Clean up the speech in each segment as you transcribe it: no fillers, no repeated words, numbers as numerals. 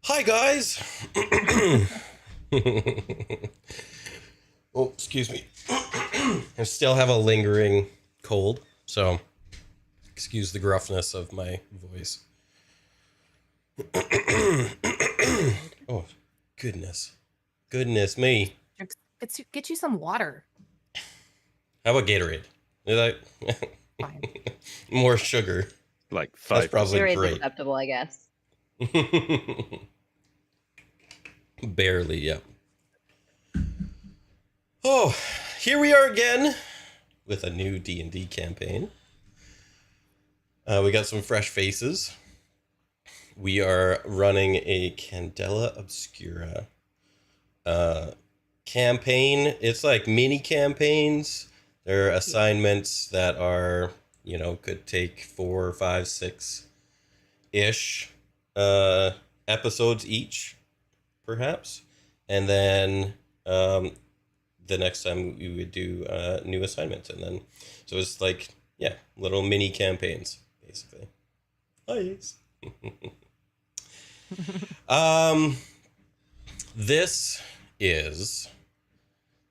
Hi, guys. Oh, excuse me. I still have a lingering cold, so excuse the gruffness of my voice. Oh, goodness. Goodness me. Get you some water. How about Gatorade? Is that Fine. more sugar? Like That's 5%. probably Gatorade's great. acceptable, I guess. Barely, yeah. Oh, here we are again with a new D&D campaign. We got some fresh faces. We are running a Candela Obscura campaign. It's like mini campaigns. There are assignments that are, could take 4, 5, 6-ish episodes each, perhaps. And then the next time we would do new assignments. And then, so it's like, yeah, little mini campaigns, basically. Nice. This is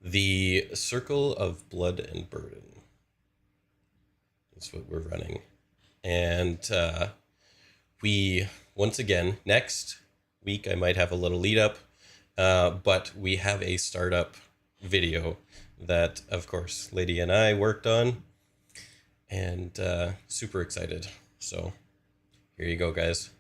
the Circle of Blood and Burden. That's what we're running. And we, once again, next week I might have a little lead up, but we have a startup video that, of course, Lady and I worked on, and super excited. So here you go, guys.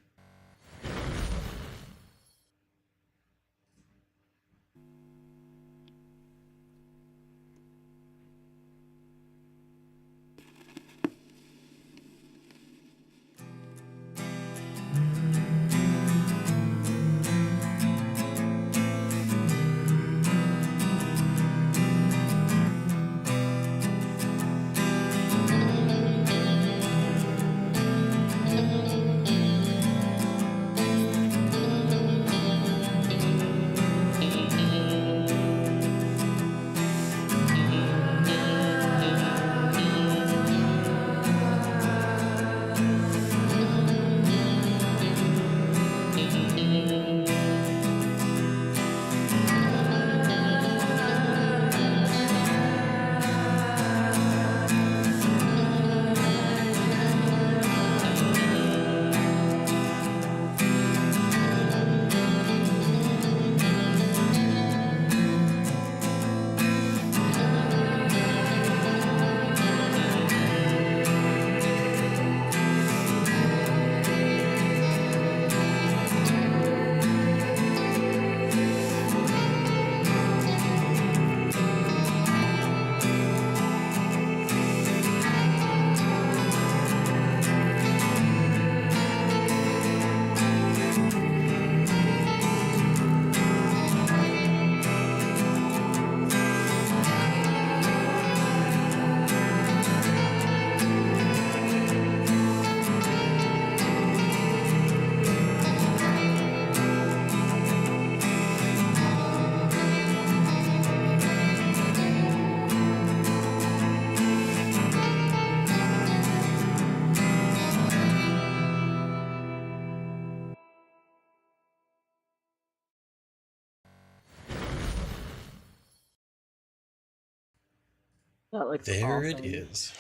That looks There awesome. it is.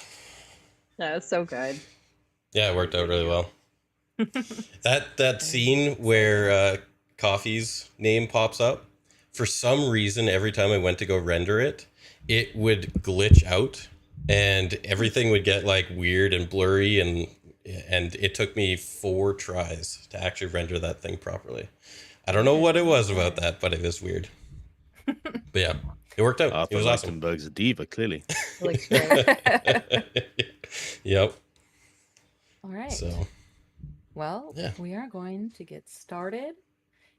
That was so good. Yeah, it worked out really well. That scene where Coffee's name pops up, for some reason, every time I went to go render it, it would glitch out, and everything would get like weird and blurry, and it took me 4 tries to actually render that thing properly. I don't know what it was about that, but it was weird. But yeah, it worked out. Arthur It was awesome. Lichtenberg's a diva, clearly. Looks great. Yep. All right. So, well, yeah. we are going to get started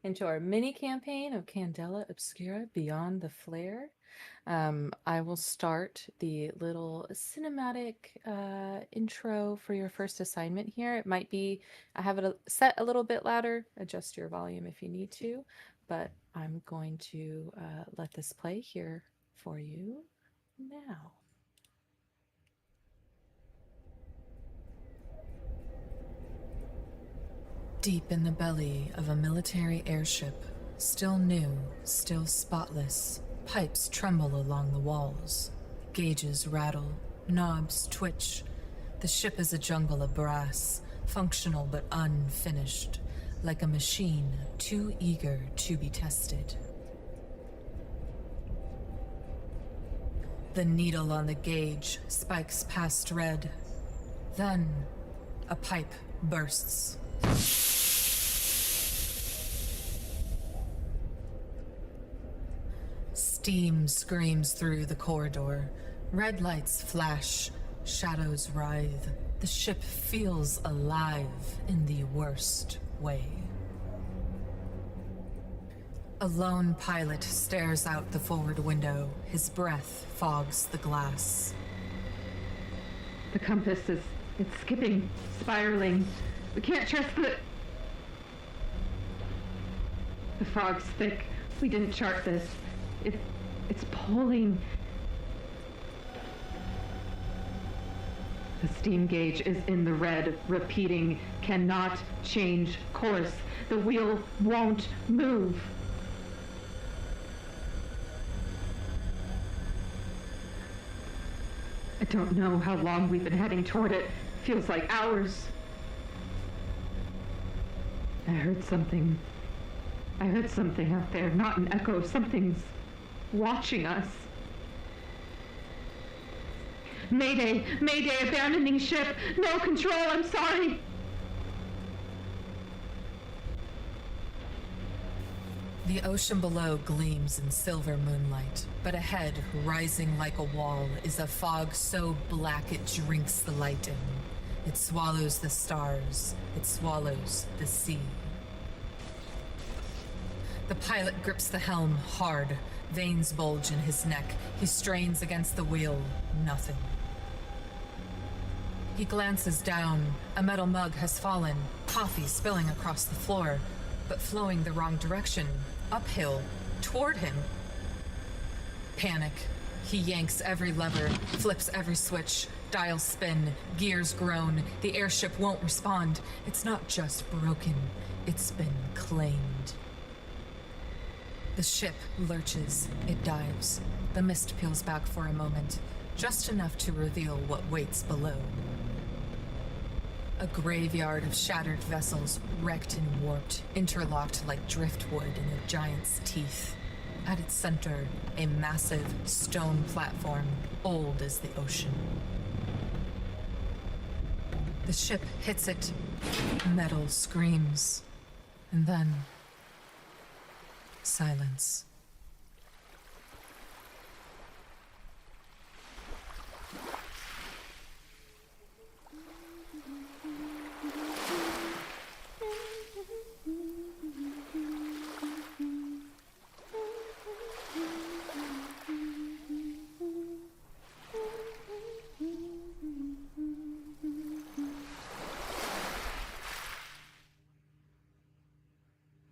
into our mini campaign of Candela Obscura Beyond the Flare. I will start the little cinematic intro for your first assignment here. It might be, I have it set a little bit louder, adjust your volume if you need to, but I'm going to let this play here for you now. Deep in the belly of a military airship, still new, still spotless, pipes tremble along the walls. Gauges rattle, knobs twitch. The ship is a jungle of brass, functional but unfinished, like a machine too eager to be tested. The needle on the gauge spikes past red. Then, a pipe bursts. Steam screams through the corridor. Red lights flash, shadows writhe. The ship feels alive in the worst way. A lone pilot stares out the forward window. His breath fogs the glass. The compass it's skipping, spiraling. We can't trust the fog's thick. We didn't chart this. It's pulling. The steam gauge is in the red, repeating, cannot change course. The wheel won't move. I don't know how long we've been heading toward it. Feels like hours. I heard something out there, not an echo. Something's watching us. Mayday! Mayday! Abandoning ship! No control! I'm sorry! The ocean below gleams in silver moonlight, but ahead, rising like a wall, is a fog so black it drinks the light in. It swallows the stars. It swallows the sea. The pilot grips the helm hard. Veins bulge in his neck. He strains against the wheel. Nothing. He glances down. A metal mug has fallen, coffee spilling across the floor, but flowing the wrong direction, uphill, toward him. Panic. He yanks every lever, flips every switch, dials spin, gears groan. The airship won't respond. It's not just broken, it's been claimed. The ship lurches, it dives. The mist peels back for a moment, just enough to reveal what waits below. A graveyard of shattered vessels, wrecked and warped, interlocked like driftwood in a giant's teeth. At its center, a massive stone platform, old as the ocean. The ship hits it. Metal screams. And then... silence.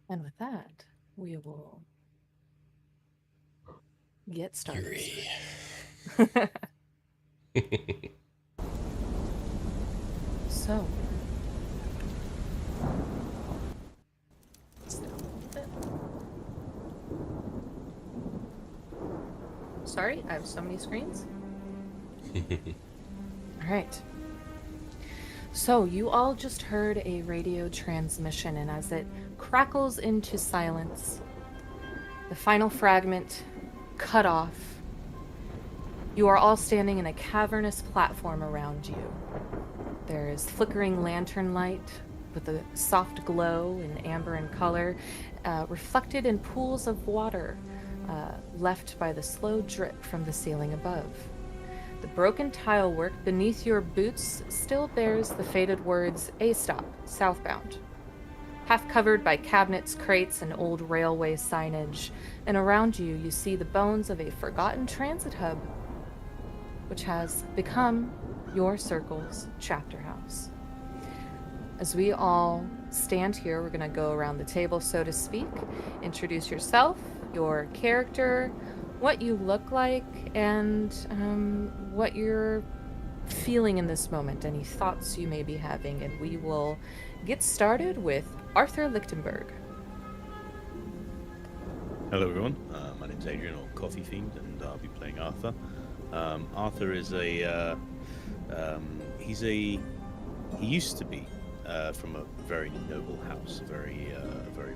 And with that, we will get started. So, sorry, I have so many screens. All right. So you all just heard a radio transmission, and as it crackles into silence, the final fragment cut off. You are all standing in a cavernous platform around you. There is flickering lantern light with a soft glow in amber in color, reflected in pools of water left by the slow drip from the ceiling above. The broken tile work beneath your boots still bears the faded words "A stop, southbound." Half covered by cabinets, crates, and old railway signage, and around you, you see the bones of a forgotten transit hub, which has become your circle's chapter house. As we all stand here, we're going to go around the table, so to speak. Introduce yourself, your character, what you look like, and what your feeling in this moment, any thoughts you may be having, and we will get started with Arthur Lichtenberg. Hello everyone, my name's Adrian, or CoffeeFiend, and I'll be playing Arthur. Arthur is he used to be from a very noble house, a very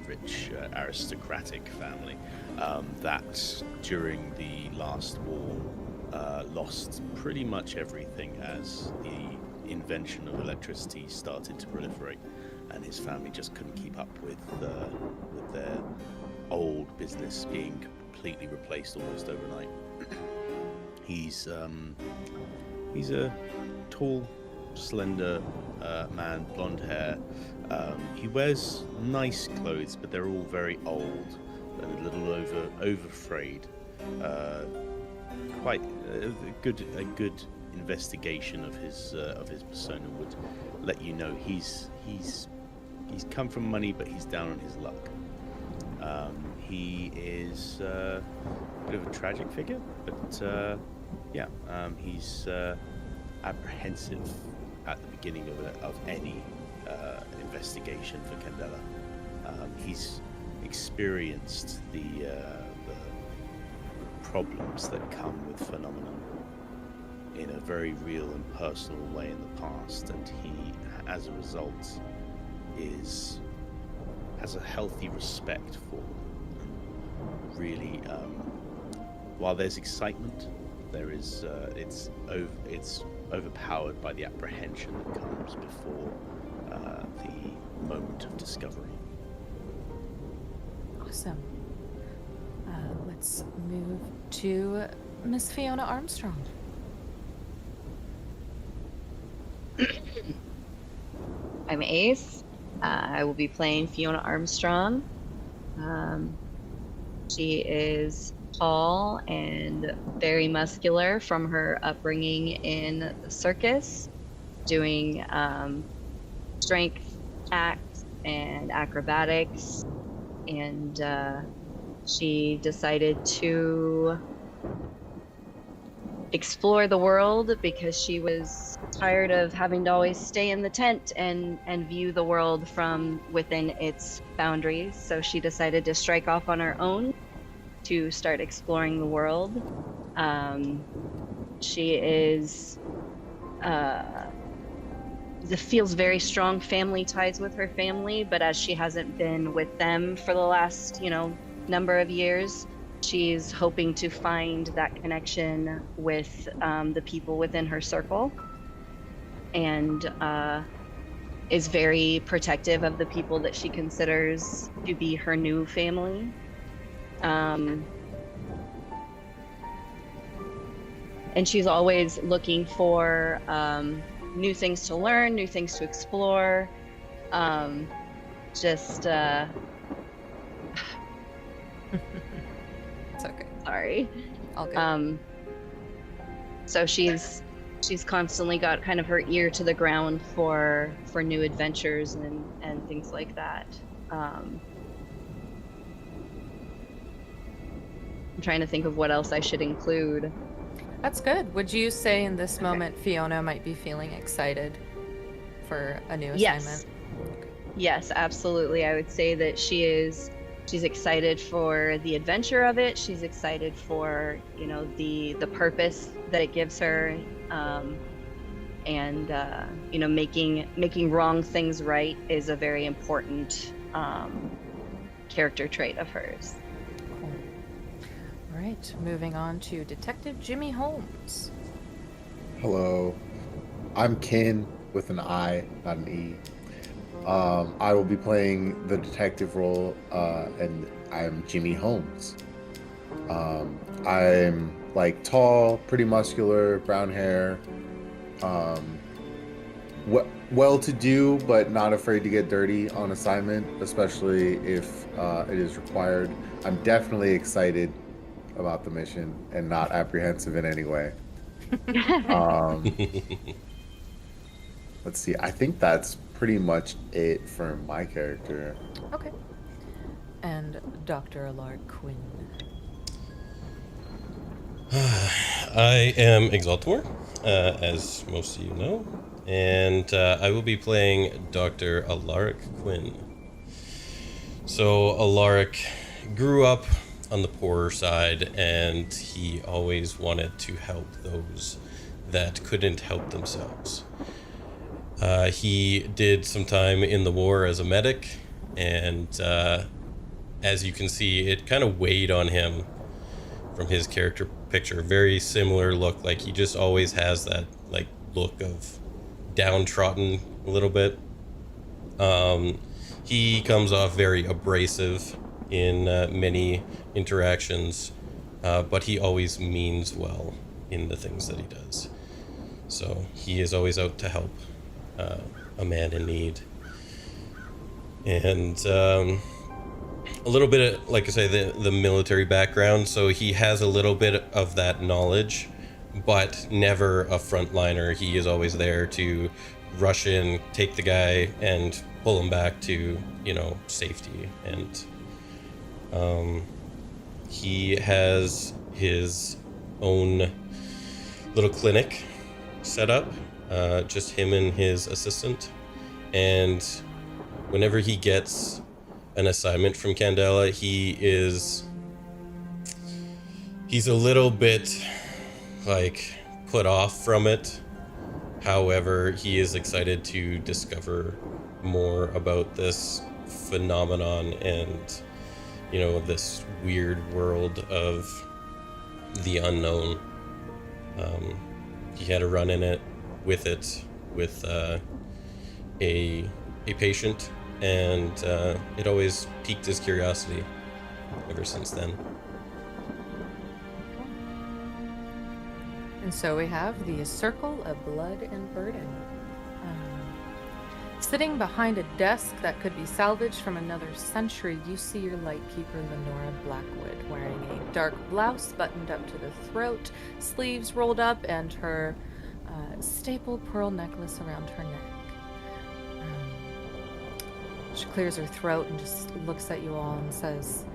rich aristocratic family that during the last war lost pretty much everything as the invention of electricity started to proliferate, and his family just couldn't keep up with their old business being completely replaced almost overnight. He's a tall, slender man, blonde hair. He wears nice clothes, but they're all very old and a little over-frayed. Quite a good investigation of his persona would let you know he's come from money, but he's down on his luck. He is a bit of a tragic figure, but he's apprehensive at the beginning of any investigation for Candela. He's experienced the problems that come with phenomenon in a very real and personal way in the past, and he, as a result, has a healthy respect for them. Really, while there's excitement, there is it's overpowered by the apprehension that comes before the moment of discovery. Awesome. Let's move to Miss Fiona Armstrong. I'm Ace. I will be playing Fiona Armstrong. She is tall and very muscular from her upbringing in the circus, doing strength acts and acrobatics, and she decided to explore the world because she was tired of having to always stay in the tent and view the world from within its boundaries. So she decided to strike off on her own to start exploring the world. She feels very strong family ties with her family, but as she hasn't been with them for the last, number of years, she's hoping to find that connection with the people within her circle, and is very protective of the people that she considers to be her new family. And she's always looking for new things to learn, new things to explore. It's okay. Sorry. All good. So she's constantly got kind of her ear to the ground for new adventures and things like that. I'm trying to think of what else I should include. That's good. Would you say in this moment Fiona might be feeling excited for a new assignment? Yes, absolutely. I would say that she's excited for the adventure of it. She's excited for, the purpose that it gives her, and making wrong things right is a very important character trait of hers. Cool. All right, moving on to Detective Jimmy Holmes. Hello, I'm Quinn with an I, not an E. I will be playing the detective role, and I'm Jimmy Holmes. I'm tall, pretty muscular, brown hair, well-to-do, but not afraid to get dirty on assignment, especially if it is required. I'm definitely excited about the mission and not apprehensive in any way. Let's see. I think that's pretty much it for my character. Okay. And Dr. Alaric Quinn. I am Exaltimore. as most of you know. And I will be playing Dr. Alaric Quinn. So Alaric grew up on the poorer side, and he always wanted to help those that couldn't help themselves. He did some time in the war as a medic, and as you can see, it kind of weighed on him from his character picture. Very similar look, like he just always has that like look of downtrodden a little bit. He comes off very abrasive in many interactions, but he always means well in the things that he does. So he is always out to help a man in need. And a little bit of, like I say, the military background, so he has a little bit of that knowledge, but never a frontliner. He is always there to rush in, take the guy, and pull him back to, you know, safety. And he has his own little clinic set up, just him and his assistant. And whenever he gets an assignment from Candela, he's a little bit like put off from it. However, he is excited to discover more about this phenomenon and, you know, this weird world of the unknown. He had a run in it with a patient, and it always piqued his curiosity ever since then. And so we have the Circle of Blood and Burden. Sitting behind a desk that could be salvaged from another century, you see your Lightkeeper, Lenora Blackwood, wearing a dark blouse buttoned up to the throat, sleeves rolled up, and her staple pearl necklace around her neck. She clears her throat and just looks at you all and says,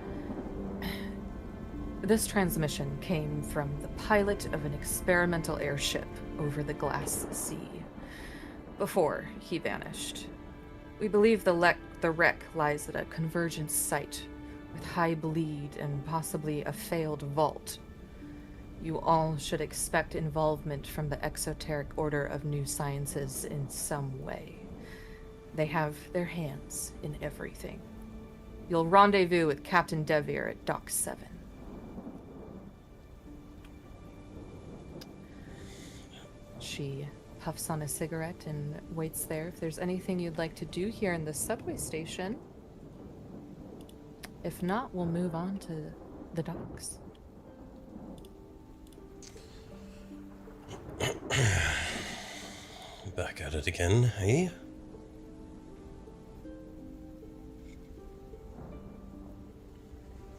"This transmission came from the pilot of an experimental airship over the Glass Sea, before he vanished. We believe the wreck lies at a convergence site with high bleed and possibly a failed vault. You all should expect involvement from the Exoteric Order of New Sciences in some way. They have their hands in everything. You'll rendezvous with Captain Devere at Dock 7. She puffs on a cigarette and waits there. If there's anything you'd like to do here in the subway station. If not, we'll move on to the docks. Back at it again, eh?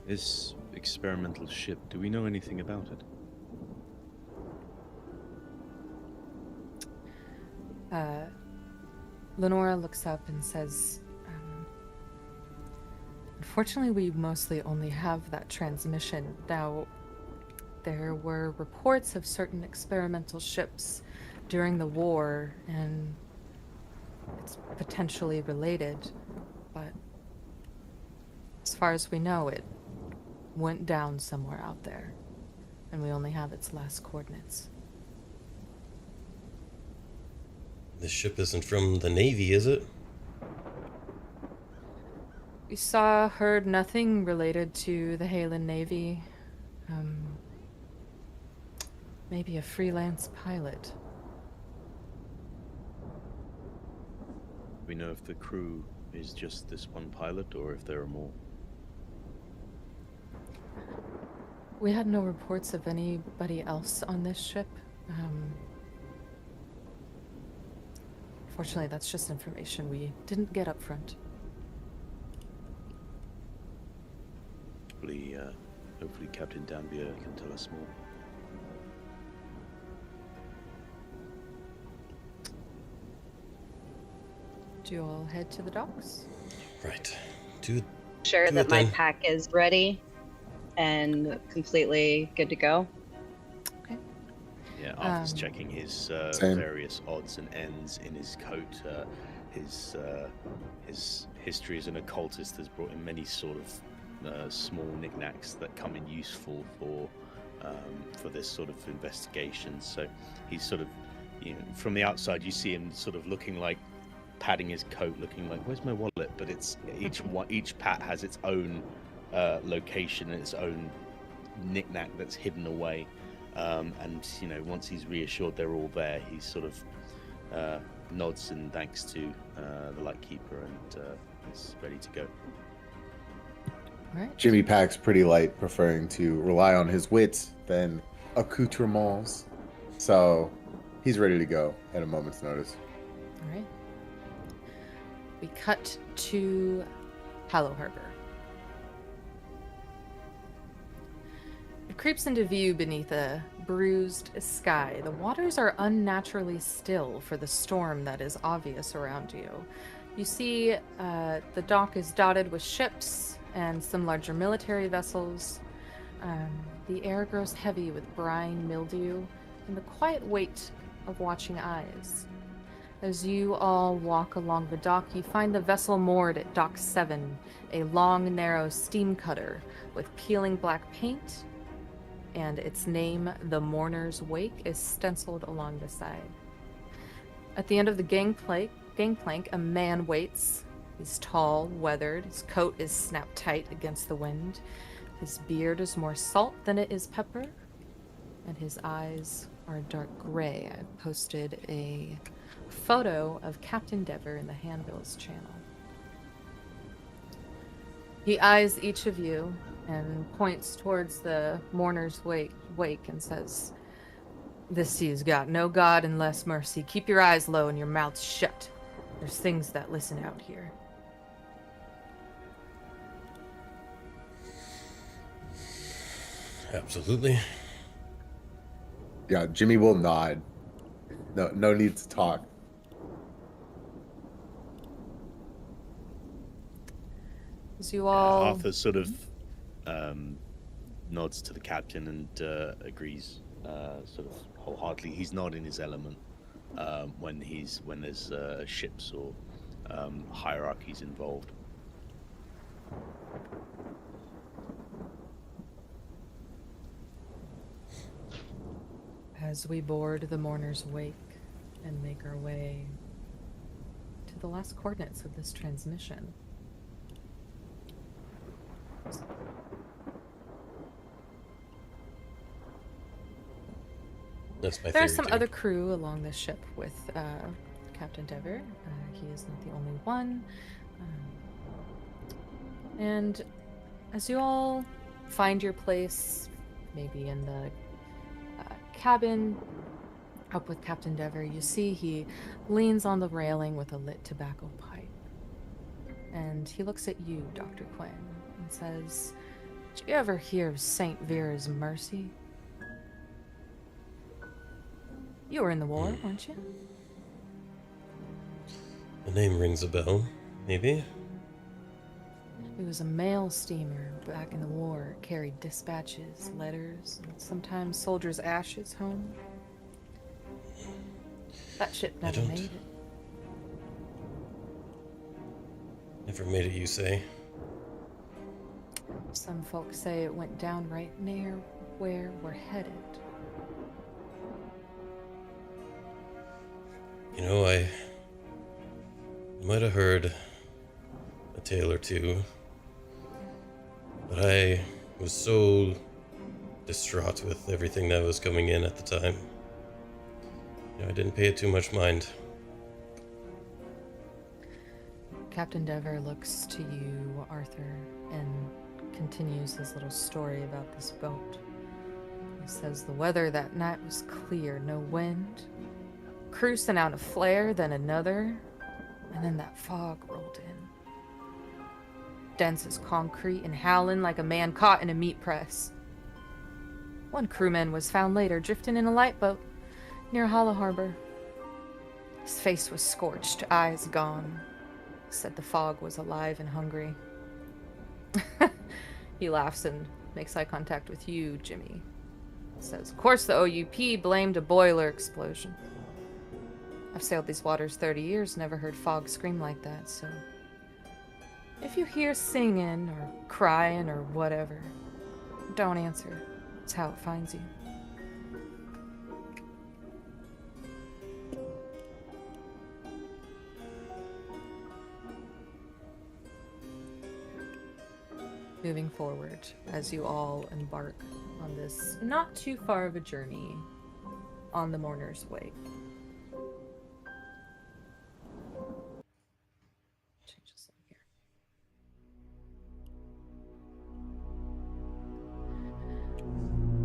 This experimental ship, do we know anything about it? Lenora looks up and says, unfortunately, we mostly only have that transmission. Now, there were reports of certain experimental ships during the war, and it's potentially related, but as far as we know, it went down somewhere out there, and we only have its last coordinates. This ship isn't from the Navy, is it? We heard nothing related to the Halen Navy. Maybe a freelance pilot. Do we know if the crew is just this one pilot or if there are more? We had no reports of anybody else on this ship. Fortunately, that's just information we didn't get up front. Hopefully Captain Dambier can tell us more. Do you all head to the docks? Right. Sure Do that it my then. pack is ready and completely good to go. Okay. Yeah, Arthur's checking his Same. various odds and ends in his coat. His history as an occultist has brought him many sort of small knickknacks that come in useful for this sort of investigation. So he's sort of, from the outside, you see him sort of looking like patting his coat, looking like, "Where's my wallet?" But it's each pat has its own location and its own knickknack that's hidden away. And once he's reassured they're all there, he sort of nods and thanks to the Lightkeeper and is ready to go. Right. Jimmy packs pretty light, preferring to rely on his wits than accoutrements. So he's ready to go at a moment's notice. All right. We cut to Hollow Harbor. It creeps into view beneath a bruised sky. The waters are unnaturally still for the storm that is obvious around you. You see the dock is dotted with ships and some larger military vessels. The air grows heavy with brine, mildew, and the quiet weight of watching eyes. As you all walk along the dock, you find the vessel moored at Dock 7, a long, narrow steam cutter with peeling black paint, and its name, The Mourner's Wake, is stenciled along the side. At the end of the gangplank, a man waits. He's tall, weathered, his coat is snapped tight against the wind. His beard is more salt than it is pepper, and his eyes are dark gray. I've posted a photo of Captain Dever in the Handbills channel. He eyes each of you and points towards the mourner's wake and says, "This sea's got no God and less mercy. Keep your eyes low and your mouths shut. There's things that listen out here." Absolutely. Yeah, Jimmy will nod. No need to talk. As you all... Arthur sort of nods to the captain and agrees sort of wholeheartedly. He's not in his element when there's ships or hierarchies involved. As we board the mourner's wake and make our way to the last coordinates of this transmission. That's my There are theory, some too. other crew along the ship with Captain Dever. He is not the only one. And as you all find your place, maybe in the cabin, up with Captain Dever, you see he leans on the railing with a lit tobacco pipe. And he looks at you, Dr. Quinn, and says, "Did you ever hear of St. Vera's Mercy? You were in the war, weren't you?" The name rings a bell, maybe? It was a mail steamer back in the war. It carried dispatches, letters, and sometimes soldiers' ashes home. That ship never made it. Never made it, you say? Some folks say it went down right near where we're headed. You know, I might have heard a tale or two, but I was so distraught with everything that was coming in at the time. I didn't pay it too much mind. Captain Dever looks to you, Arthur, and continues his little story about this boat. He says the weather that night was clear, no wind. Crew sent out a flare, then another, and then that fog rolled in. Dense as concrete and howling like a man caught in a meat press. One crewman was found later drifting in a lightboat near Hollow Harbor. His face was scorched, eyes gone. Said the fog was alive and hungry. He laughs and makes eye contact with you, Jimmy. It says, of course the OUP blamed a boiler explosion. I've sailed these waters 30 years, never heard fog scream like that, so... If you hear singing or crying or whatever, don't answer. It's how it finds you. Moving forward, as you all embark on this not too far of a journey on the Mourner's Way. Change this up here.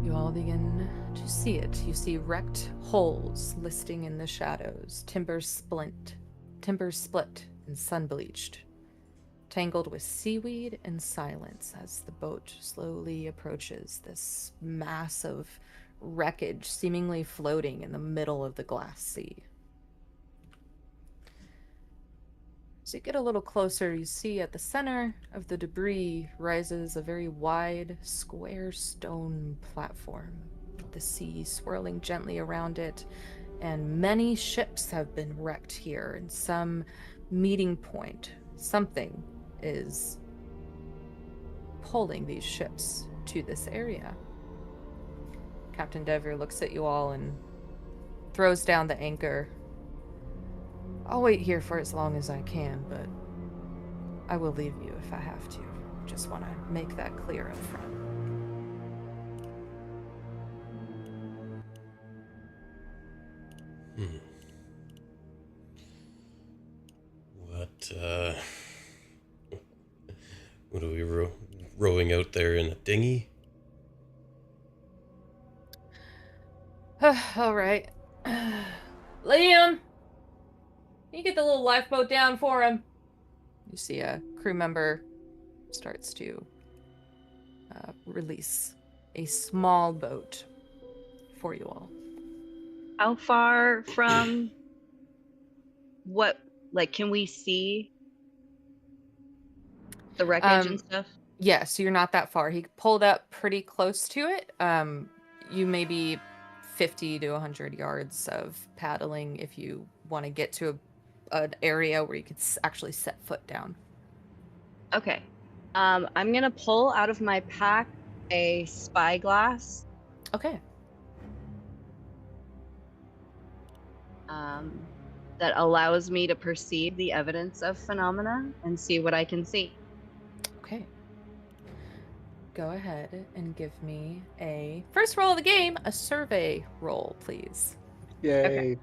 You all begin to see it. You see wrecked hulls listing in the shadows, timbers split and sun-bleached, tangled with seaweed and silence as the boat slowly approaches this mass of wreckage seemingly floating in the middle of the glass sea. As you get a little closer, you see at the center of the debris rises a very wide, square stone platform, with the sea swirling gently around it, and many ships have been wrecked here in some meeting point. Something is pulling these ships to this area. Captain Dever looks at you all and throws down the anchor. I'll wait here for as long as I can, but I will leave you if I have to. Just want to make that clear up front. What are we rowing out there in a dinghy? All right. Liam! You get the little lifeboat down for him. You see a crew member starts to release a small boat for you all. How far from what, like, can we see the wreckage and stuff? Yeah, so you're not that far. He pulled up pretty close to it. You may be 50 to 100 yards of paddling if you want to get to an area where you could actually set foot down. Okay. I'm gonna pull out of my pack a spyglass. Okay. That allows me to perceive the evidence of phenomena and see what I can see. Okay. Go ahead and give me a first roll of the game, a survey roll, please. Yay.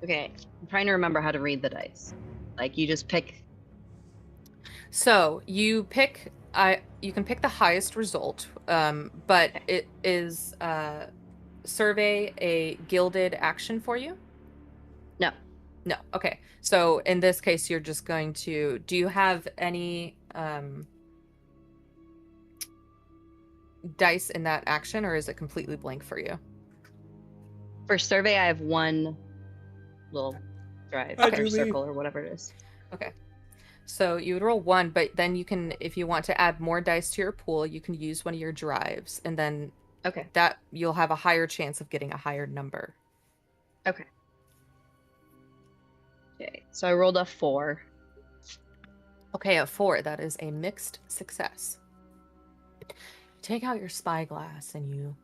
Okay, I'm trying to remember how to read the dice. Like, you just pick. So you pick. You can pick the highest result, but it is survey a gilded action for you. No. No. Okay. So in this case, you're just going to. Do you have any dice in that action, or is it completely blank for you? For survey, I have one little drive or circle or whatever it is. Okay. So you would roll one, but then you can, if you want to add more dice to your pool, you can use one of your drives, and then that you'll have a higher chance of getting a higher number. Okay. Okay. So I rolled a 4. Okay, a 4. That is a mixed success. Take out your spyglass and you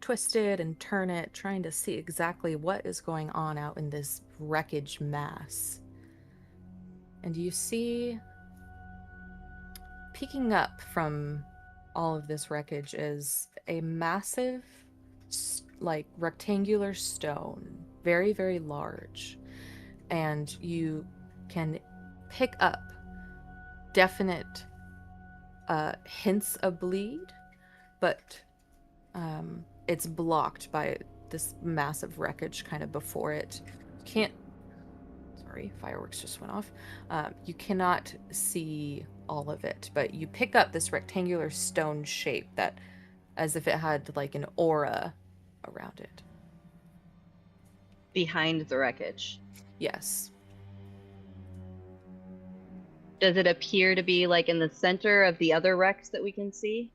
twist it and turn it, trying to see exactly what is going on out in this wreckage mass. And you see, peeking up from all of this wreckage is a massive, like, rectangular stone, very, very large. And you can pick up definite hints of bleed, but it's blocked by this massive wreckage kind of before it. You can't, sorry, fireworks just went off. You cannot see all of it, but you pick up this rectangular stone shape that, as if it had like an aura around it. Behind the wreckage? Yes. Does it appear to be like in the center of the other wrecks that we can see?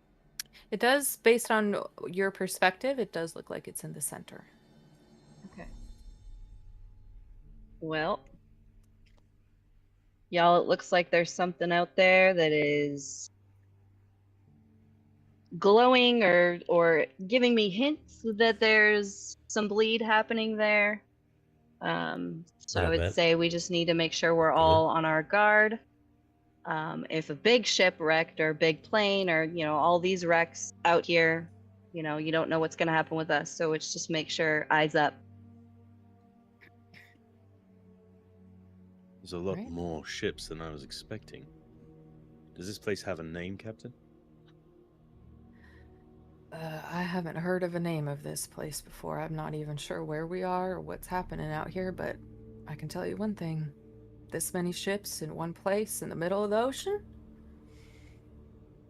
It does, based on your perspective, it does look like it's in the center. Okay. Well, y'all, it looks like there's something out there that is glowing or giving me hints that there's some bleed happening there. So I would say we just need to make sure we're all on our guard. If a big ship wrecked or a big plane or, all these wrecks out here, you don't know what's going to happen with us. So it's just make sure eyes up. There's a lot Right. more ships than I was expecting. Does this place have a name, Captain? I haven't heard of a name of this place before. I'm not even sure where we are or what's happening out here, but I can tell you one thing. This many ships in one place in the middle of the ocean?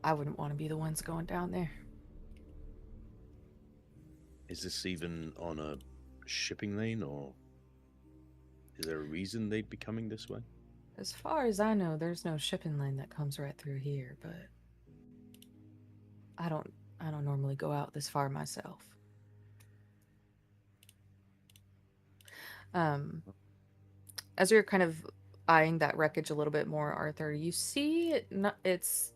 I wouldn't want to be the ones going down there. Is this even on a shipping lane, or is there a reason they'd be coming this way? As far as I know, there's no shipping lane that comes right through here, but I don't normally go out this far myself. As you're kind of eyeing that wreckage a little bit more, Arthur, you see it's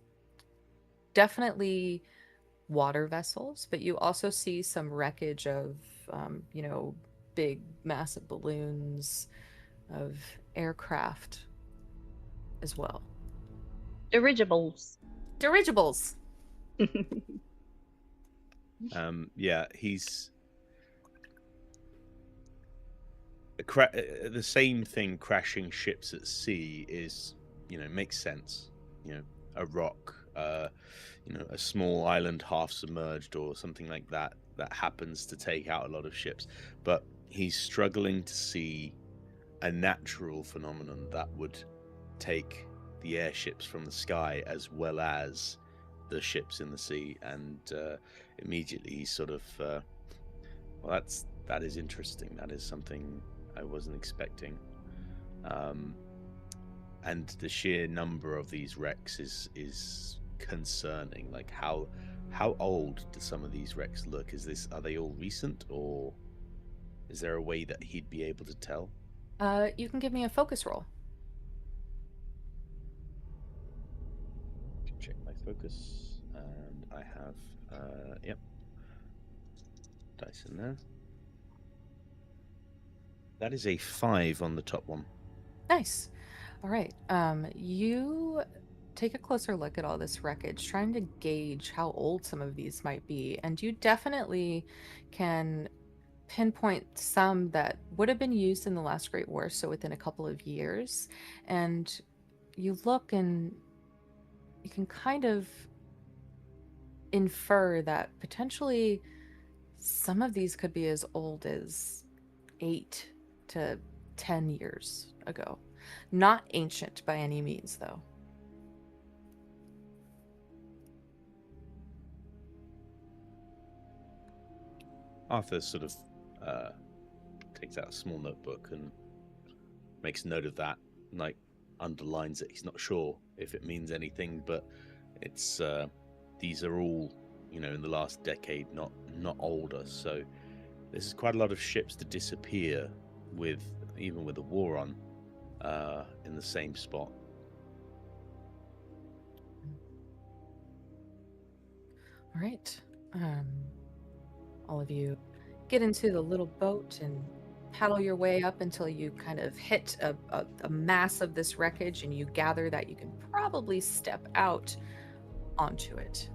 definitely water vessels, but you also see some wreckage of, big, massive balloons, of aircraft as well. Dirigibles. Dirigibles! Yeah, he's the same thing. Crashing ships at sea is, makes sense. A rock, a small island half submerged or something like that happens to take out a lot of ships. But he's struggling to see a natural phenomenon that would take the airships from the sky as well as the ships in the sea, and immediately he's sort of well, that is interesting. That is something I wasn't expecting. And the sheer number of these wrecks is concerning. Like how old do some of these wrecks look? Are they all recent, or is there a way that he'd be able to tell? You can give me a focus roll. Check my focus, and I have yep, dice in there. That is a 5 on the top one. Nice. All right. You take a closer look at all this wreckage, trying to gauge how old some of these might be, and you definitely can pinpoint some that would have been used in the last Great War, so within a couple of years. And you look and you can kind of infer that potentially some of these could be as old as 8 to 10 years ago. Not ancient by any means, though. Arthur sort of takes out a small notebook and makes note of that, like underlines it. He's not sure if it means anything, but it's these are all, in the last decade, not older. So this is quite a lot of ships to disappear even with a war on in the same spot. All right. All of you get into the little boat and paddle your way up until you kind of hit a mass of this wreckage, and you gather that you can probably step out onto it.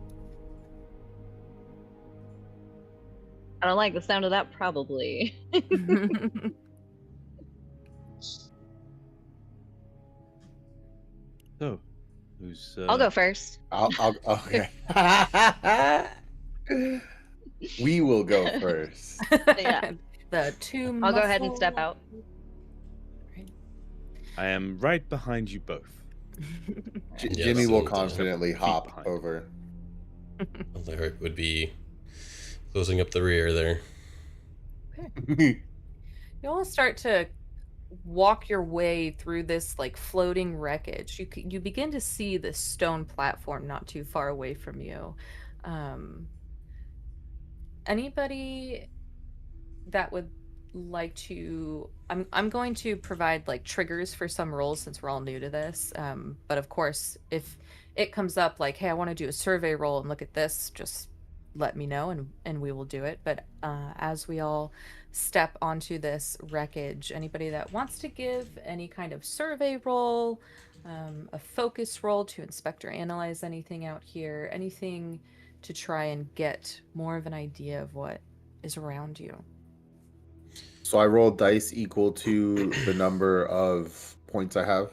I don't like the sound of that, probably. So, who's? I'll go first. I'll okay. We will go first. Yeah. The two. I'll go ahead and step out. Right. I am right behind you both. Jimmy will so confidently hop behind. over. Alaric would be closing up the rear there. Okay. You all start to walk your way through this like floating wreckage. You begin to see this stone platform not too far away from you. Um, Anybody that would like to, I'm going to provide like triggers for some roles since we're all new to this. But of course, if it comes up like, hey, I want to do a survey roll and look at this, just let me know and we will do it. But as we all step onto this wreckage, anybody that wants to give any kind of survey roll, a focus roll to inspect or analyze anything out here, anything to try and get more of an idea of what is around you. So I rolled dice equal to the number of points I have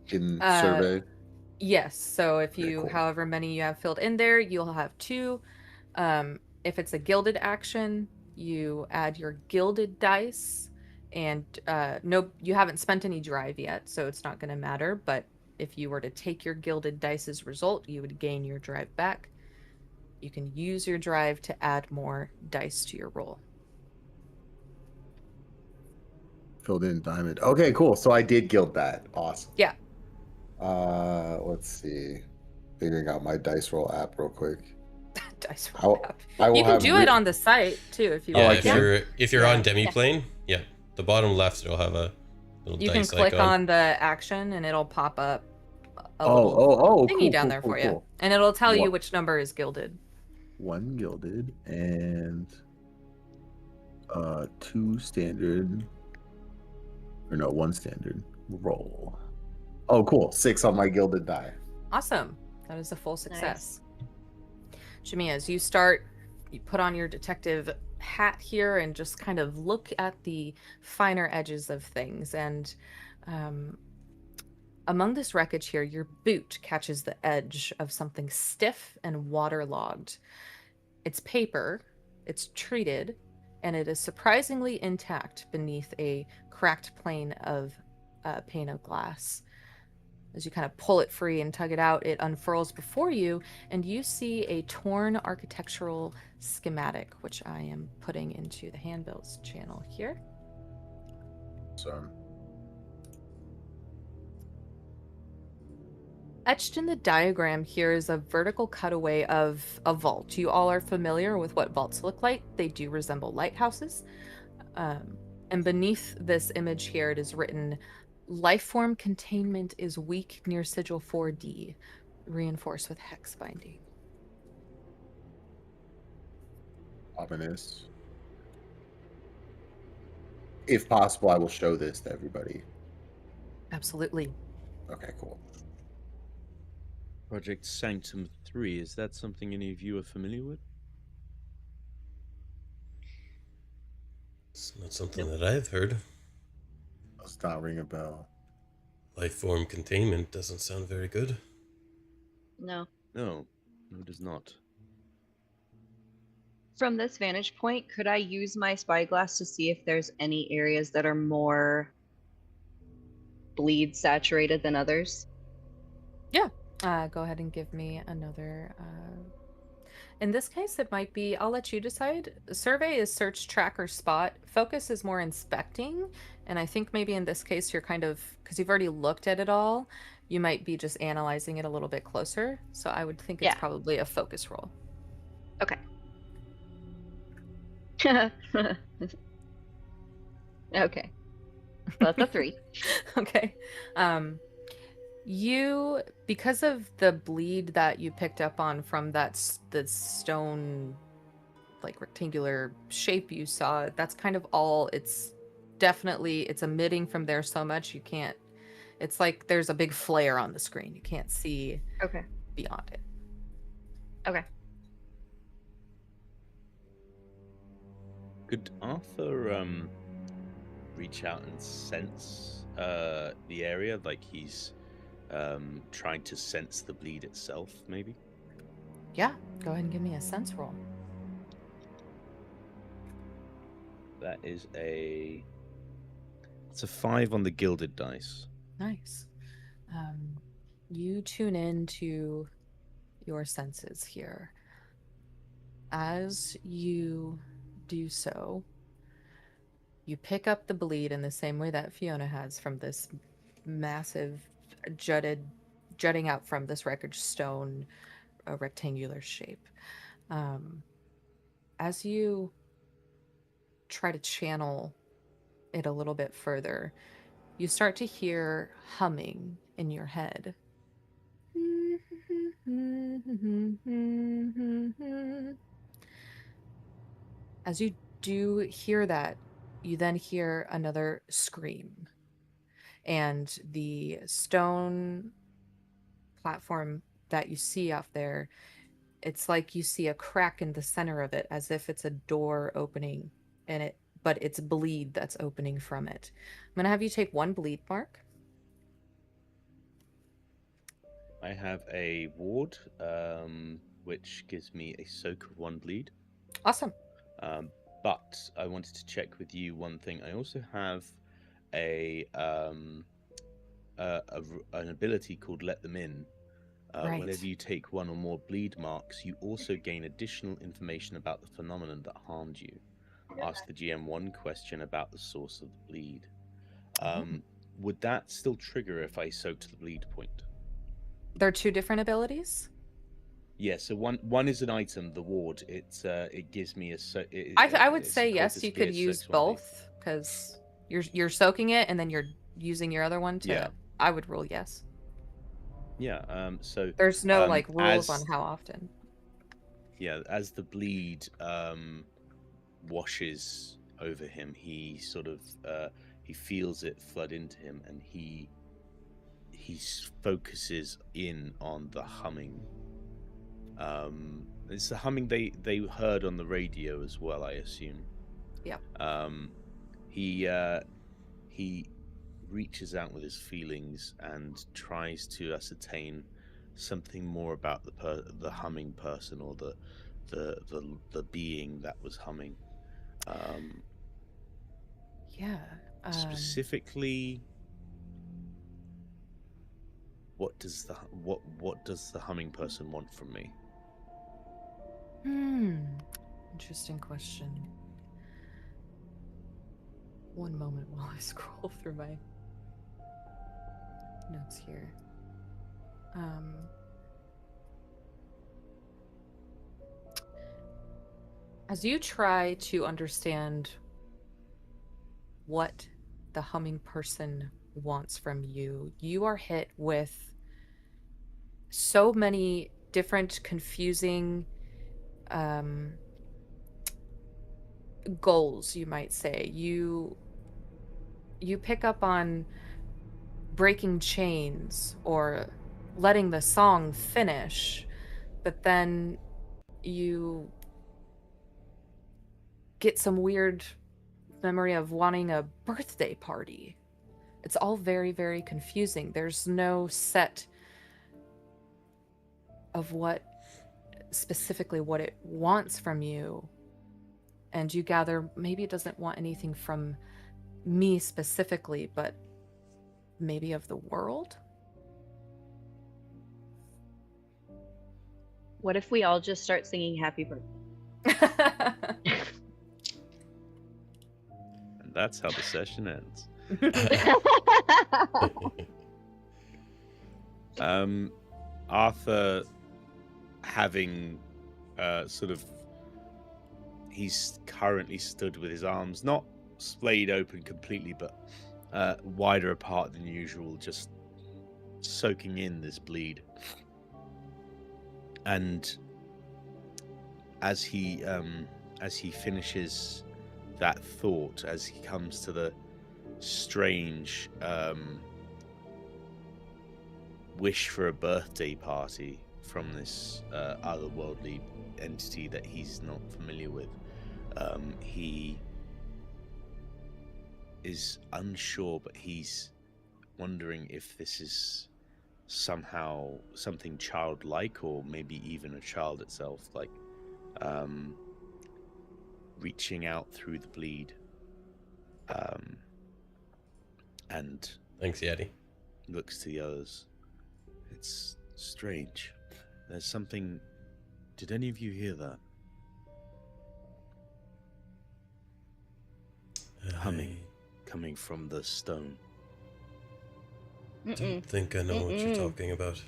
in survey. Yes. So if Okay, you, cool. however many you have filled in there, you'll have 2. If it's a gilded action, you add your gilded dice, and no, you haven't spent any drive yet, so it's not going to matter. But if you were to take your gilded dice's result, you would gain your drive back. You can use your drive to add more dice to your roll. Filled in diamond. Okay, cool. So I did gild that. Awesome. Yeah. Let's see. Figuring out my dice roll app real quick. Dice roll app. I will You can have do it on the site too if you Yeah, want. if you're Yeah. on demiplane, yeah, the bottom left it'll have a little You can dice click icon. on the action and it'll pop up a little thingy cool, down cool, there cool, for you. cool. And it'll tell you What? which number is gilded. 1 gilded and 2 standard. Or no, 1 standard. Roll. Oh, cool. 6 on my gilded die. Awesome. That is a full success. Jimmy, as you start, you put on your detective hat here and just kind of look at the finer edges of things. And among this wreckage here, your boot catches the edge of something stiff and waterlogged. It's paper, it's treated, and it is surprisingly intact beneath a cracked pane of glass. As you kind of pull it free and tug it out, it unfurls before you, and you see a torn architectural schematic, which I am putting into the handbills channel here. So Etched in the diagram here is a vertical cutaway of a vault. You all are familiar with what vaults look like. They do resemble lighthouses. And beneath this image here, it is written, "Lifeform containment is weak near sigil 4D, reinforced with hex binding." ominous. If possible, I will show this to everybody. Absolutely. Okay, cool. Project Sanctum 3, is that something any of you are familiar with? It's not something that I've heard. Does not ring a bell. Life form containment doesn't sound very good. No. No, it does not. From this vantage point, could I use my spyglass to see if there's any areas that are more bleed saturated than others? Yeah. Go ahead and give me another. In this case, it might be, I'll let you decide. Survey is search, track, or spot. Focus is more inspecting. And I think maybe in this case, you're kind of, because you've already looked at it all, you might be just analyzing it a little bit closer. So I would think it's probably a focus roll. Okay. Okay. That's a 3. Okay. You, because of the bleed that you picked up on from the stone, like rectangular shape you saw, that's kind of all. It's definitely, it's emitting from there so much you can't. It's like there's a big flare on the screen. You can't see beyond it. Okay. Could Arthur reach out and sense the area, like he's trying to sense the bleed itself, maybe? Yeah, go ahead and give me a sense roll. That is it's a 5 on the gilded dice. Nice. You tune into your senses here. As you do so, you pick up the bleed in the same way that Fiona has from this massive jutting out from this wreckage stone a rectangular shape. As you try to channel it a little bit further, you start to hear humming in your head. As you do hear that, you then hear another scream, and the stone platform that you see off there, it's like you see a crack in the center of it, as if it's a door opening, but it's bleed that's opening from it. I'm gonna have you take 1 bleed mark. I have a ward, which gives me a soak of 1 bleed. Awesome. But I wanted to check with you one thing. I also have an ability called Let Them In. Right. Whenever you take 1 or more bleed marks, you also gain additional information about the phenomenon that harmed you. Ask the GM 1 question about the source of the bleed. Would that still trigger if I soaked the bleed point? There are 2 different abilities? Yeah, so one is an item, the ward. It gives me a. I would say supposed yes. to You be a could use 6-1D. both, because you're soaking it and then you're using your other one to. Yeah. I would rule yes. Yeah. So There's no like rules on how often. Yeah, as the bleed washes over him, he sort of he feels it flood into him, and he focuses in on the humming. It's the humming they heard on the radio as well, I assume. Yeah. He reaches out with his feelings and tries to ascertain something more about the humming person, or the being that was humming. Yeah. Specifically, what does the humming person want from me? Interesting question. One moment while I scroll through my notes here. As you try to understand what the humming person wants from you, you are hit with so many different confusing goals, you might say. You pick up on breaking chains or letting the song finish, but then you get some weird memory of wanting a birthday party. It's all very, very confusing. There's no set of what specifically what it wants from you. And you gather maybe it doesn't want anything from me specifically, but maybe of the world? What if we all just start singing happy birthday? And that's how the session ends. Arthur, having he's currently stood with his arms not splayed open completely, but wider apart than usual, just soaking in this bleed. And as he finishes that thought, as he comes to the strange wish for a birthday party from this otherworldly entity that he's not familiar with, he is unsure, but he's wondering if this is somehow something childlike, or maybe even a child itself, like reaching out through the bleed. And thanks, Yeti. Looks to the others. It's strange. There's something. Did any of you hear that? Humming coming from the stone. Don't think I know what you're talking about.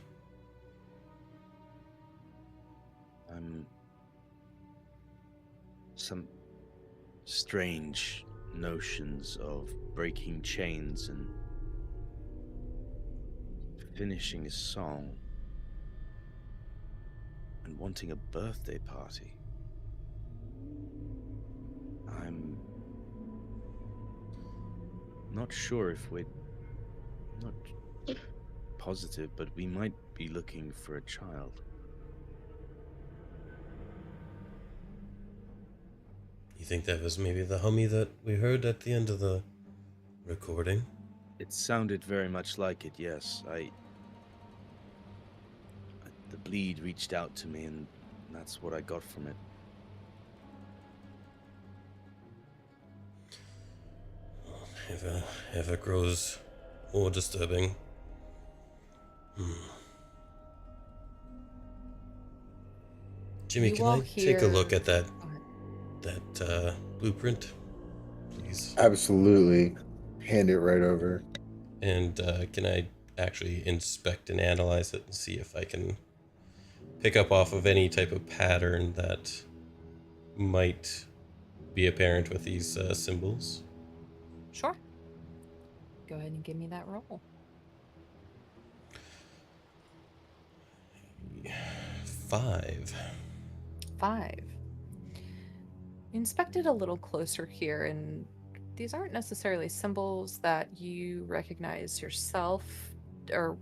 Some strange notions of breaking chains and finishing a song and wanting a birthday party. I'm not sure if we're not positive, but we might be looking for a child. You think that was maybe the hummy that we heard at the end of the recording? It sounded very much like it, yes. The bleed reached out to me, and that's what I got from it. If it grows more disturbing. Jimmy, You can all I take a look hear- at that blueprint, please? Absolutely. Hand it right over. And can I actually inspect and analyze it and see if I can pick up off of any type of pattern that might be apparent with these symbols? Sure. Go ahead and give me that roll. 5. 5. Inspect it a little closer here, and these aren't necessarily symbols that you recognize yourself, or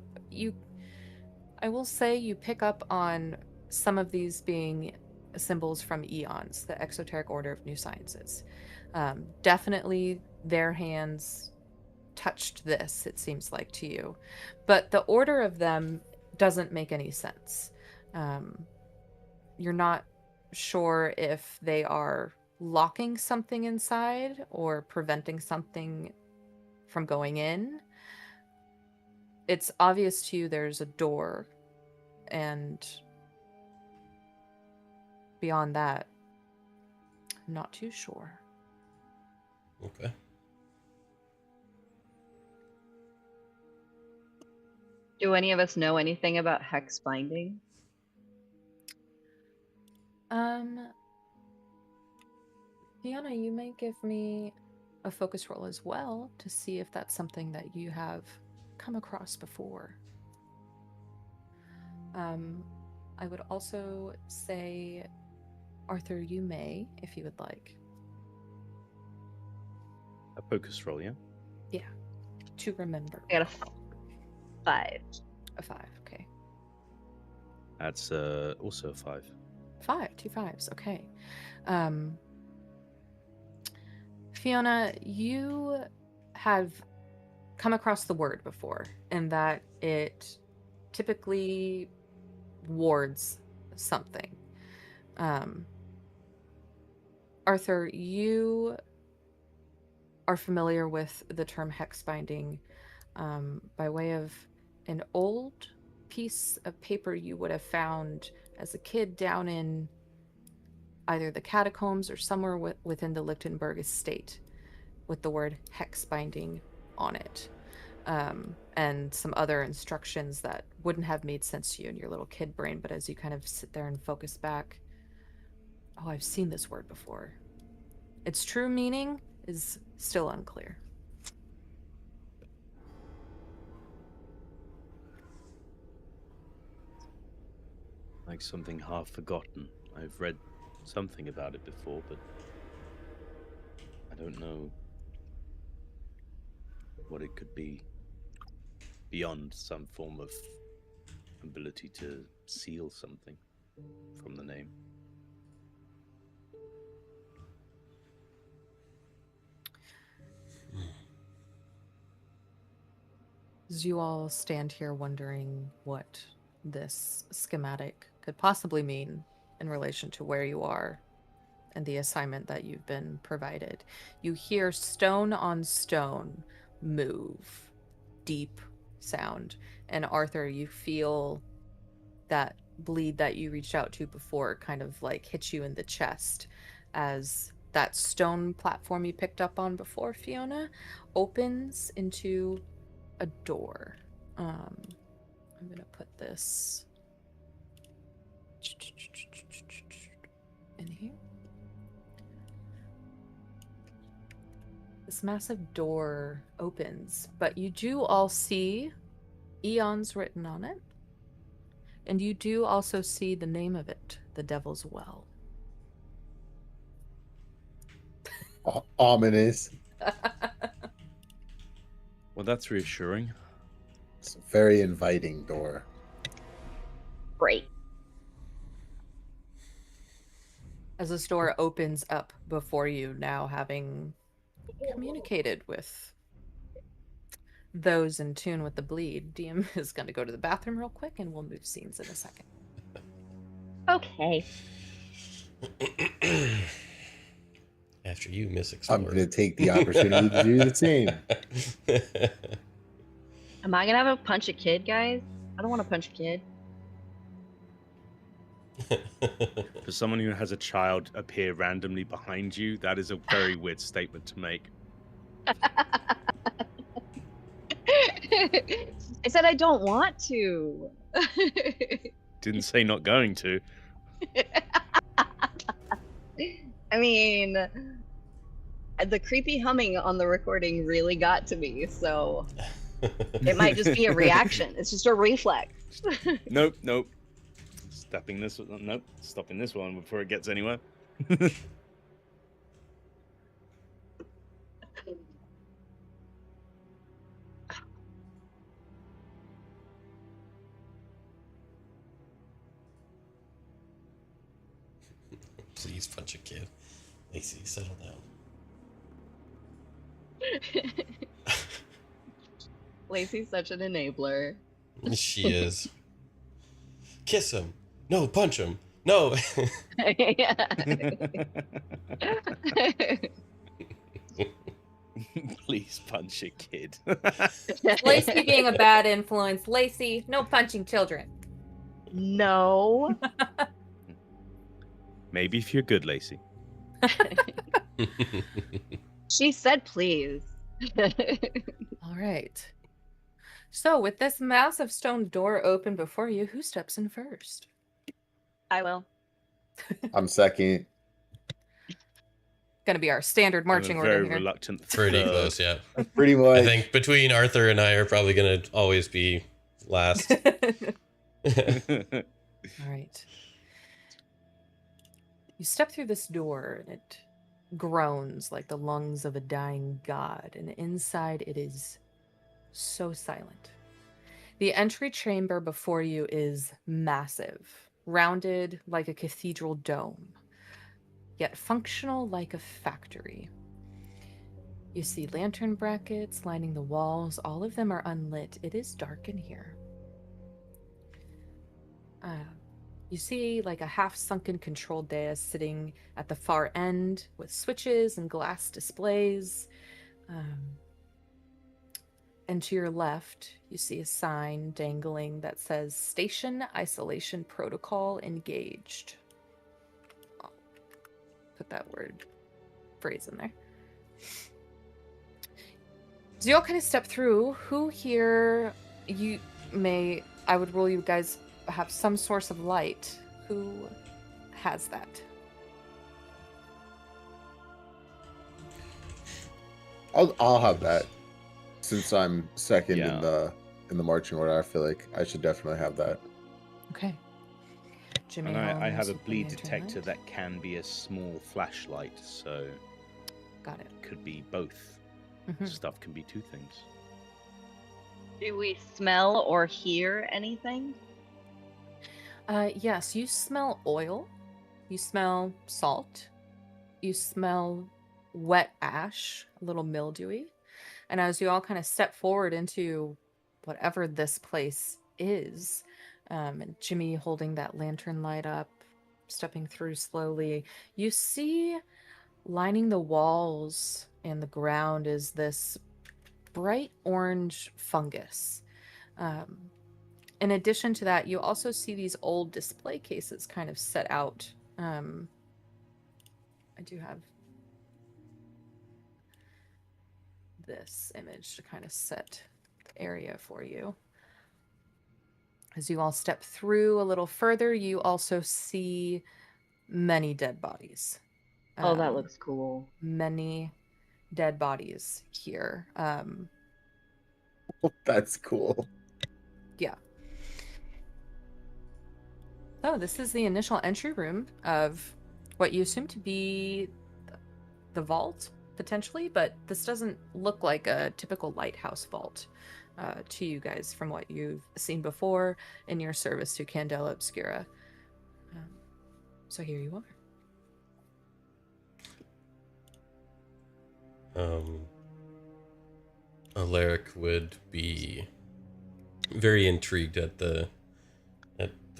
I will say you pick up on some of these being symbols from eons, the Exoteric Order of New Sciences. Definitely their hands touched this, it seems like to you, but the order of them doesn't make any sense. You're not sure if they are locking something inside or preventing something from going in. It's obvious to you there's a door, and beyond that, I'm not too sure. Okay. Do any of us know anything about hex binding? Fiona, you may give me a focus roll as well to see if that's something that you have come across before. I would also say, Arthur, you may, if you would like. A focus roll, yeah? Yeah, to remember. I got a 5. A 5, okay. That's also a 5. 5, 2 5s, okay. Fiona, you have come across the word before, in that it typically wards something. Arthur, you are familiar with the term hex binding by way of an old piece of paper you would have found as a kid down in either the catacombs or somewhere within the Lichtenberg estate, with the word hex binding on it, and some other instructions that wouldn't have made sense to you in your little kid brain, but as you kind of sit there and focus back, oh, I've seen this word before. Its true meaning is still unclear. Like something half forgotten. I've read something about it before, but I don't know what it could be beyond some form of ability to seal something from the name. As you all stand here wondering what this schematic could possibly mean in relation to where you are and the assignment that you've been provided, you hear stone on stone move, deep sound. And Arthur, you feel that bleed that you reached out to before kind of like hit you in the chest as that stone platform you picked up on before, Fiona, opens into a door. I'm gonna put this. in here. This massive door opens, but you do all see eons written on it. And you do also see the name of it, the Devil's Well. Ominous. Well, that's reassuring. It's a very inviting door. Great. As this door opens up before you, now having communicated with those in tune with the bleed, DM is going to go to the bathroom real quick and we'll move scenes in a second. Okay. After you, Miss I'm Explorer. going to take the opportunity to do the same. Am I gonna have a punch a kid, guys? I don't want to punch a kid. For someone who has a child appear randomly behind you, that is a very weird statement to make. I said I don't want to. Didn't say not going to. I mean, the creepy humming on the recording really got to me, so it might just be a reaction. It's just a reflex. Nope. Stopping this one before it gets anywhere. Please punch a kid. Lacey, settle down. Lacey's such an enabler. She is. Kiss him. No, punch him. No. Please punch a kid. Lacey being a bad influence. Lacey, no punching children. No. Maybe if you're good, Lacey. She said please. All right. So with this massive stone door open before you, who steps in first? I will. I'm second. Going to be our standard marching I'm a very order here. reluctant. Pretty third. close, yeah. Pretty much. I think between Arthur and I are probably going to always be last. All right. You step through this door and it groans like the lungs of a dying god, and inside it is so silent. The entry chamber before you is massive, rounded like a cathedral dome, yet functional like a factory. You see lantern brackets lining the walls. All of them are unlit. It is dark in here. You see like a half-sunken control dais sitting at the far end with switches and glass displays. And to your left, you see a sign dangling that says Station Isolation Protocol Engaged. I'll put that phrase in there. So you all kind of step through. Who here, I would rule you guys have some source of light. Who has that? I'll have that. Since I'm second Yeah. in the marching order, I feel like I should definitely have that. Okay. Jimmy, And I Holmes have a with the bleed lantern detector light. that can be a small flashlight, so Got it. it could be both. Mhm. Stuff can be two things. Do we smell or hear anything? Yes, you smell oil. You smell salt. You smell wet ash, a little mildewy. And as you all kind of step forward into whatever this place is, and Jimmy holding that lantern light up, stepping through slowly, you see lining the walls and the ground is this bright orange fungus. In addition to that, you also see these old display cases kind of set out. I do have this image to kind of set the area for you. As you all step through a little further, you also see many dead bodies. Oh, that Um, looks cool. Many dead bodies here. That's cool. Yeah. So this is the initial entry room of what you assume to be the vault, potentially, but this doesn't look like a typical lighthouse vault to you guys from what you've seen before in your service to Candela Obscura. So here you are. Alaric would be very intrigued at the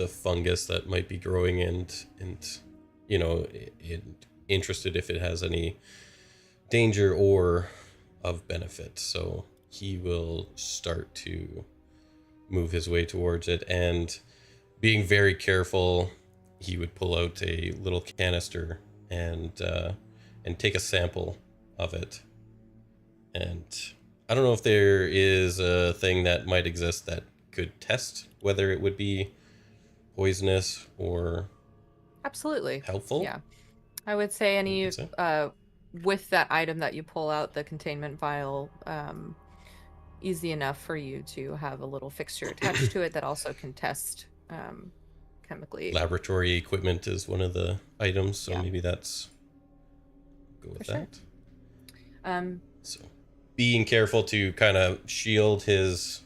fungus that might be growing and you know, interested if it has any danger or of benefit. So he will start to move his way towards it, and being very careful, he would pull out a little canister and take a sample of it. And I don't know if there is a thing that might exist that could test whether it would be poisonous or Absolutely. helpful. Yeah. I would say any That's it. with that item that you pull out, the containment vial, easy enough for you to have a little fixture attached to it that also can test chemically. Laboratory equipment is one of the items, so Yeah. maybe that's go with For sure. that. So being careful to kind of shield his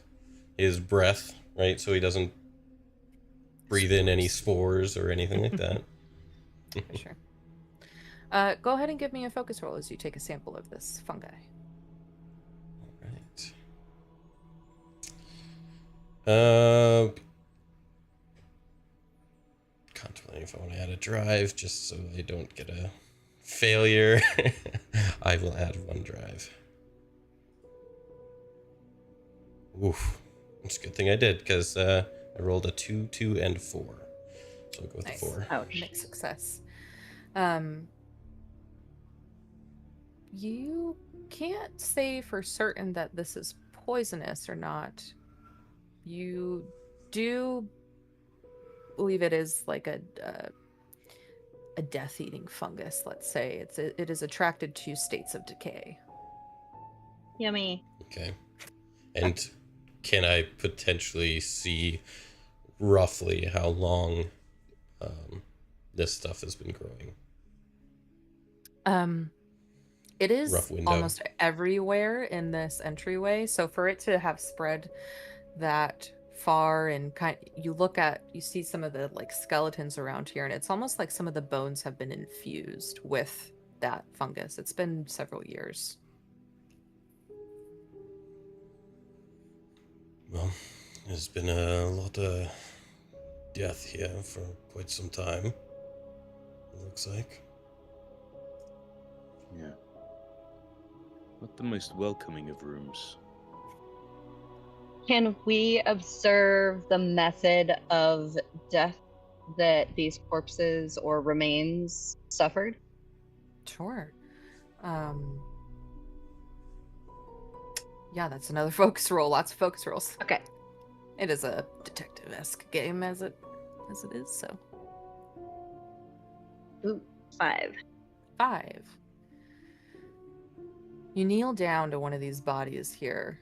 breath, right? So he doesn't breathe in any spores or anything like that. For sure. Go ahead and give me a focus roll as you take a sample of this fungi. Right. Contemplating if I want to add a drive just so I don't get a failure. I will add 1 drive. Oof. It's a good thing I did, because I rolled a 2, 2, and 4. So I'll go with Nice. the 4. Ouch. Mixed success. You can't say for certain that this is poisonous or not. You do believe it is like a death-eating fungus. Let's say it is attracted to states of decay. Yummy. Okay. And can I potentially see roughly how long this stuff has been growing? It is Rough window. almost everywhere in this entryway. So for it to have spread that far, and you see some of the like skeletons around here, and it's almost like some of the bones have been infused with that fungus. It's been several years. Well, there's been a lot of death here for quite some time, it looks like. Yeah. Not the most welcoming of rooms. Can we observe the method of death that these corpses or remains suffered? Sure. Yeah, that's another focus roll. Lots of focus rolls. Okay. It is a detective-esque game as it is, so. Ooh, 5. 5. You kneel down to one of these bodies here,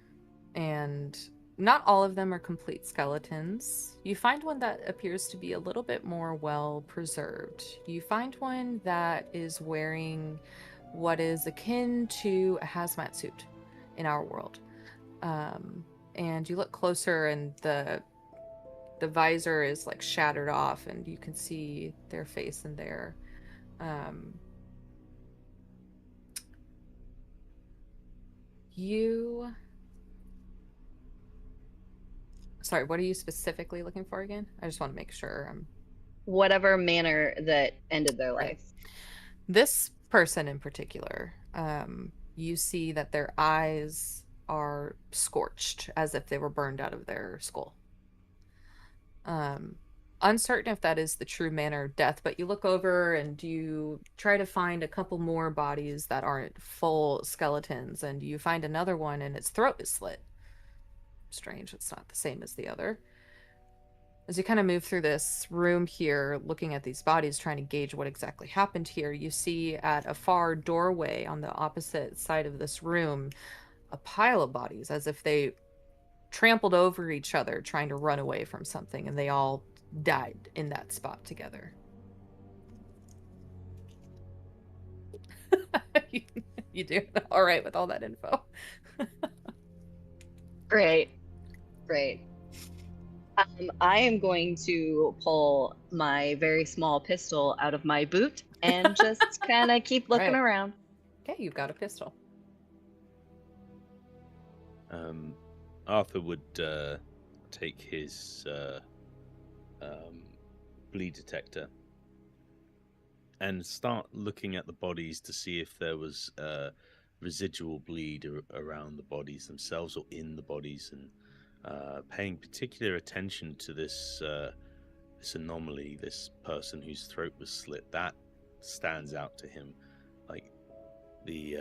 and not all of them are complete skeletons. You find one that appears to be a little bit more well preserved. You find one that is wearing what is akin to a hazmat suit in our world. And you look closer, and the visor is like shattered off, and you can see their face in there. Sorry, what are you specifically looking for again? I just want to make sure I'm... Whatever manner that ended their Right. life. This person in particular, you see that their eyes are scorched as if they were burned out of their skull. Uncertain if that is the true manner of death, but you look over and you try to find a couple more bodies that aren't full skeletons, and you find another one and its throat is slit. Strange, it's not the same as the other. As you kind of move through this room here, looking at these bodies, trying to gauge what exactly happened here, you see at a far doorway on the opposite side of this room a pile of bodies, as if they trampled over each other trying to run away from something, and they all died in that spot together. You do all right with all that info. Great. I am going to pull my very small pistol out of my boot and just kind of keep looking Right. around. Okay, you've got a pistol. Arthur would take his bleed detector and start looking at the bodies to see if there was residual bleed around the bodies themselves or in the bodies, and paying particular attention to this anomaly, this person whose throat was slit. That stands out to him, like the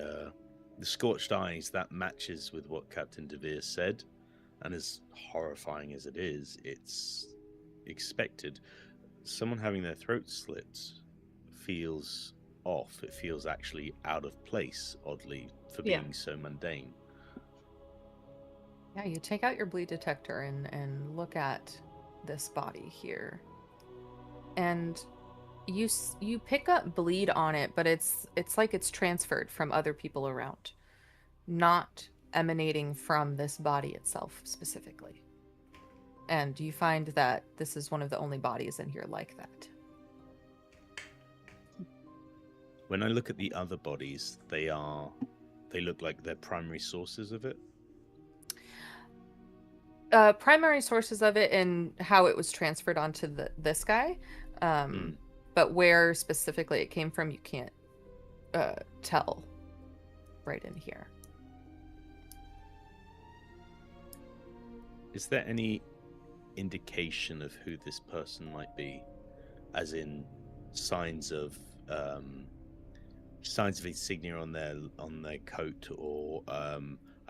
scorched eyes. That matches with what Captain DeVere said, and as horrifying as it is, it's expected. Someone having their throat slit feels off. It feels actually out of place, oddly, for being so mundane. Yeah, you take out your bleed detector and look at this body here, and you pick up bleed on it, but it's like it's transferred from other people around, not emanating from this body itself specifically. And you find that this is one of the only bodies in here like that. When I look at the other bodies, they look like they're primary sources of it. Primary sources of it and how it was transferred onto this guy, but where specifically it came from, you can't tell right in here. Is there any indication of who this person might be, as in signs of insignia on their coat, or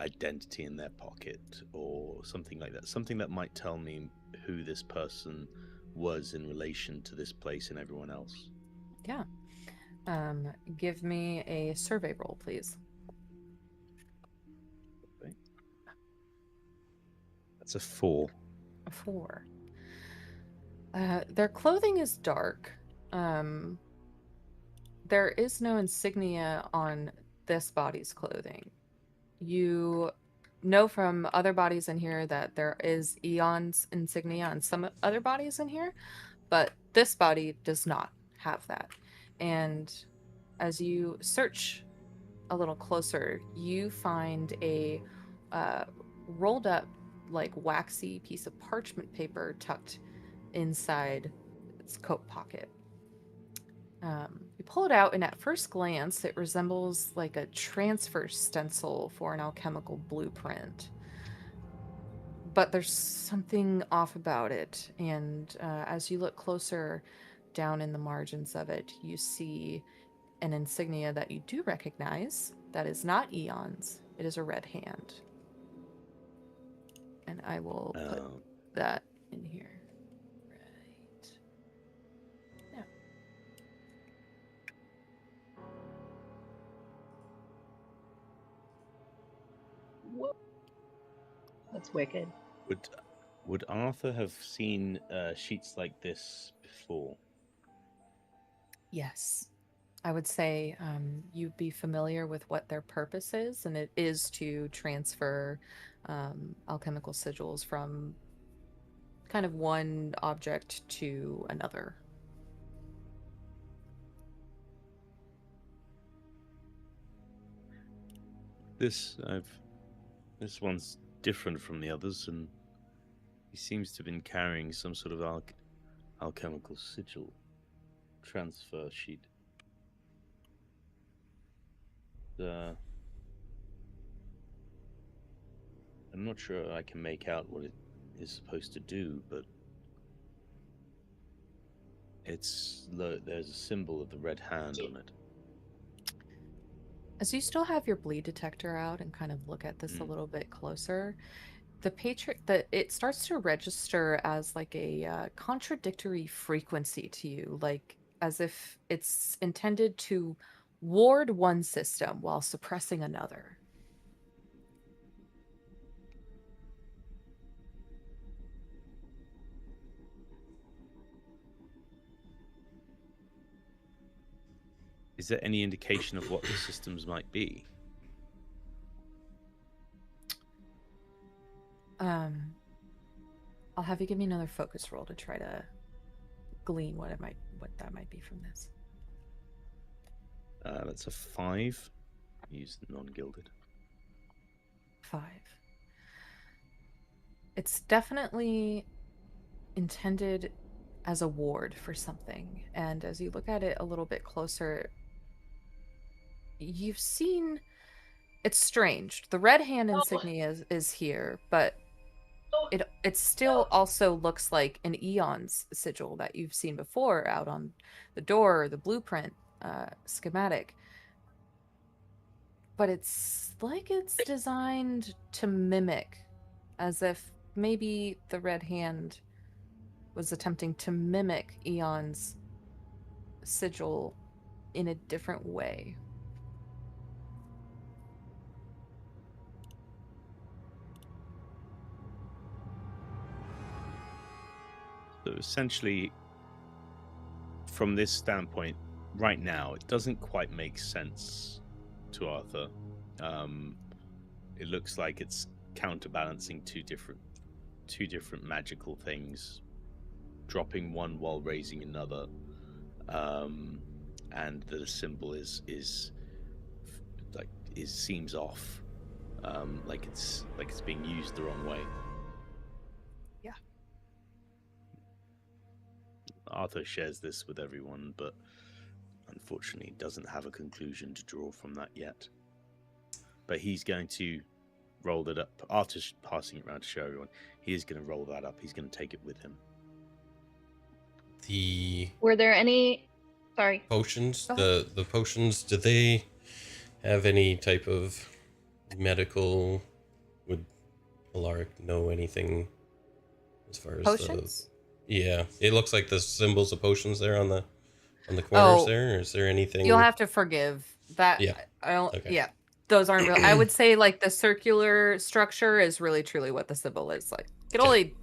identity in their pocket, or something like that? Something that might tell me who this person was in relation to this place and everyone else. Yeah. Give me a survey roll, please. Okay. That's a 4. A 4. Their clothing is dark. There is no insignia on this body's clothing. You know from other bodies in here that there is Eon's insignia on some other bodies in here, but this body does not have that. And as you search a little closer, you find a rolled up, like waxy piece of parchment paper tucked inside its coat pocket. You pull it out, and at first glance, it resembles like a transfer stencil for an alchemical blueprint. But there's something off about it, and as you look closer down in the margins of it, you see an insignia that you do recognize that is not Eon's. It is a red hand. And I will put that in here. Right. Yeah. Whoa. That's wicked. Would Arthur have seen sheets like this before? Yes. I would say you'd be familiar with what their purpose is, and it is to transfer alchemical sigils from kind of one object to another. This one's different from the others, and he seems to have been carrying some sort of alchemical sigil transfer sheet. I'm not sure I can make out what it is supposed to do, but there's a symbol of the red hand on it. As you still have your bleed detector out and kind of look at this a little bit closer, it starts to register as like a contradictory frequency to you, like as if it's intended to ward one system while suppressing another. Is there any indication of what the systems might be? I'll have you give me another focus roll to try to glean what that might be from this. That's a 5. Use non-gilded. 5. It's definitely intended as a ward for something, and as you look at it a little bit closer, you've seen it's strange. The red hand insignia is here, but it still also looks like an Eon's sigil that you've seen before out on the door or the blueprint schematic. But it's like it's designed to mimic, as if maybe the red hand was attempting to mimic Eon's sigil in a different way. So essentially, from this standpoint, right now, it doesn't quite make sense to Arthur. It looks like it's counterbalancing two different magical things, dropping one while raising another, and the symbol seems off, like it's being used the wrong way. Yeah. Arthur shares this with everyone, but unfortunately doesn't have a conclusion to draw from that yet. But he's going to roll that up. After passing it around to show everyone, he is going to roll that up. He's going to take it with him. Were there any... Sorry. Potions? The potions, do they have any type of medical... Would Alaric know anything as far as Potions? Yeah, it looks like the symbols of potions there on the corners there. Or is there anything? You'll have to forgive that. Yeah. I don't. Okay. Yeah, those aren't real. I would say like the circular structure is really truly what the symbol is. Like, I can only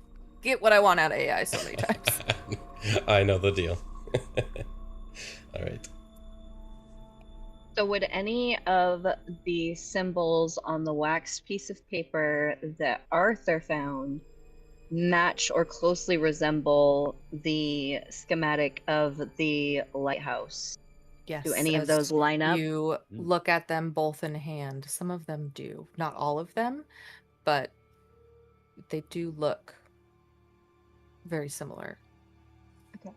get what I want out of AI so many times. I know the deal. All right. So would any of the symbols on the wax piece of paper that Arthur found match or closely resemble the schematic of the lighthouse? Yes. Do any of those line up? You look at them both in hand. Some of them do. Not all of them, but they do look very similar. Okay.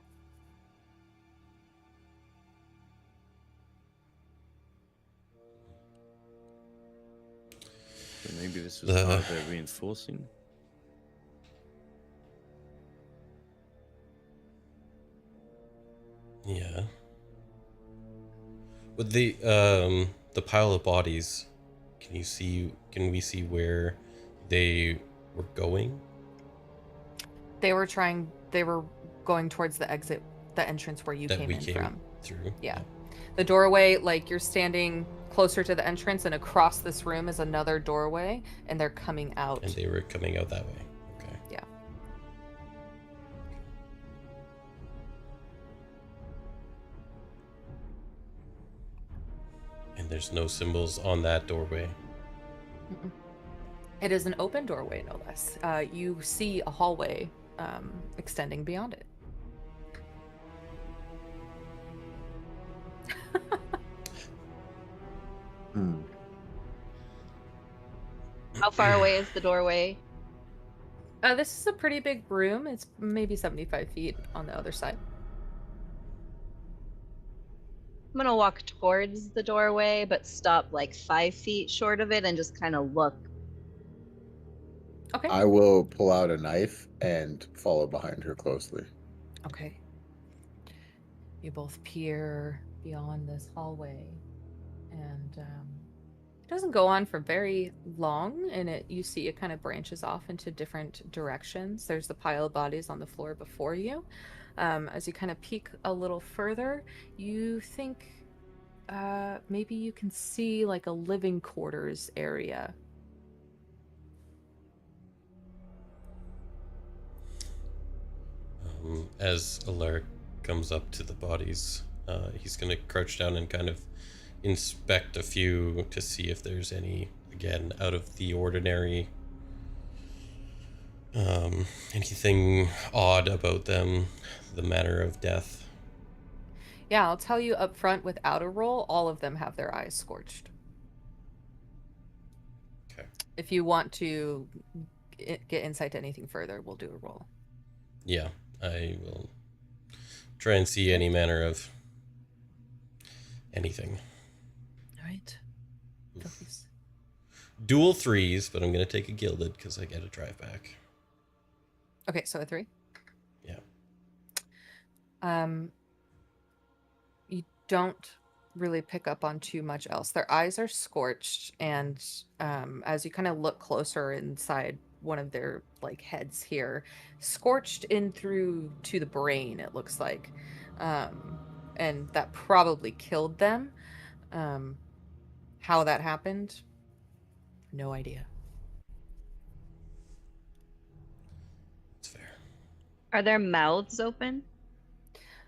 So maybe this was part of their reinforcing. Yeah. With the pile of bodies, can we see where they were going? They were going towards the exit, the entrance where you came from. Through. Yeah. The doorway, like you're standing closer to the entrance, and across this room is another doorway, and they're coming out. And they were coming out that way. Okay. Yeah. And there's no symbols on that doorway. Mm-mm. It is an open doorway, no less. You see a hallway extending beyond it. How far away is the doorway? This is a pretty big room. It's maybe 75 feet on the other side. I'm gonna walk towards the doorway, but stop like 5 feet short of it and just kind of look. Okay. I will pull out a knife and follow behind her closely. Okay. You both peer beyond this hallway, and It doesn't go on for very long, and you see it kind of branches off into different directions. There's the pile of bodies on the floor before you. As you kind of peek a little further, you think maybe you can see like a living quarters area. As Alaric comes up to the bodies, he's going to crouch down and kind of inspect a few to see if there's any, again, out of the ordinary. Anything odd about them, the manner of death. Yeah, I'll tell you up front without a roll, all of them have their eyes scorched. Okay. If you want to get insight to anything further, we'll do a roll. Yeah, I will try and see any manner of anything. All right. Focus. Dual 3s, but I'm going to take a gilded because I get a drive back. Okay, so a 3. Yeah. You don't really pick up on too much else. Their eyes are scorched, and as you kind of look closer inside one of their like heads here, scorched in through to the brain, it looks like, and that probably killed them. How that happened, no idea. It's fair. Are their mouths open?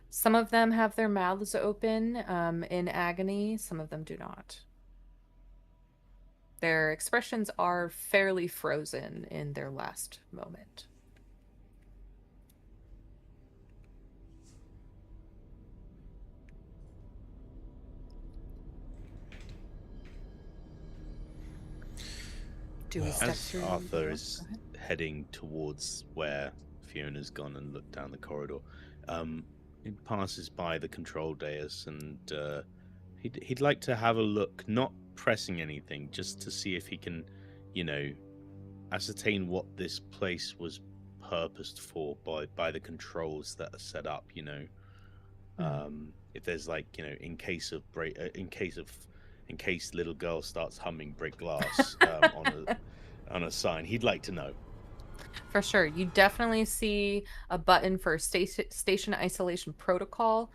Some of them have their mouths open in agony. Some of them do not. Their expressions are fairly frozen in their last moment. Do we step As through? Arthur Go is ahead. heading towards where Fiona's gone and looked down the corridor, he passes by the control dais, and he'd like to have a look, not pressing anything, just to see if he can, ascertain what this place was purposed for by the controls that are set up. If there's in case little girl starts humming break glass on a sign, he'd like to know. For sure. You definitely see a button for station isolation protocol.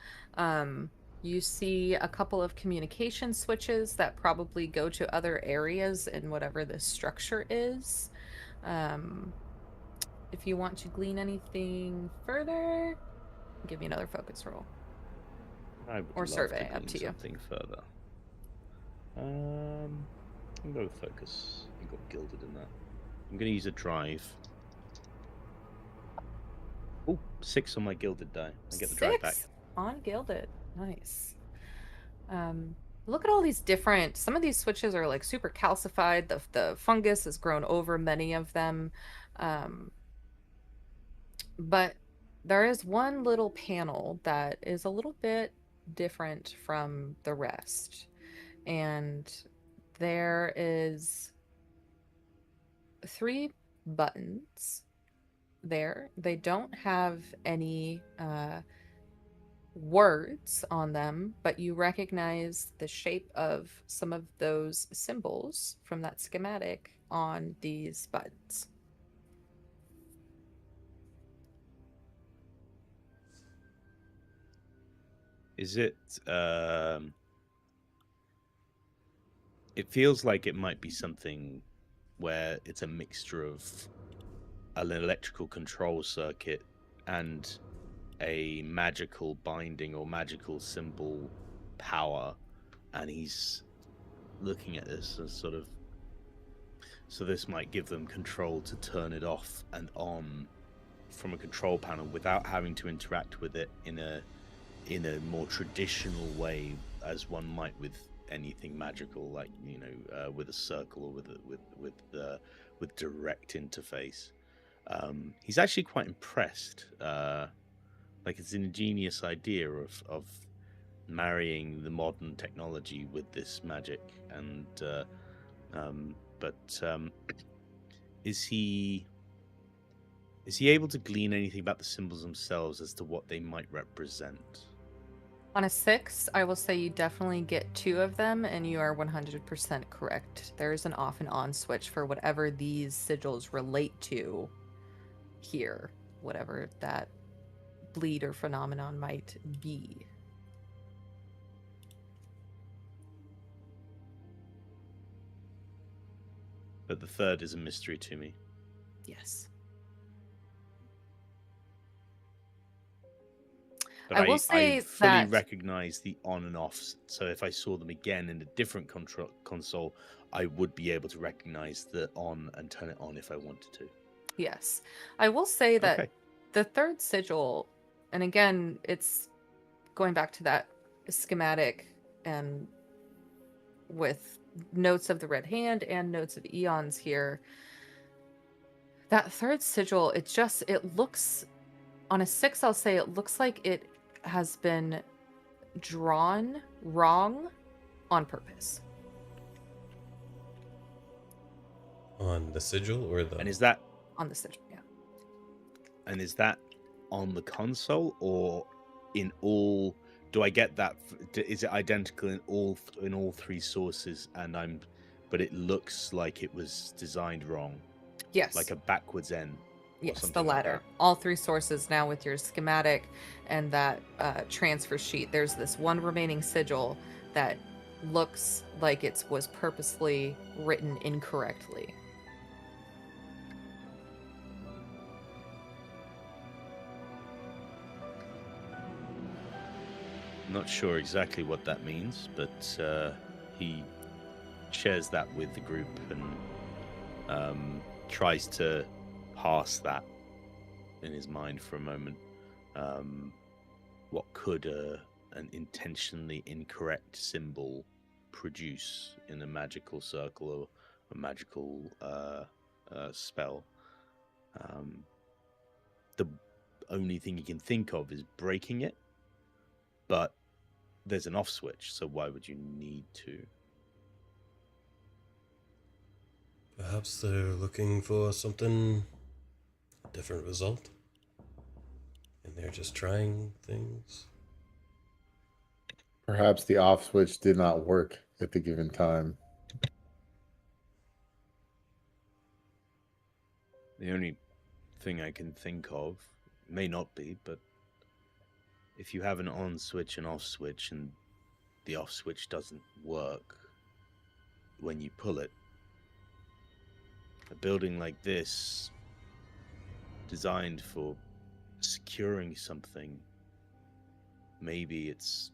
You see a couple of communication switches that probably go to other areas in whatever this structure is. If you want to glean anything further, I'll give you another focus roll. Or survey, up to you. Something further. I'll go with focus. I got gilded in that. I'm going to use a drive. Oh, 6 on my gilded die. I get the drive back. 6 on gilded. Nice. Look at all these different. Some of these switches are like super calcified. The fungus has grown over many of them. But there is one little panel that is a little bit different from the rest. And there is 3 buttons there. They don't have any words on them, but you recognize the shape of some of those symbols from that schematic on these buttons. Is it it feels like it might be something where it's a mixture of an electrical control circuit and a magical binding or magical symbol power, and he's looking at this as sort of, so this might give them control to turn it off and on from a control panel without having to interact with it in a more traditional way as one might with anything magical, like with a circle or with direct interface. He's actually quite impressed. Like, it's an ingenious idea of marrying the modern technology with this magic, and but is he able to glean anything about the symbols themselves as to what they might represent? On a 6, I will say you definitely get 2 of them, and you are 100% correct. There is an off and on switch for whatever these sigils relate to here, whatever that bleed or phenomenon might be. But the third is a mystery to me. Yes. But I will I say fully that recognize the on and offs. So if I saw them again in a different console, I would be able to recognize the on and turn it on if I wanted to. yes. I will say that Okay. the third sigil, and again, it's going back to that schematic and with notes of the red hand and notes of eons here. That third sigil, it looks, on a 6, I'll say it looks like it has been drawn wrong on purpose. On the sigil or the... And is that On the sigil, yeah. And is that on the console or in all? Do I get that? Is it identical in all three sources? But it looks like it was designed wrong, Yes. like a backwards N. Yes, the something like latter. All 3 sources now with your schematic and that transfer sheet. There's this one remaining sigil that looks like it was purposely written incorrectly. Not sure exactly what that means, but he shares that with the group and tries to pass that in his mind for a moment. What could an intentionally incorrect symbol produce in a magical circle or a magical spell? The only thing he can think of is breaking it, but there's an off switch, so why would you need to? Perhaps they're looking for something, a different result. And they're just trying things. Perhaps the off switch did not work at the given time. The only thing I can think of, may not be, but if you have an on switch and off switch and the off switch doesn't work when you pull it, a building like this, designed for securing something, maybe it's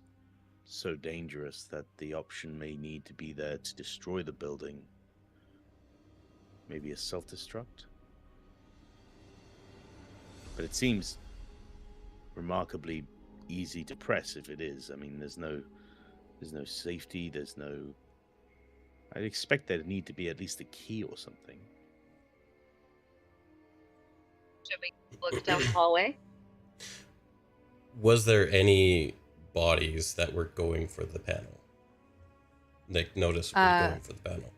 so dangerous that the option may need to be there to destroy the building. Maybe a self-destruct? But it seems remarkably easy to press if it is. I mean, there's no safety, I'd expect there'd need to be at least a key or something. Should we look down the hallway? Was there any bodies that were going for the panel? Like, noticeably going for the panel?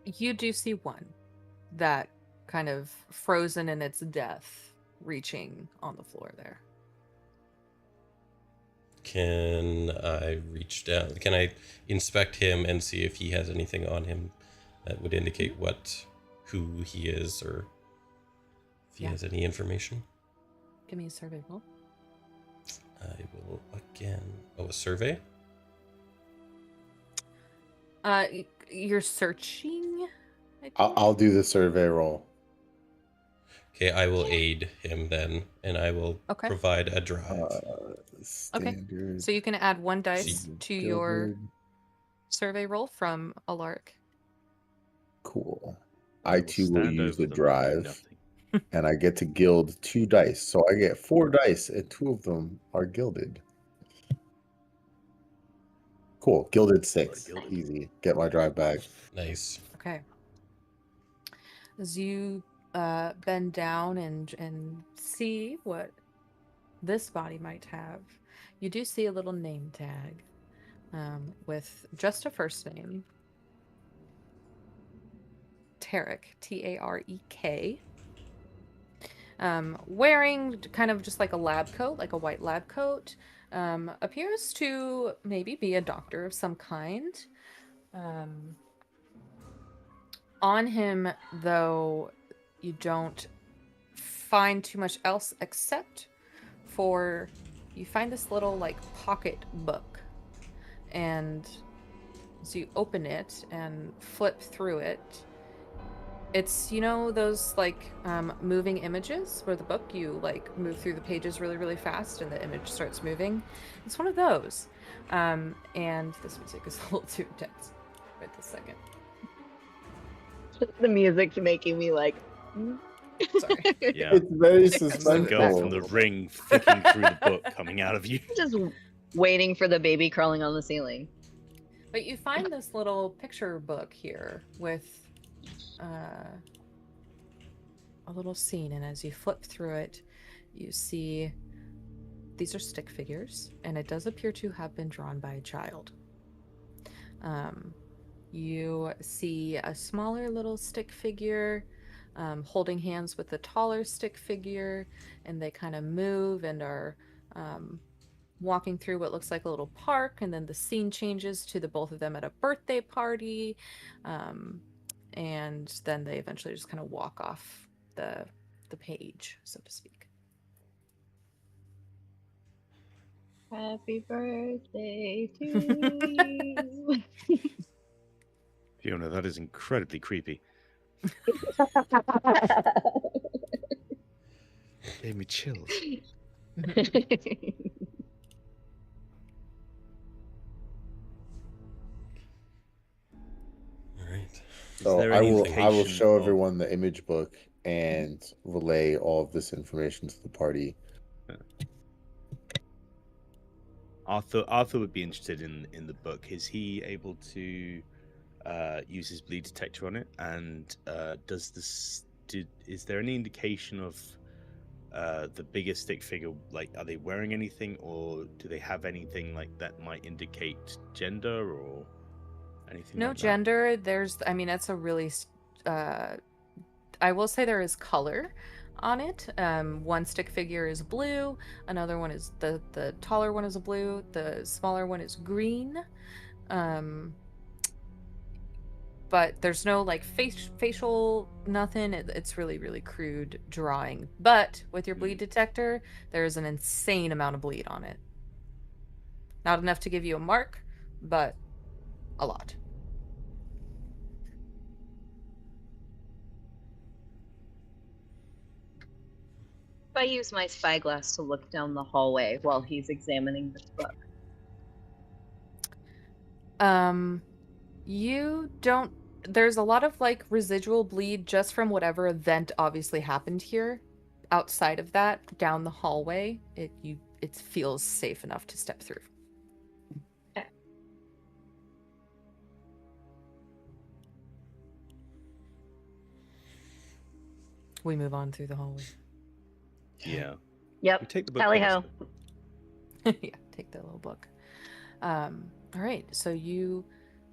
You do see one that kind of frozen in its death, reaching on the floor there. Can I reach down? Can I inspect him and see if he has anything on him that would indicate who he is, or if he has any information? Give me a survey roll. I will again. Oh, a survey? You're searching? I'll do the survey roll. Okay, I will aid him then, and I will provide a drive. Standard. So you can add 1 dice to your Gilded. survey roll from Alaric. Cool. I too will stand use over the them, drive, nothing. and I get to gild 2 dice. So I get 4 dice, and 2 of them are gilded. Cool. Gilded 6. Easy. Get my drive back. Nice. Okay. As you bend down and see what this body might have, you do see a little name tag with just a first name. Tarek, Tarek. wearing kind of just like a lab coat, like a white lab coat. Appears to maybe be a doctor of some kind. On him, though, you don't find too much else except for you find this little like pocket book, and so you open it and flip through it. It's, you know, those like moving images where the book, you like move through the pages really, really fast and the image starts moving. It's one of those. And this music is a little too intense. Wait a second. The music's making me like. Sorry. Yeah. It's very It's the girl from suspenseful. the ring flicking through the book coming out of you. Just waiting for the baby crawling on the ceiling. But you find this little picture book here with a little scene, and as you flip through it, you see these are stick figures, and it does appear to have been drawn by a child. You see a smaller little stick figure holding hands with a taller stick figure, and they kind of move and are walking through what looks like a little park, and then the scene changes to the both of them at a birthday party, and then they eventually just kind of walk off the page, so to speak. Happy birthday to you. Fiona, that is incredibly creepy. Gave me chills. All right. So there I any will indication show of- everyone the image book and relay all of this information to the party. Arthur would be interested in the book. Is he able to use his bleed detector on it? And is there any indication of the bigger stick figure? Like, are they wearing anything, or do they have anything like that might indicate gender or anything? No like that? gender. I mean, that's a really I will say there is color on it. One stick figure is blue, another one is the taller one is blue, the smaller one is green. But there's no like facial nothing. It's really, really crude drawing. But with your bleed detector, there's an insane amount of bleed on it. Not enough to give you a mark, but a lot. If I use my spyglass to look down the hallway while he's examining this book. You don't. There's a lot of like residual bleed just from whatever event obviously happened here. Outside of that, down the hallway, it feels safe enough to step through. Okay. We move on through the hallway. Yeah. We Yep. take the book. Tally with ho. us. Yeah, take that little book. All right, so you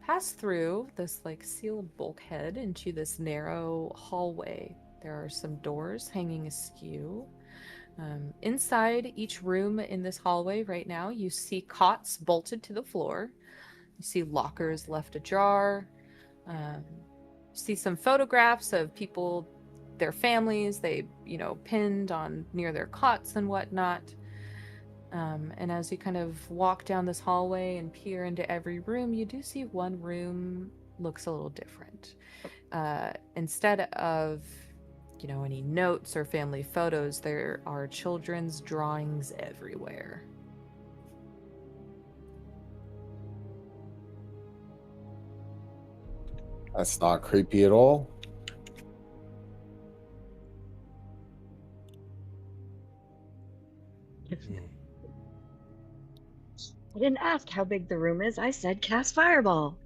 pass through this like sealed bulkhead into this narrow hallway. There are some doors hanging askew. Inside each room in this hallway right now, you see cots bolted to the floor. You see lockers left ajar. You see some photographs of people, their families, they, pinned on near their cots and whatnot. And as you kind of walk down this hallway and peer into every room, you do see one room looks a little different. Instead of, any notes or family photos, there are children's drawings everywhere. That's not creepy at all. I didn't ask how big the room is. I said cast fireball.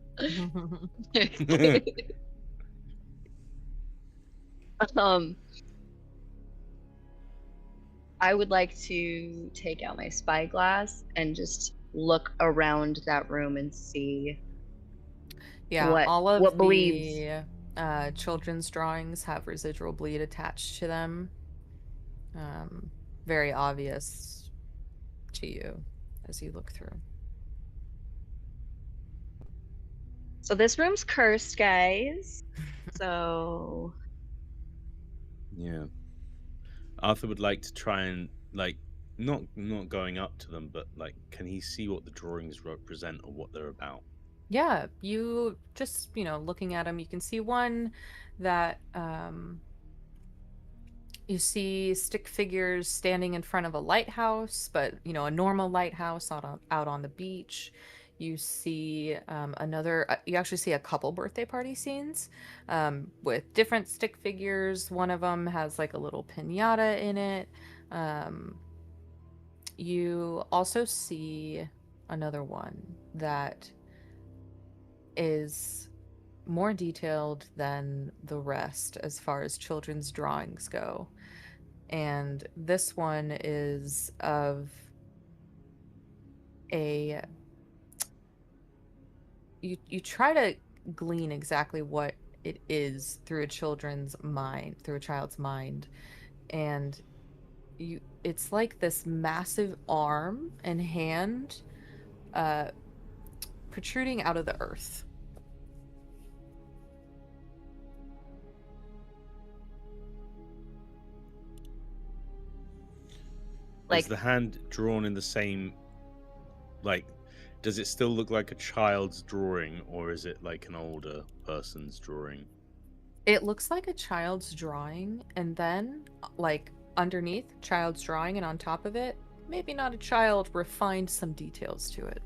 I would like to take out my spyglass and just look around that room and see. Yeah, all of what the bleeds? children's drawings have residual bleed attached to them. very obvious to you as you look through. So this room's cursed, guys. So Yeah. Arthur would like to try and like not going up to them, but like, can he see what the drawings represent or what they're about? Yeah, you just, looking at them, you can see one that you see stick figures standing in front of a lighthouse, but a normal lighthouse out on the beach. You see another. You actually see a couple birthday party scenes with different stick figures. One of them has like a little pinata in it. You also see another one that is more detailed than the rest as far as children's drawings go. And this one is of a you try to glean exactly what it is through a child's mind, and it's like this massive arm and hand protruding out of the earth. Is the hand drawn in the same, like, does it still look like a child's drawing, or is it like an older person's drawing? It looks like a child's drawing, and then like underneath child's drawing and on top of it, maybe not a child, refined some details to it.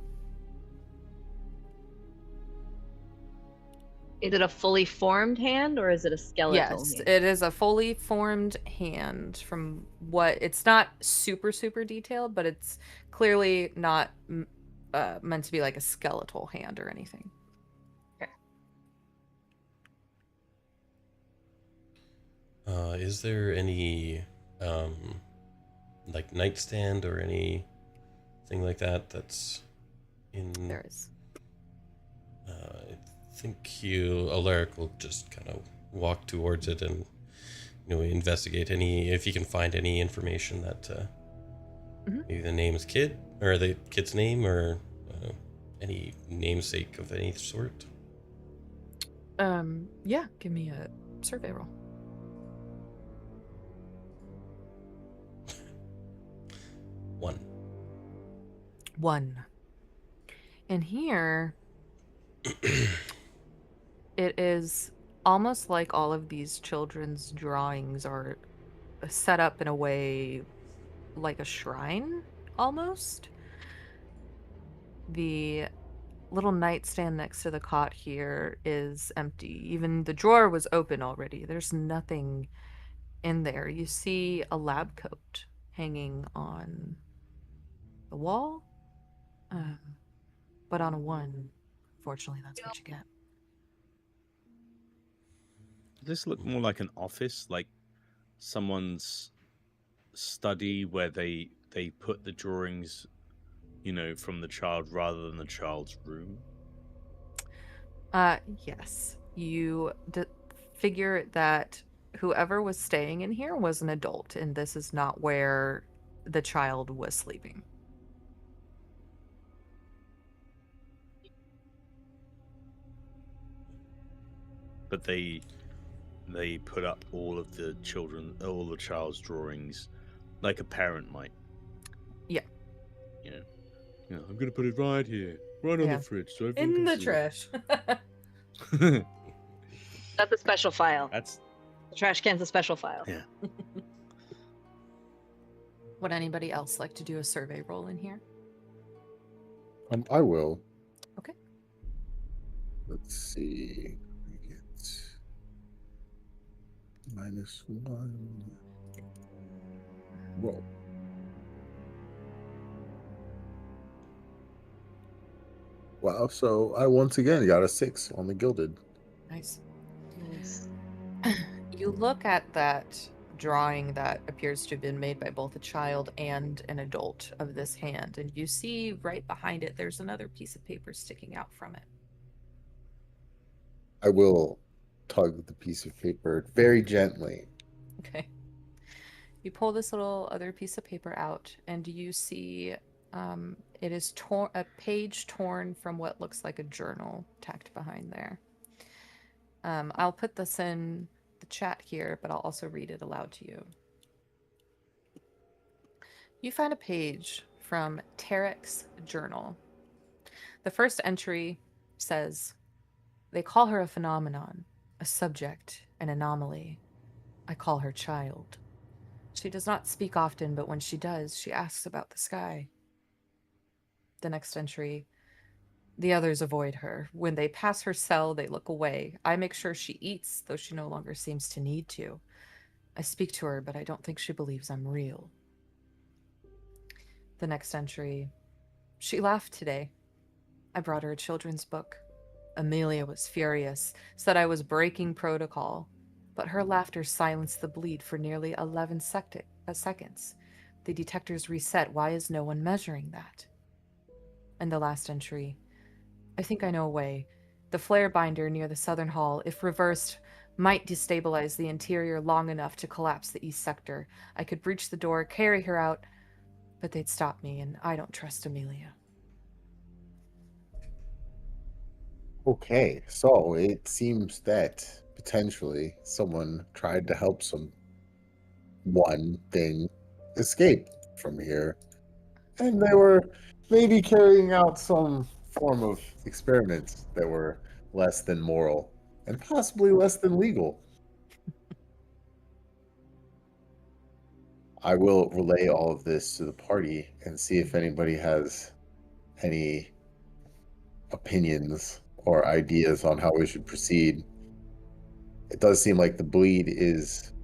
is it a fully formed hand or is it a skeletal Yes, hand? it is a fully formed hand. From what, it's not super detailed, but it's clearly not meant to be like a skeletal hand or anything. Okay. Is there any like nightstand or anything like that that's in? There is. I think Alaric will just kind of walk towards it and investigate if he can find any information that maybe the name's kid or the kid's name or any namesake of any sort. Yeah, give me a survey roll. 1. And here it is almost like all of these children's drawings are set up in a way like a shrine, almost. The little nightstand next to the cot here is empty. Even the drawer was open already. There's nothing in there. You see a lab coat hanging on the wall, but on a 1, unfortunately, that's what you get. Does this look more like an office, like someone's study where they put the drawings, from the child rather than the child's room? Yes. You figure that whoever was staying in here was an adult, and this is not where the child was sleeping. But they put up all of the child's drawings like a parent might. Yeah. I'm gonna put it right here, right on the fridge, so everyone in can the see trash. it. That's a special file. That's The trash can's a special file. Yeah. Would anybody else like to do a survey roll in here? I will. Okay. Let's see. We get -1. Roll. Wow, so I once again got a 6 on the Gilded. Nice. You look at that drawing that appears to have been made by both a child and an adult of this hand, and you see right behind it there's another piece of paper sticking out from it. I will tug the piece of paper very gently. Okay. You pull this little other piece of paper out, and you see it is a page torn from what looks like a journal tacked behind there. I'll put this in the chat here, but I'll also read it aloud to you. You find a page from Tarek's journal. The first entry says, "They call her a phenomenon, a subject, an anomaly. I call her child. She does not speak often, but when she does, she asks about the sky." The next entry, "The others avoid her. When they pass her cell, they look away. I make sure she eats, though she no longer seems to need to. I speak to her, but I don't think she believes I'm real." The next entry, "She laughed today. I brought her a children's book. Amelia was furious, said I was breaking protocol, but her laughter silenced the bleed for nearly 11 seconds. The detectors reset. Why is no one measuring that?" And the last entry, "I think I know a way. The flare binder near the southern hall, if reversed, might destabilize the interior long enough to collapse the east sector. I could breach the door, carry her out, but they'd stop me, and I don't trust Amelia." Okay, so it seems that potentially someone tried to help one thing escape from here, and they were maybe carrying out some form of experiments that were less than moral and possibly less than legal. I will relay all of this to the party and see if anybody has any opinions or ideas on how we should proceed. It does seem like the bleed is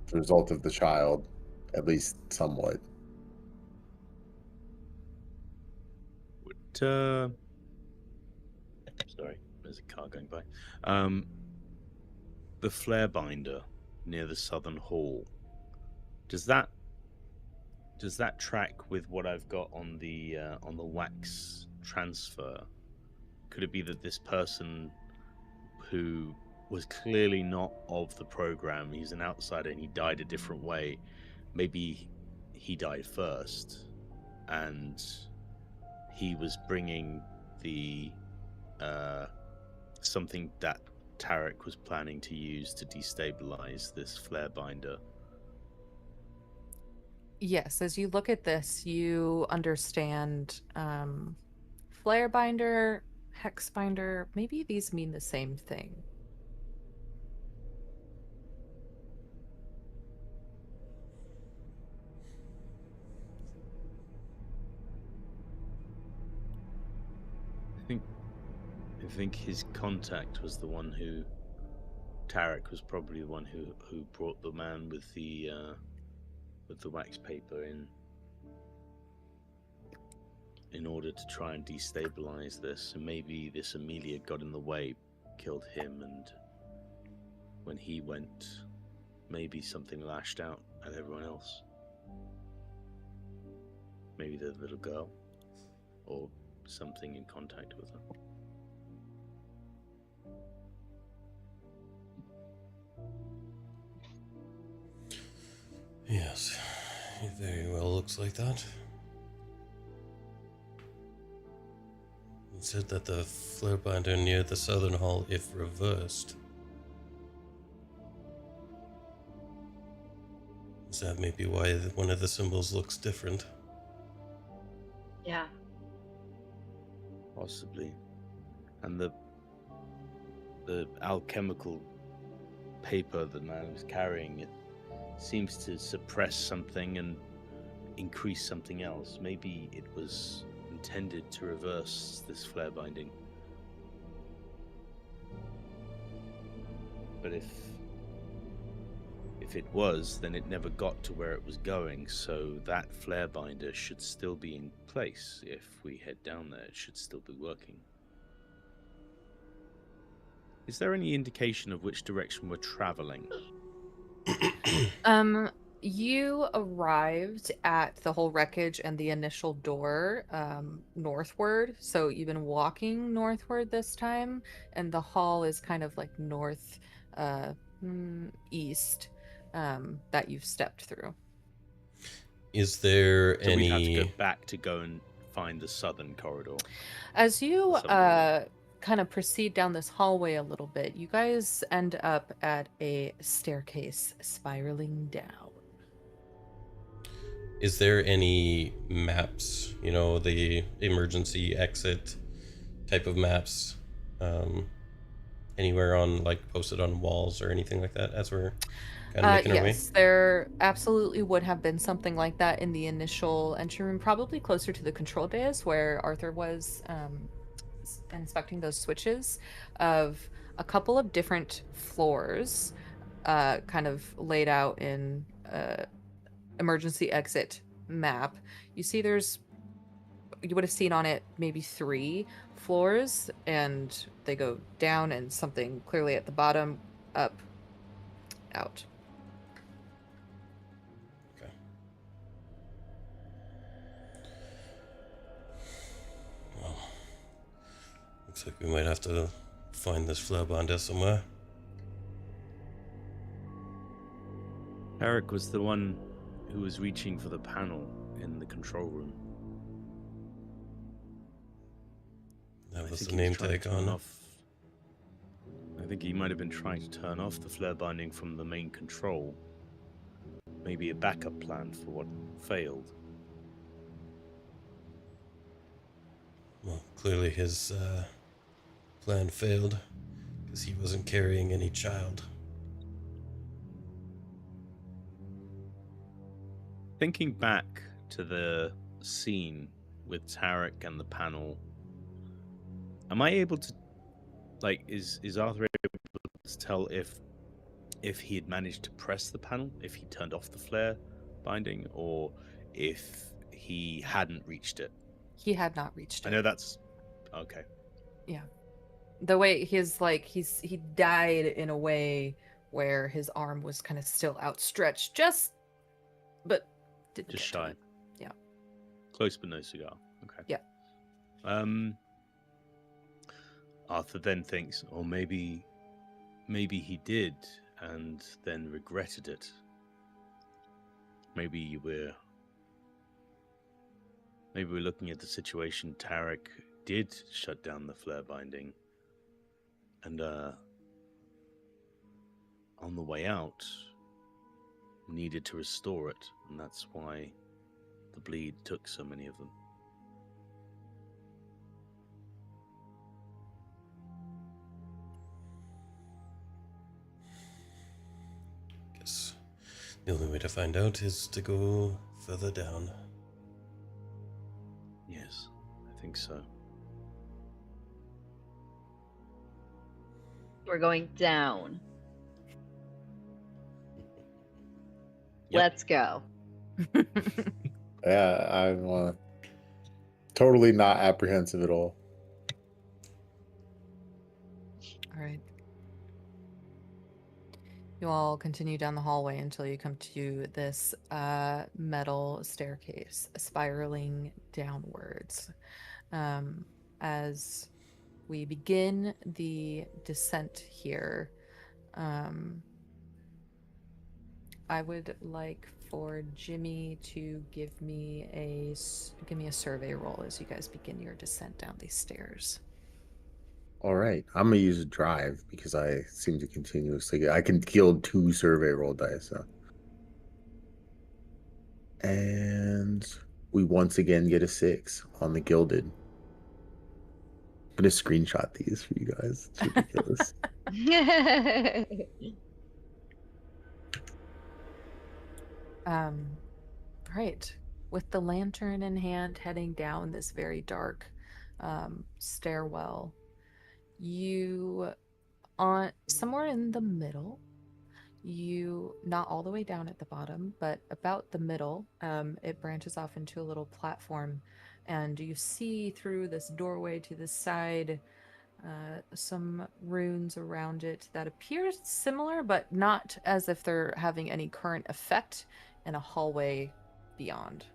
the result of the child, at least somewhat. Sorry, there's a car going by. The flare binder near the southern hall. Does that track with what I've got on the wax transfer? Could it be that this person who was clearly not of the program, he's an outsider and he died a different way, maybe he died first and he was bringing the something that Tarek was planning to use to destabilize this flare binder? Yes, as you look at this, you understand flare binder, hex binder, maybe these mean the same thing. I think his contact was the one who... Tarek was probably the one who brought the man with the wax paper in order to try and destabilize this. And maybe this Amelia got in the way, killed him, and when he went, maybe something lashed out at everyone else. Maybe the little girl, or something in contact with her. Yes, it very well looks like that. It said that the flare binder near the southern hall, if reversed. Is that maybe why one of the symbols looks different? Yeah. Possibly. And the alchemical paper the man was carrying, it seems to suppress something and increase something else. Maybe it was intended to reverse this flare binding. But if it was, then it never got to where it was going, so that flare binder should still be in place. If we head down there, it should still be working. Is there any indication of which direction we're traveling? You arrived at the whole wreckage and the initial door northward, so you've been walking northward this time, and the hall is kind of like east that you've stepped through. Is there So we'd have to any... go back to go and find the southern corridor. As you Southern kind of proceed down this hallway a little bit, you guys end up at a staircase spiraling down. Is there any maps, you know, the emergency exit type of maps, anywhere on, like, posted on walls or anything like that as we're kind of making our way? Yes, there absolutely would have been something like that in the initial entry room, probably closer to the control dais where Arthur was inspecting those switches, of a couple of different floors kind of laid out in emergency exit map. You see you would have seen on it maybe 3 floors, and they go down and something clearly at the bottom, up, out. Okay. Well, looks like we might have to find this Flairbinder somewhere. Alaric was the one who was reaching for the panel in the control room. That I was think the he was name trying to tag turn on it. off. I think he might have been trying to turn off the flare binding from the main control. Maybe a backup plan for what failed. Well, clearly his plan failed because he wasn't carrying any child. Thinking back to the scene with Tarek and the panel, am I able to, like, is Arthur able to tell if he had managed to press the panel, if he turned off the flare binding, or if he hadn't reached it? He had not reached it. I know that's okay. Yeah. The way he died in a way where his arm was kind of still outstretched, but didn't Just get to shy. it. Yeah. Close but no cigar. Okay. Yeah. Arthur then thinks, or maybe he did and then regretted it. Maybe we're looking at the situation. Tarek did shut down the flare binding, and on the way out needed to restore it, and that's why the bleed took so many of them. Guess the only way to find out is to go further down. Yes, I think so. We're going down. Yep. Let's go. Yeah, I'm totally not apprehensive at all. All right. You all continue down the hallway until you come to this metal staircase spiraling downwards. As we begin the descent here, I would like for Jimmy to give me a survey roll as you guys begin your descent down these stairs. All right, I'm gonna use a drive because I seem to continuously I can field 2 survey roll dice. So. And we once again get a 6 on the gilded. I'm gonna screenshot these for you guys. It's ridiculous. Right. With the lantern in hand, heading down this very dark stairwell, you on somewhere in the middle, you not all the way down at the bottom, but about the middle, it branches off into a little platform, and you see through this doorway to the side some runes around it that appear similar, but not as if they're having any current effect in a hallway beyond.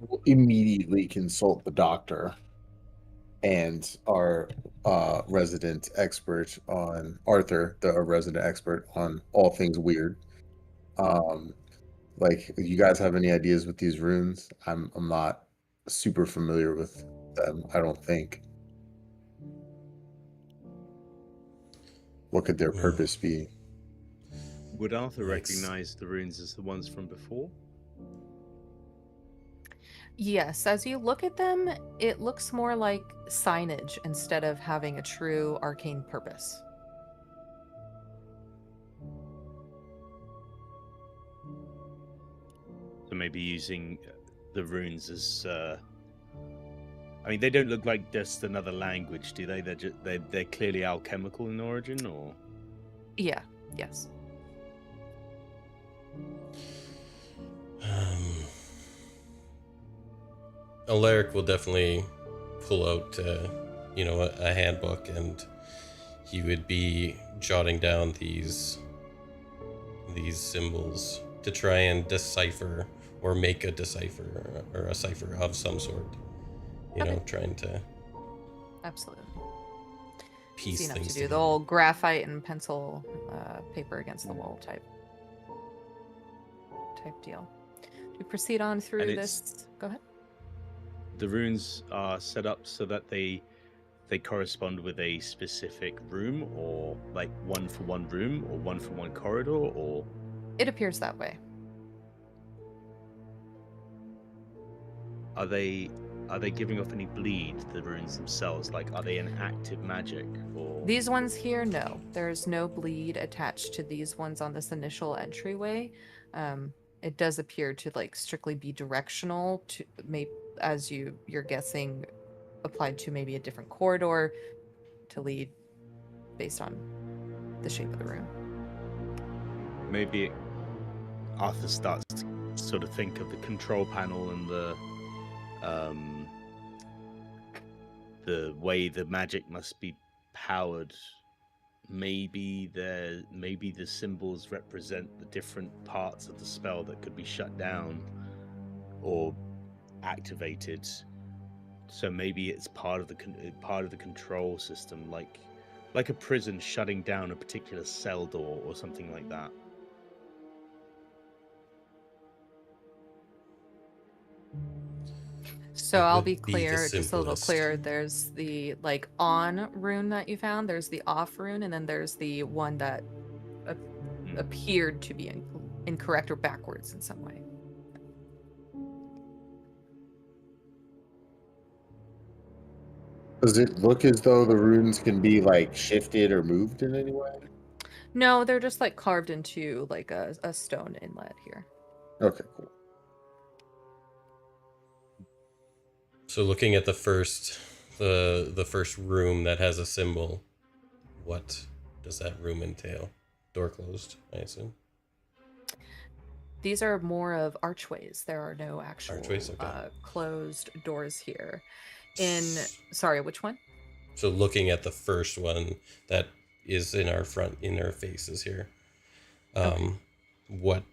We'll immediately consult the doctor and our resident expert on Arthur, the resident expert on all things weird, Like, you guys have any ideas with these runes? I'm not super familiar with them, I don't think. What could their purpose be? Would Arthur Thanks. recognize the runes as the ones from before? Yes, as you look at them, it looks more like signage instead of having a true arcane purpose. So maybe using the runes as I mean, they don't look like just another language, do they? They're clearly alchemical in origin, or Yeah, yes. Alaric will definitely pull out, a handbook, and he would be jotting down these symbols to try and decipher or make a decipher or a cipher of some sort. Okay. Trying to Absolutely. piece Easy enough things to do. together. The old graphite and pencil paper against the wall type deal. To proceed on through And it's- this. Go ahead. the runes are set up so that they correspond with a specific room, or like one for one room, or one for one corridor, or It appears that way. are they giving off any bleed, the runes themselves? Like, are they an active magic, or These ones here, no. There's no bleed attached to these ones on this initial entryway. It does appear to strictly be directional, to as you're guessing, applied to maybe a different corridor to lead based on the shape of the room. maybe Arthur starts to sort of think of the control panel and the way the magic must be powered. Maybe the symbols represent the different parts of the spell that could be shut down or activated. So maybe it's part of the control system, like a prison shutting down a particular cell door or something like that. So It I'll would be be the clear, just a little simplest. clearer. There's the on rune that you found, there's the off rune, and then there's the one that appeared to be incorrect or backwards in some way. Does it look as though the runes can be shifted or moved in any way? No, they're just carved into a stone inlet here. Okay, cool. So looking at the first room that has a symbol, what does that room entail? Door closed, I assume. These are more of archways. There are no actual Archways, okay. closed doors here. Sorry, which one? So looking at the first one that is in our faces here, what,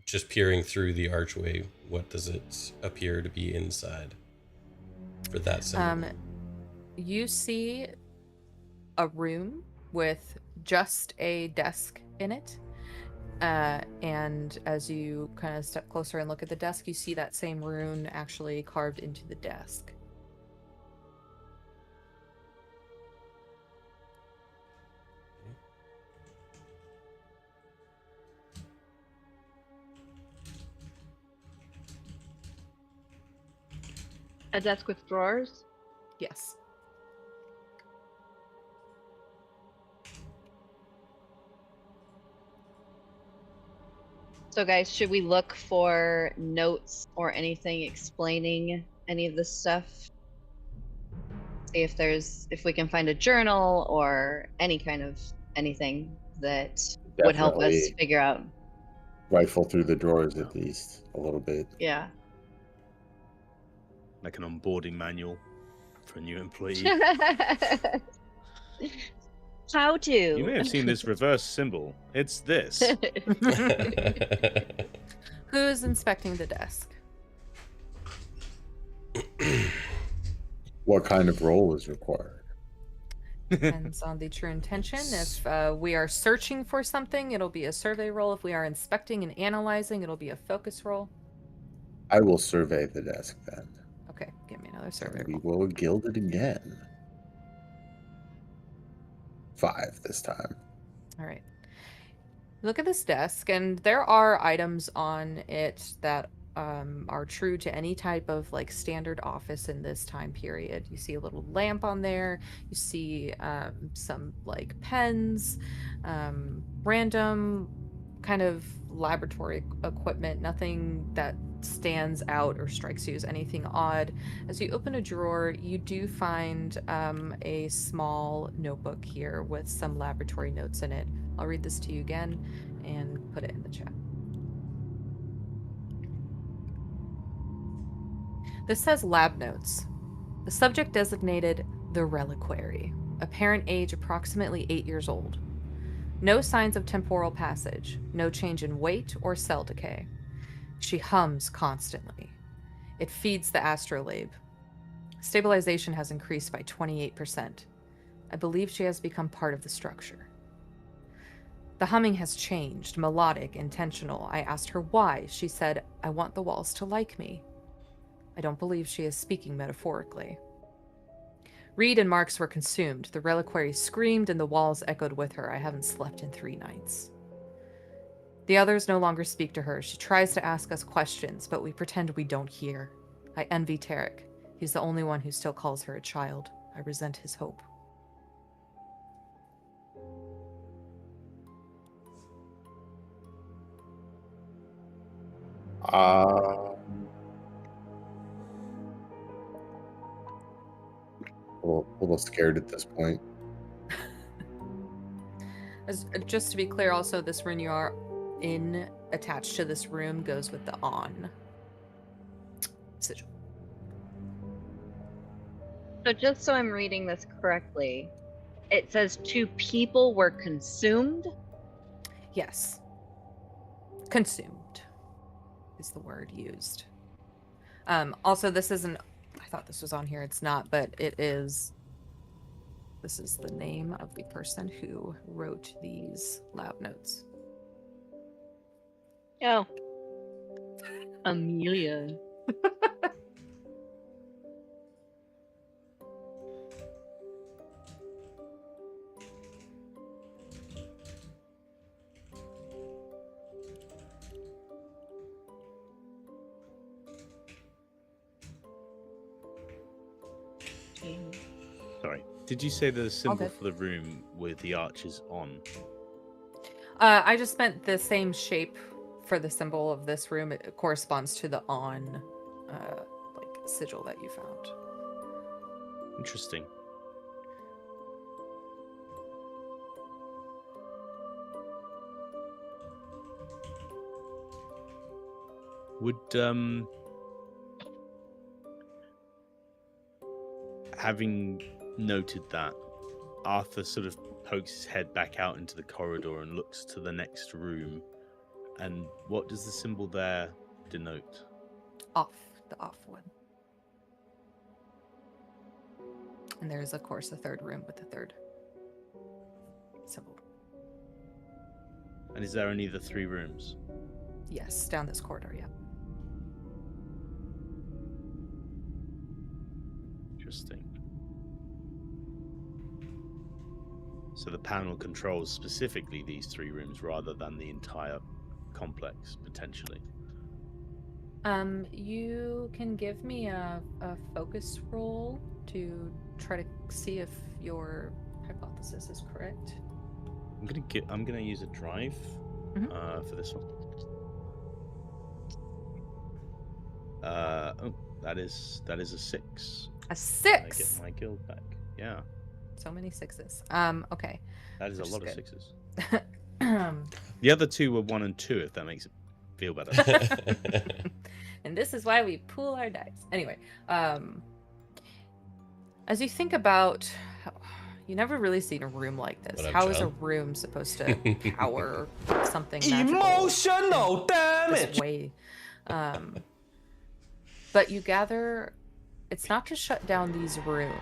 just peering through the archway, what does it appear to be inside for that symbol? You see a room with just a desk in it. And as you kind of step closer and look at the desk, you see that same rune actually carved into the desk. A desk with drawers? Yes. So guys, should we look for notes or anything explaining any of this stuff? See if we can find a journal or any kind of anything that would help us Definitely figure out. rifle through the drawers at least a little bit. Yeah. Like an onboarding manual for a new employee. How to? You may have seen this reverse symbol. It's this. Who's inspecting the desk? What kind of role is required? Depends on the true intention. If we are searching for something, it'll be a survey roll. If we are inspecting and analyzing, it'll be a focus roll. I will survey the desk then. Okay, give me another survey We roll. will gild it again. 5 this time. All right. Look at this desk, and there are items on it that are true to any type of like standard office in this time period. You see a little lamp on there. You see some like pens, random kind of laboratory equipment. Nothing that stands out or strikes you as anything odd. As you open a drawer, you do find a small notebook here with some laboratory notes in it. I'll read this to you again and put it in the chat. This says lab notes. The subject designated the reliquary. Apparent age approximately 8 years old. No signs of temporal passage. No change in weight or cell decay. She hums constantly. It feeds the astrolabe. Stabilization has increased by 28%. I believe she has become part of the structure. The humming has changed, melodic, intentional. I asked her why. She said, I want the walls to like me. I don't believe she is speaking metaphorically. Reed and Marks were consumed. The reliquary screamed and the walls echoed with her. I haven't slept in 3 nights. The others no longer speak to her. She tries to ask us questions, but we pretend we don't hear. I envy Tarek. He's the only one who still calls her a child. I resent his hope. A little scared at this point. Just to be clear, also, this room you are in, attached to this room, goes with the on sigil. So just so I'm reading this correctly, it says 2 people were consumed? Yes. Consumed is the word used. Also, this isn't... I thought this was on here. It's not, but it is... This is the name of the person who wrote these lab notes. Oh. Amelia. Sorry. Did you say the symbol good. for the room with the arches on? I just meant the same shape for the symbol of this room. It corresponds to the on like sigil that you found. Interesting. Would having noted that, Arthur sort of pokes his head back out into the corridor and looks to the next room. And what does the symbol there denote? Off, the off one. And there's, of course, a third room with the third symbol. And is there only the 3 rooms? Yes, down this corridor, yeah. Interesting. So the panel controls specifically these 3 rooms rather than the entire complex, potentially. You can give me a focus roll to try to see if your hypothesis is correct. I'm gonna use a drive for this one. That is a 6. A 6. I get my guild back. Yeah. So many 6s. Okay. That is a lot of good. 6s. The other 2 were 1 and 2, if that makes it feel better. And this is why we pool our dice. Anyway, as you think about, you never really seen a room like this. How is a room supposed to power something magical? Emotional damage. This way. But you gather, it's not to shut down these rooms.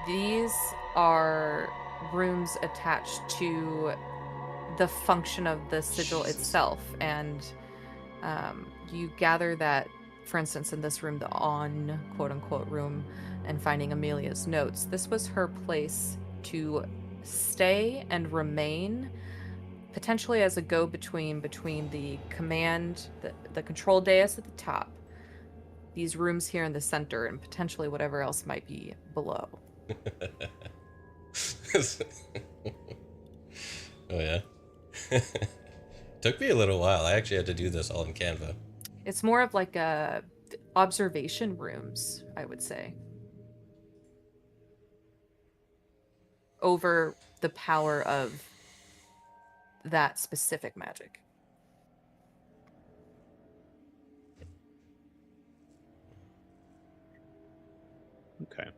These are rooms attached to the function of the sigil itself, and you gather that, for instance, in this room, the on quote-unquote room, and finding Amelia's notes, this was her place to stay and remain, potentially as a go-between between the command, the control dais at the top, these rooms here in the center, and potentially whatever else might be below. Oh yeah. Took me a little while. I actually had to do this all in Canva. It's more of like a observation rooms, I would say, over the power of that specific magic. Okay.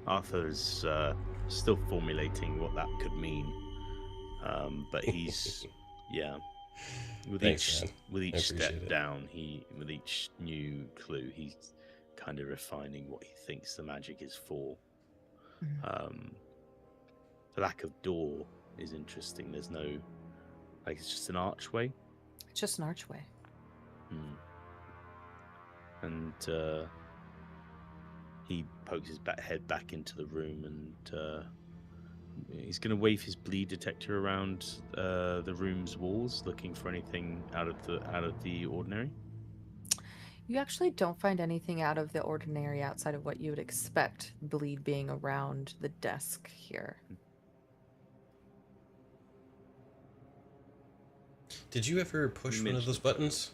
Arthur's still formulating what that could mean, but he's with Thanks, each I step appreciate it. down, with each new clue, he's kind of refining what he thinks the magic is for. The lack of door is interesting. There's no, like, it's just an archway. It's just an archway. And he pokes his head back into the room, and he's going to wave his bleed detector around the room's walls, looking for anything out of the ordinary. You actually don't find anything out of the ordinary outside of what you would expect, bleed being around the desk here. Did you ever push one of those buttons?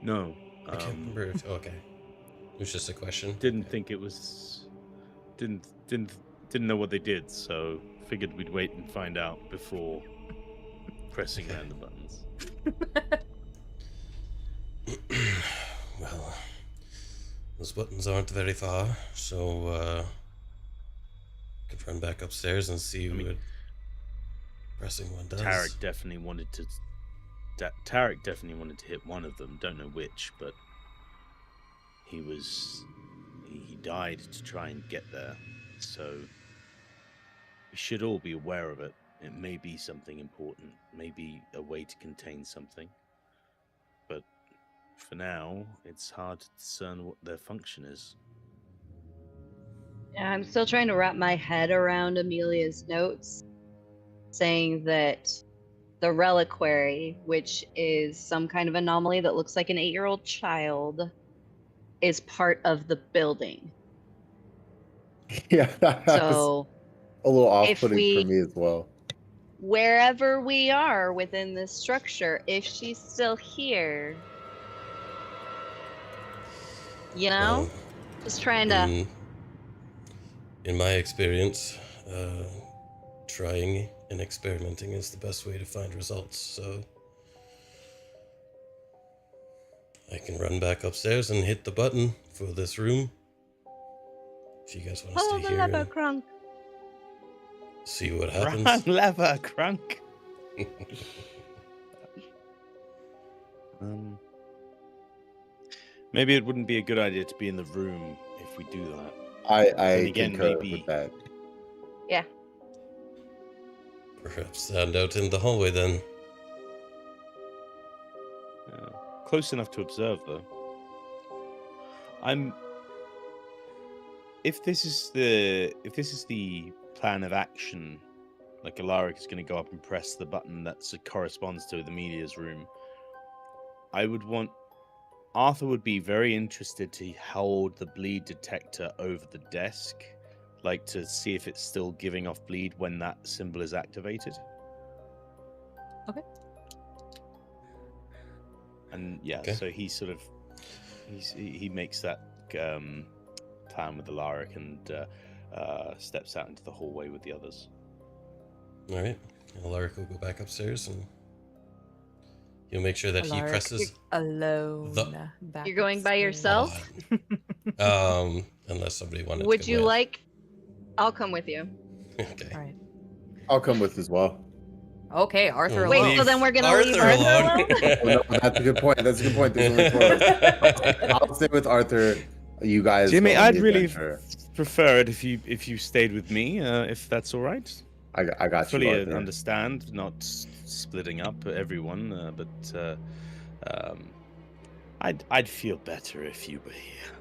No. I can't remember if... okay. It was just a question. Didn't think it was... Didn't know what they did, so figured we'd wait and find out before pressing around the buttons. Well, those buttons aren't very far, so could run back upstairs and see what pressing one does. Tarek definitely wanted to hit one of them. Don't know which, but he died to try and get there. So we should all be aware of it. It may be something important, maybe a way to contain something. But for now, it's hard to discern what their function is. Yeah, I'm still trying to wrap my head around Amelia's notes, saying that the reliquary, which is some kind of anomaly that looks like an 8-year-old child, is part of the building. Yeah, that was So a little if off-putting for me as well. wherever we are within this structure, if she's still here, you know, just trying to. In my experience, trying and experimenting is the best way to find results, so I can run back upstairs and hit the button for this room. If you guys want to stay here and see what happens. Run, lever, crunk. Maybe it wouldn't be a good idea to be in the room if we do that. I concur with that. Yeah. Perhaps stand out in the hallway then. Close enough to observe, though. If this is the plan of action, like Alaric is going to go up and press the button that corresponds to the media's room, Arthur would be very interested to hold the bleed detector over the desk, like to see if it's still giving off bleed when that symbol is activated. Okay. And so he he makes that plan with Alaric and steps out into the hallway with the others. All right. Alaric will go back upstairs and he'll make sure that Alaric, he presses alone. Back You're going by upstairs. yourself? Unless somebody wanted Would to you come like? I'll come with you. with. Okay. All right. I'll come with as well. Okay, Arthur Wait, alone. so then we're gonna Arthur leave Arthur alone. Oh, no, that's a good point. That's a good point. There's only 4 of us. I'll stay with Arthur. You guys Jimmy, go on I'd the really adventure. prefer it if you stayed with me, if that's all right. I got Fully you, Arthur. understand not splitting up everyone, but I'd feel better if you were here.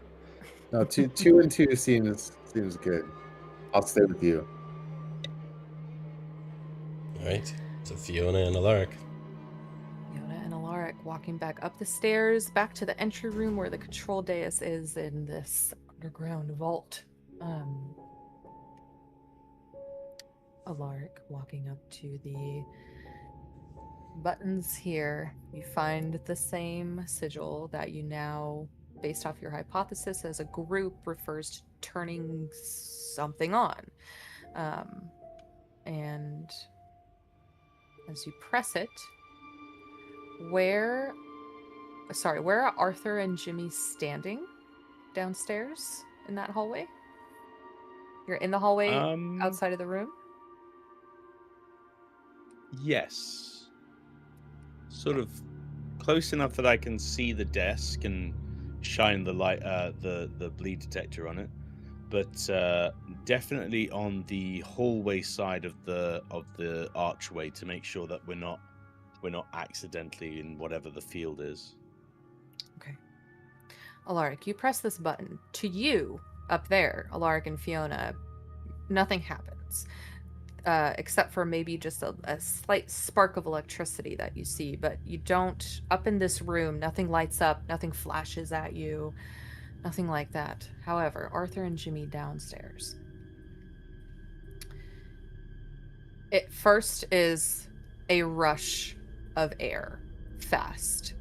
No, two and two seems good. I'll stay with you. All right. So Fiona and Alaric. Fiona and Alaric walking back up the stairs, back to the entry room where the control dais is in this underground vault. Alaric walking up to the buttons here. You find the same sigil that you now, based off your hypothesis as a group, refers to turning something on. And as you press it, where are Arthur and Jimmy standing downstairs in that hallway? You're in the hallway outside of the room? Yes. Sort of close enough that I can see the desk and shine the light, the bleed detector on it, but definitely on the hallway side of the archway to make sure that we're not accidentally in whatever the field is. Okay. Alaric, you press this button. To you, up there, Alaric and Fiona, nothing happens. Except for maybe just a slight spark of electricity that you see, but you don't, up in this room, nothing lights up, nothing flashes at you, nothing like that. However, Arthur and Jimmy downstairs. It first is a rush of air, fast.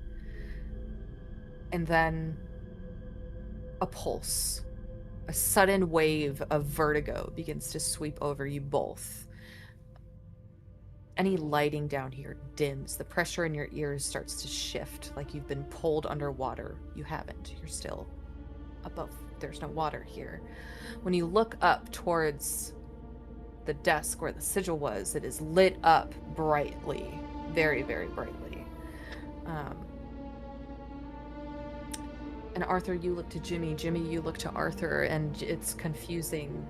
And then a pulse. A sudden wave of vertigo begins to sweep over you both. Any lighting down here dims. The pressure in your ears starts to shift, like you've been pulled underwater. You haven't. You're still above. There's no water here. When you look up towards the desk where the sigil was, it is lit up brightly. Very, very brightly. And Arthur, you look to Jimmy. Jimmy, you look to Arthur, and it's confusing.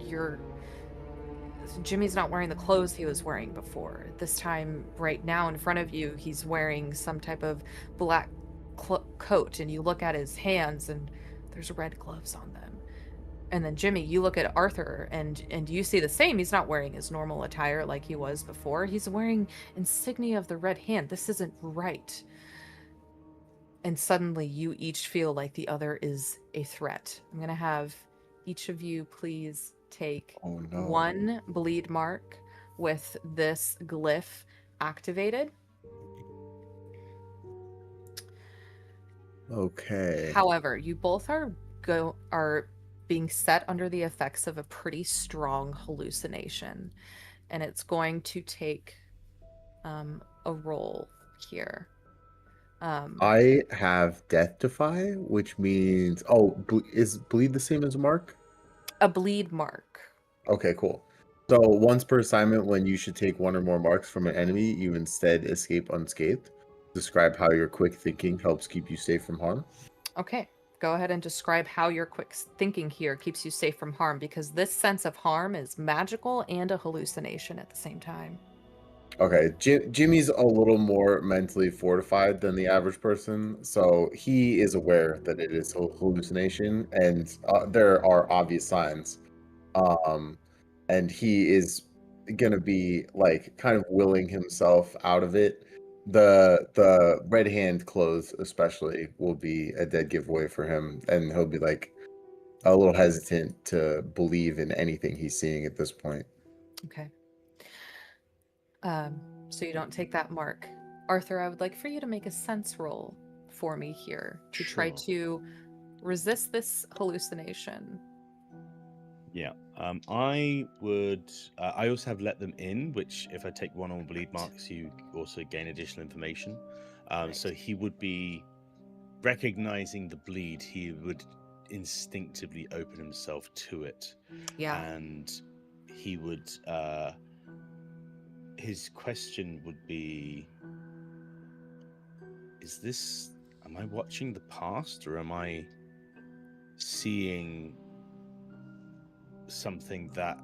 Jimmy's not wearing the clothes he was wearing before. This time, right now in front of you, he's wearing some type of black coat, and you look at his hands, and there's red gloves on them. And then Jimmy, you look at Arthur, and you see the same. He's not wearing his normal attire like he was before. He's wearing insignia of the Red Hand. This isn't right. And suddenly, you each feel like the other is a threat. I'm going to have each of you please take one bleed mark with this glyph activated. Okay. However, you both are being set under the effects of a pretty strong hallucination, and it's going to take a roll here. I have Death Defy, which means is bleed the same as mark? A bleed mark. Okay, cool. So once per assignment, when you should take one or more marks from an enemy, you instead escape unscathed. Describe how your quick thinking helps keep you safe from harm. Okay, go ahead and describe how your quick thinking here keeps you safe from harm, because this sense of harm is magical and a hallucination at the same time. Okay, Jimmy's a little more mentally fortified than the average person, so he is aware that it is a hallucination, and there are obvious signs. And he is gonna be like kind of willing himself out of it. The red hand clothes especially will be a dead giveaway for him, and he'll be like a little hesitant to believe in anything he's seeing at this point. Okay. So you don't take that mark. Arthur, I would like for you to make a sense roll for me here to try to resist this hallucination. Yeah. I would. I also have let them in, which if I take one on bleed marks, you also gain additional information. Right. So he would be recognizing the bleed. He would instinctively open himself to it. Yeah. And he would. his question would be, am I watching the past, or am I seeing something that,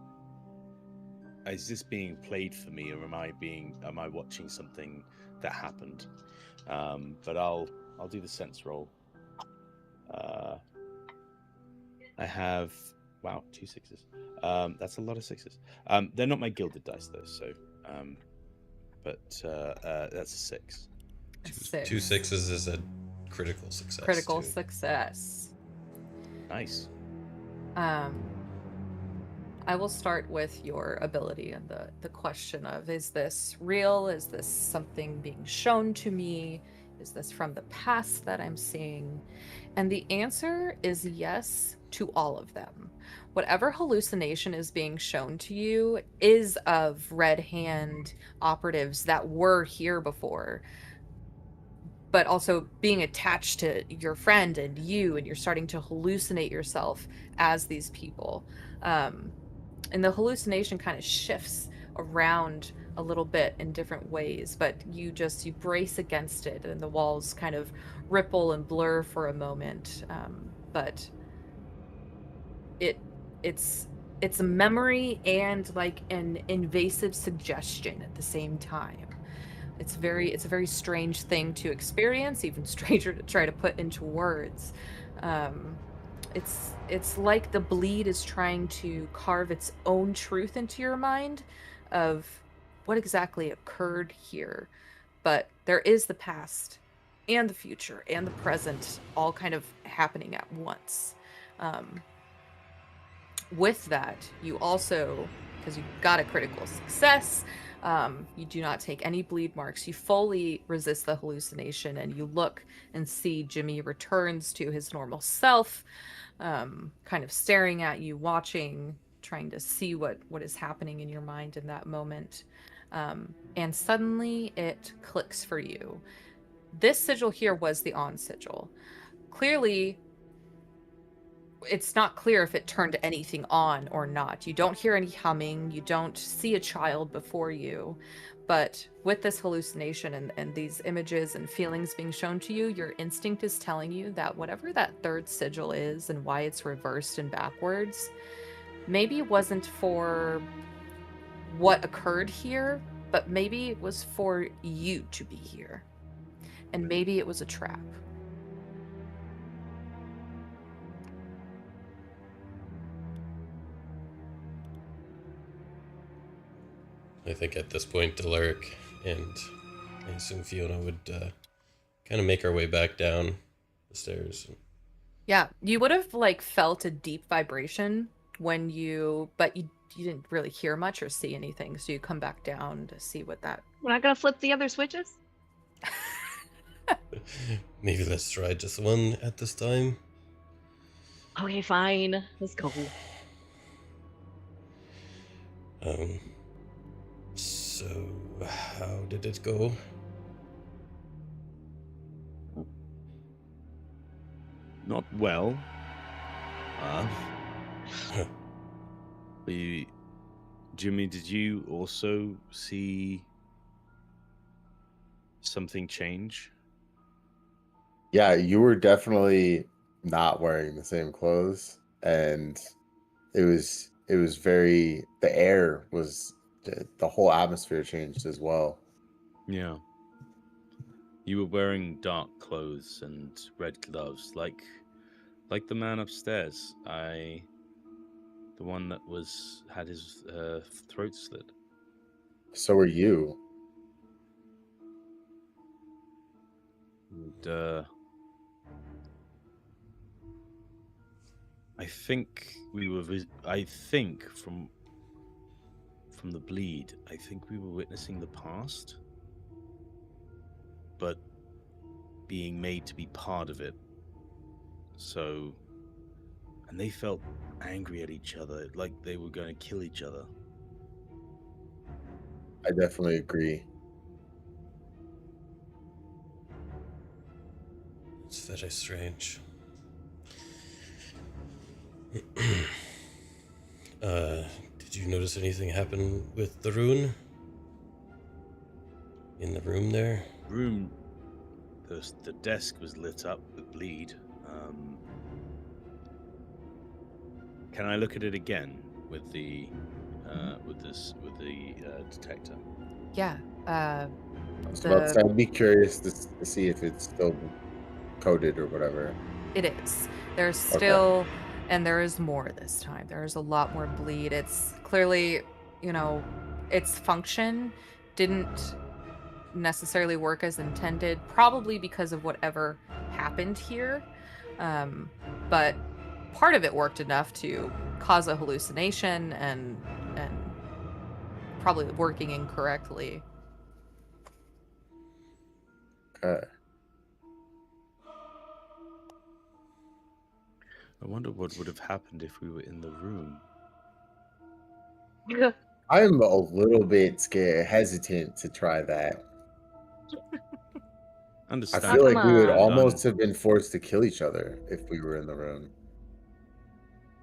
is this being played for me, or am I watching something that happened? But I'll do the sense roll. I have, wow, 2 6s. That's a lot of 6s. They're not my gilded dice though, so but that's a 6. Two sixes is a critical success. Critical too. success. Nice. I will start with your ability and the question of, is this real? Is this something being shown to me? Is this from the past that I'm seeing? And the answer is yes to all of them. Whatever hallucination is being shown to you is of Red Hand operatives that were here before, but also being attached to your friend and you, and you're starting to hallucinate yourself as these people. And the hallucination kind of shifts around a little bit in different ways, but you brace against it, and the walls kind of ripple and blur for a moment. But it's a memory and like an invasive suggestion at the same time. It's a very strange thing to experience, even stranger to try to put into words. It's like the bleed is trying to carve its own truth into your mind of what exactly occurred here. But there is the past and the future and the present all kind of happening at once. With that, you also, because you got a critical success, you do not take any bleed marks. You fully resist the hallucination, and you look and see Jimmy returns to his normal self, kind of staring at you, watching, trying to see what is happening in your mind in that moment. And suddenly it clicks for you. This sigil here was the on sigil. Clearly, it's not clear if it turned anything on or not. You don't hear any humming. You don't see a child before you. But with this hallucination and these images and feelings being shown to you, your instinct is telling you that whatever that third sigil is and why it's reversed and backwards, maybe it wasn't for what occurred here, but maybe it was for you to be here. And maybe it was a trap. I think at this point, Alaric and I assume Fiona would kind of make our way back down the stairs. Yeah, you would have like felt a deep vibration when you didn't really hear much or see anything, so you come back down to see what that. We're not gonna flip the other switches? Maybe let's try just one at this time. Okay, fine. Let's go. So how did it go? Not well. Jimmy, did you also see something change? Yeah, you were definitely not wearing the same clothes, and it was very, the air was, the whole atmosphere changed as well. Yeah. You were wearing dark clothes and red gloves, like the man upstairs. The one that had his throat slit. So are you. And, I think from the bleed, I think we were witnessing the past, but being made to be part of it. So, and they felt angry at each other, like they were going to kill each other. I definitely agree. It's very strange. Did you notice anything happen with the rune? In the room there? Room, the desk was lit up with bleed. Can I look at it again with the detector? Yeah. I was about to say, I'd be curious to see if it's still coded or whatever. It is. There's still, and there is more this time. There's a lot more bleed. It's clearly, its function didn't necessarily work as intended, probably because of whatever happened here. But part of it worked enough to cause a hallucination and probably working incorrectly. Okay. I wonder what would have happened if we were in the room. I'm a little bit hesitant to try that. I feel like we would almost have been forced to kill each other if we were in the room.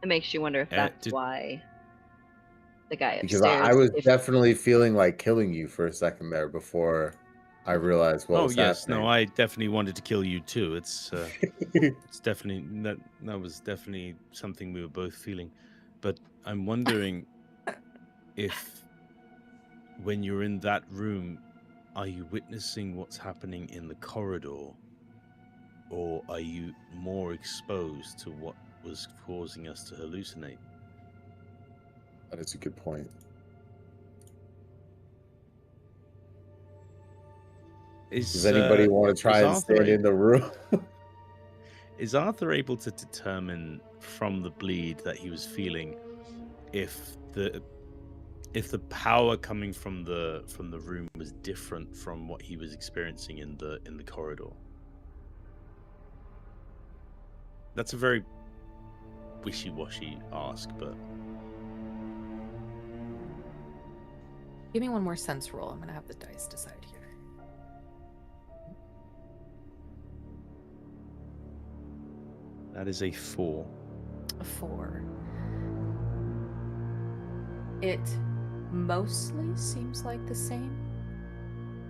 It makes you wonder if that's why the guy upstairs... Because I was definitely feeling like killing you for a second there before I realized what was happening. No, I definitely wanted to kill you too. It's it's definitely that was definitely something we were both feeling. But I'm wondering if when you're in that room, are you witnessing what's happening in the corridor, or are you more exposed to what was causing us to hallucinate? That is a good point. Does anybody want to try and stand in the room? Is Arthur able to determine from the bleed that he was feeling if the power coming from the room was different from what he was experiencing in the corridor? That's a very wishy-washy ask, but give me one more sense roll. I'm gonna have the dice decide here. That is a 4. A 4. It mostly seems like the same,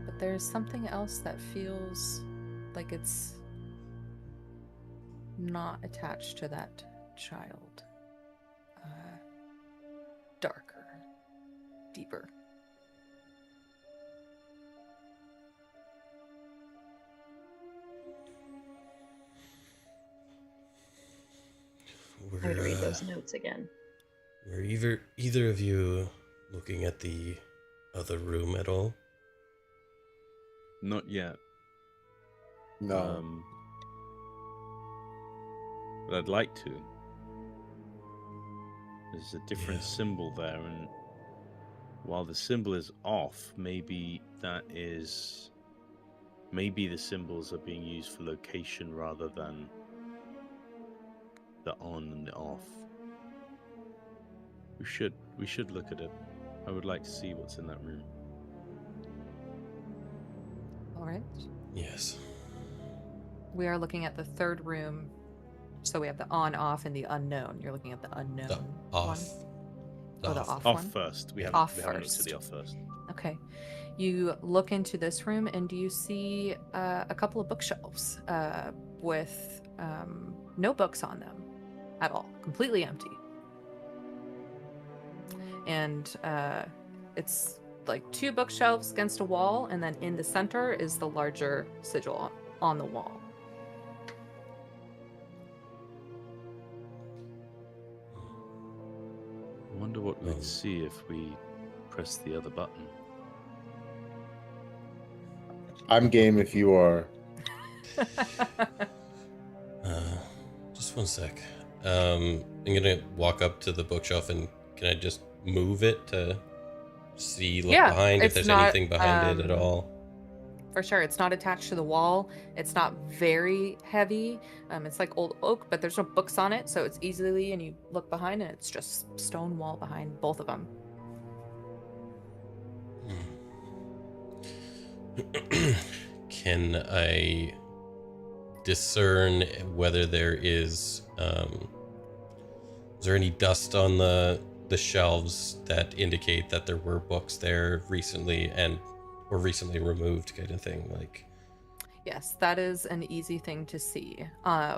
but there's something else that feels like it's not attached to that child. Darker, deeper. I would read those notes again. Were either of you looking at the other room at all? Not yet. No. But I'd like to. There's a different symbol there, and while the symbol is off, maybe the symbols are being used for location rather than the on and the off. We should look at it. I would like to see what's in that room. All right. Yes. We are looking at the third room. So we have the on, off, and the unknown. You're looking at the unknown. The off. The off one? Off first. We haven't looked at the off first. Okay. You look into this room and you see a couple of bookshelves with no books on them at all. Completely empty. And it's like 2 bookshelves against a wall, and then in the center is the larger sigil on the wall. I wonder what we'd see if we press the other button. I'm game if you are. Just one sec. I'm gonna walk up to the bookshelf, and can I just move it to look behind if there's anything behind it at all? For sure. It's not attached to the wall. It's not very heavy. It's like old oak, but there's no books on it, so it's easily, and you look behind and it's just stone wall behind both of them. Can I discern whether there is there any dust on the shelves that indicate that there were books there recently, or recently removed kind of thing. Like, Yes, that is an easy thing to see.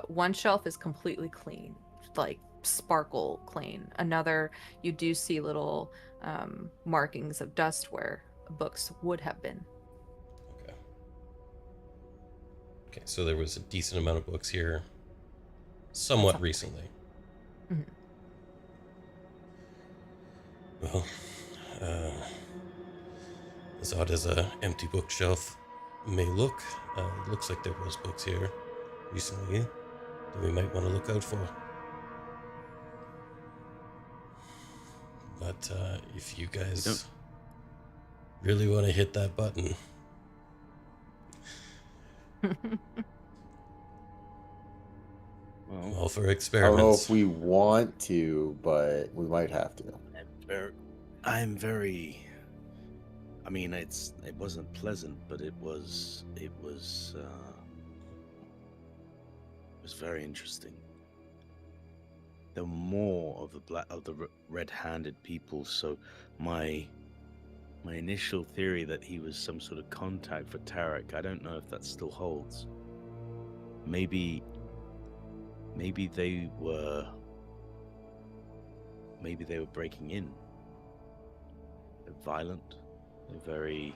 One shelf is completely clean, like sparkle clean. Another, you do see little markings of dust where books would have been. okay. Okay, so there was a decent amount of books here somewhat recently. Mhm. Well, as odd as a empty bookshelf may look, it looks like there was books here recently that we might want to look out for. But if you guys really want to hit that button, all for I don't know experiments. if we want to, but we might have to. I'm very. I mean, it wasn't pleasant, but it was very interesting. There were more of the red-handed people, so my initial theory that he was some sort of contact for Tarek, I don't know if that still holds. Maybe they were breaking in. They're violent. They're very.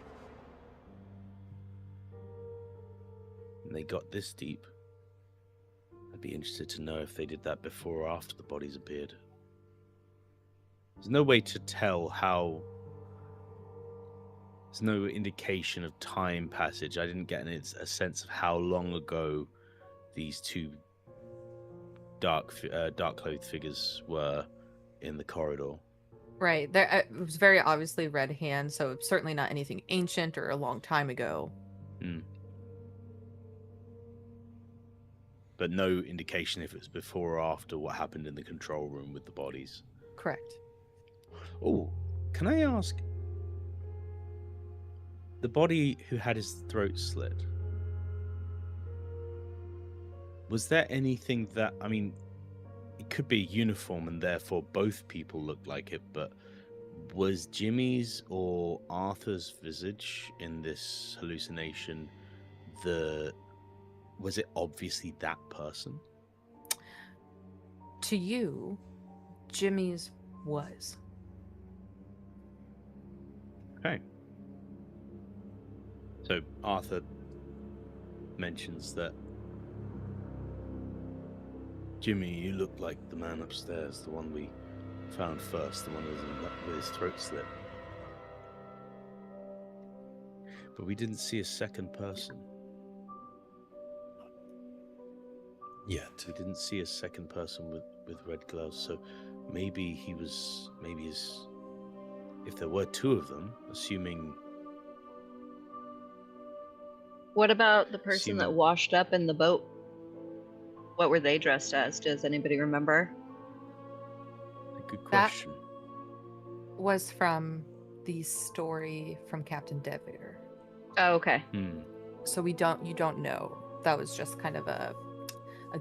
And they got this deep. I'd be interested to know if they did that before or after the bodies appeared. There's no way to tell how. There's no indication of time passage. I didn't get a sense of how long ago these two dark-clothed figures were in the corridor. Right. There, it was very obviously red hand, so it's certainly not anything ancient or a long time ago. But no indication if it was before or after what happened in the control room with the bodies. Correct. Oh, can I ask? The body who had his throat slit, was there anything that, I mean, it could be uniform and therefore both people looked like it, but was Jimmy's or Arthur's visage in this hallucination was it obviously that person? To you, Jimmy's was. Okay. So Arthur mentions that, Jimmy, you look like the man upstairs, the one we found first, the one with his throat slit. But we didn't see a second person. Yet. We didn't see a second person with red gloves, so maybe if there were two of them, assuming. What about the person that washed up in the boat? What were they dressed as? Does anybody remember? A good question. That was from the story from Captain Devader. Oh, okay. So you don't know. That was just kind of a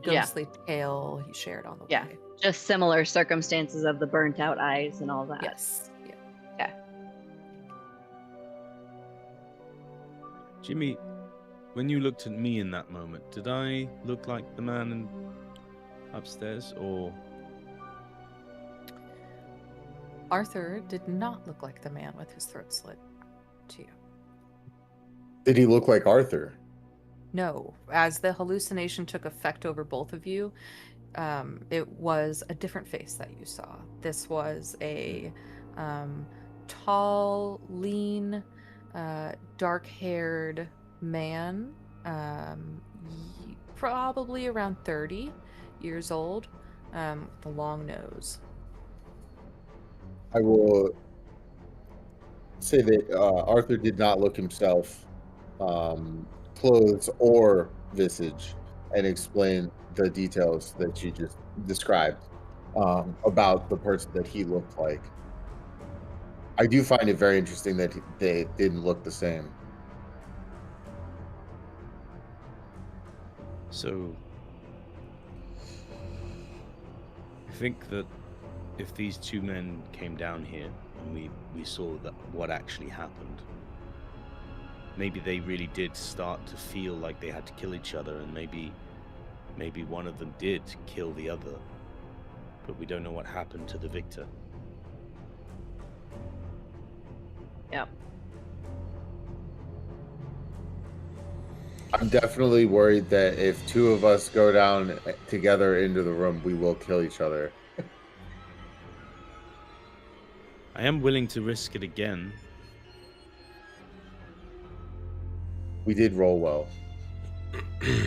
ghostly tale he shared on the way. Just similar circumstances of the burnt out eyes and all that. Yes. Yeah. Okay. Jimmy, when you looked at me in that moment, did I look like the man upstairs, or? Arthur did not look like the man with his throat slit to you. Did he look like Arthur? No. As the hallucination took effect over both of you, it was a different face that you saw. This was a tall, lean, dark-haired man, probably around 30 years old, with a long nose. I will say that Arthur did not look himself clothes or visage, and explain the details that you just described about the person that he looked like. I do find it very interesting that they didn't look the same. So, I think that if these two men came down here and we saw that what actually happened, maybe they really did start to feel like they had to kill each other, and maybe one of them did kill the other, but we don't know what happened to the victor. Yep. I'm definitely worried that if two of us go down together into the room, we will kill each other. I am willing to risk it again. We did roll well. I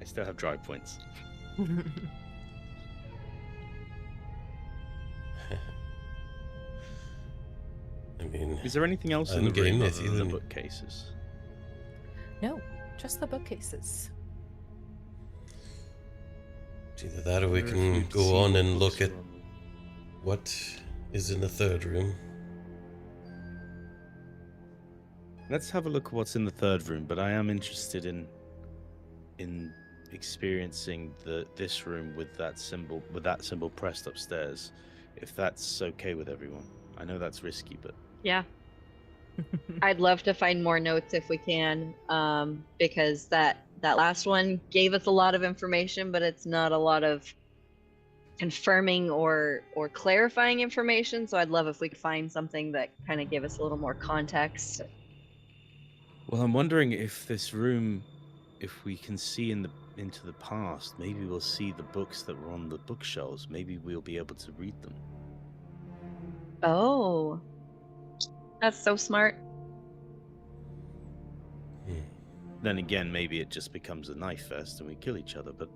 still have drive points. I mean, Is there anything else in the game room with other you than the and- bookcases? No, just the bookcases. it's either that or we Wonder if can we'd go see on what and books look at are on them. what is in the third room. Let's have a look at what's in the third room, but I am interested in experiencing this room with that symbol pressed upstairs, if that's okay with everyone. I know that's risky, but Yeah. I'd love to find more notes if we can, because that last one gave us a lot of information, but it's not a lot of confirming or clarifying information. So I'd love if we could find something that kind of gave us a little more context. well, I'm wondering if this room, if we can see into the past, maybe we'll see the books that were on the bookshelves. Maybe we'll be able to read them. Oh, that's so smart. Then again, maybe it just becomes a knife fest and we kill each other, but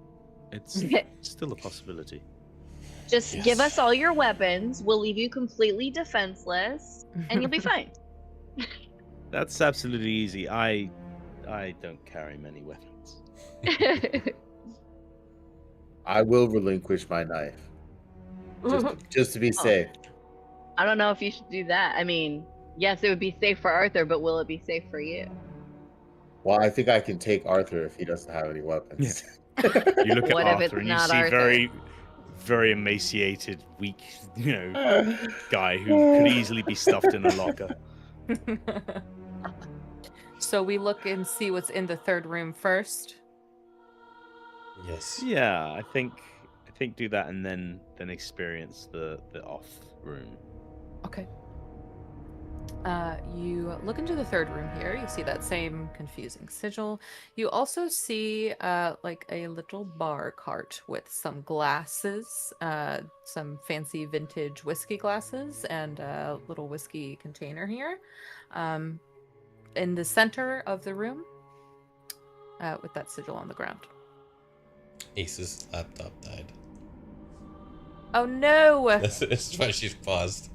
it's still a possibility. Just Yes. give us all your weapons. We'll leave you completely defenseless, and you'll be fine. That's absolutely easy. I don't carry many weapons. I will relinquish my knife. Just to be safe. I don't know if you should do that. I mean, yes, it would be safe for Arthur, but will it be safe for you? Well, I think I can take Arthur if he doesn't have any weapons. You look at What if Arthur it's and you not see Arthur? very, very emaciated, weak, guy who could easily be stuffed in a locker. So we look and see what's in the third room first. Yes. Yeah, I think do that and then experience the off room. Okay. You look into the third room here. You see that same confusing sigil. You also see like a little bar cart with some glasses, some fancy vintage whiskey glasses, and a little whiskey container here. In the center of the room, with that sigil on the ground. Ace's laptop died. Oh no! That's why she's paused.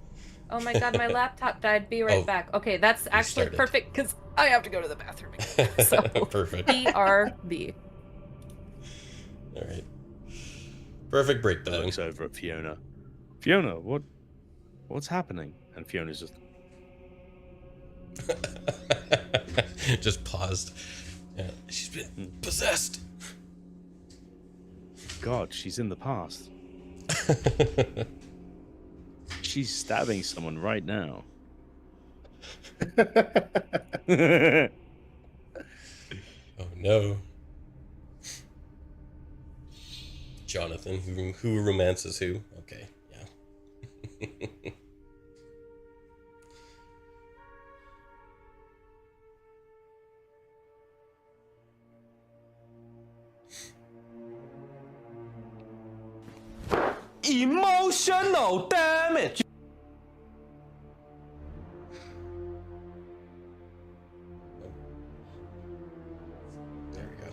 Oh my god, my laptop died. Be right Oh, back. Okay, that's actually started. perfect because I have to go to the bathroom again. So Perfect. BRB. All right. Perfect He breakdown. looks over at Fiona. Fiona, what's happening? And Fiona's just Just paused. Yeah, she's been possessed. God, she's in the past. She's stabbing someone right now. Oh no. Jonathan, who romances who? Okay, yeah. Emotional damage. There we go.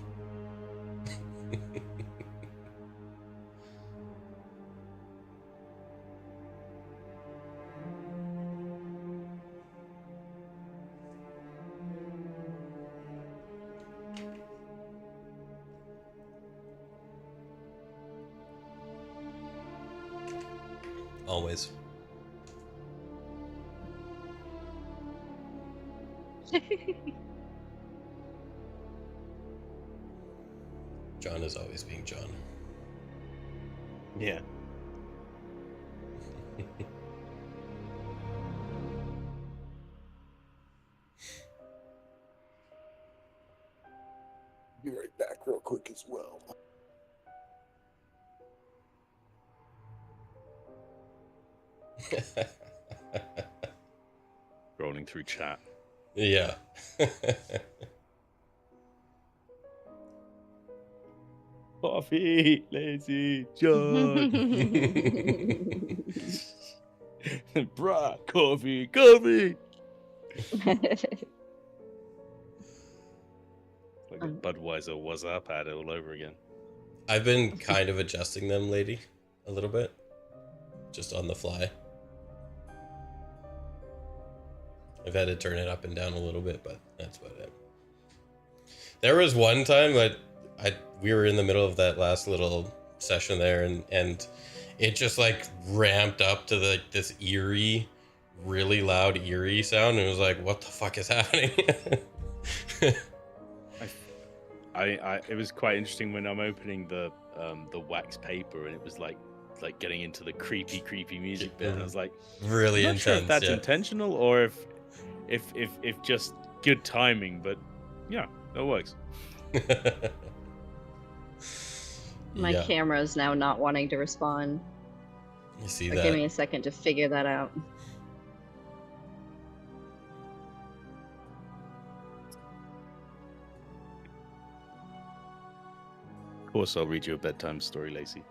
Always. John is always being John. Yeah. Scrolling through chat. Yeah. Coffee, lazy John. Bruh, coffee. Like a Budweiser was up ad all over again. I've been kind of adjusting them, lady, a little bit. Just on the fly. I've had to turn it up and down a little bit, but that's about it. There was one time that we were in the middle of that last little session there, and it just like ramped up to this eerie, really loud eerie sound, and it was like, what the fuck is happening? It was quite interesting when I'm opening the wax paper, and it was like getting into the creepy music bit, and I was like, really I'm not intense. sure if that's yeah. intentional or if just good timing, but yeah, it works. My Yeah. camera is now not wanting to respond. You see Or that? give me a second to figure that out. Of course, I'll read you a bedtime story, Lacey.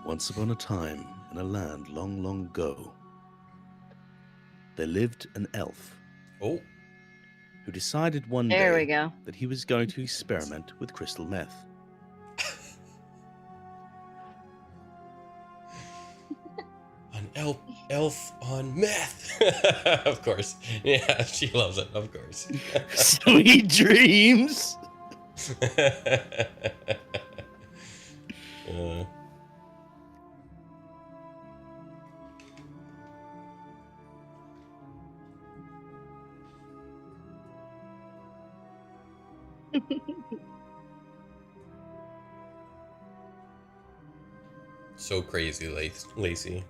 Once upon a time, in a land long, long ago, there lived an elf Oh, who decided one There we day go. that he was going to experiment with crystal meth. an elf on meth. Of course. Yeah, she loves it. Of course. Sweet dreams! Uh, so crazy, Lacey.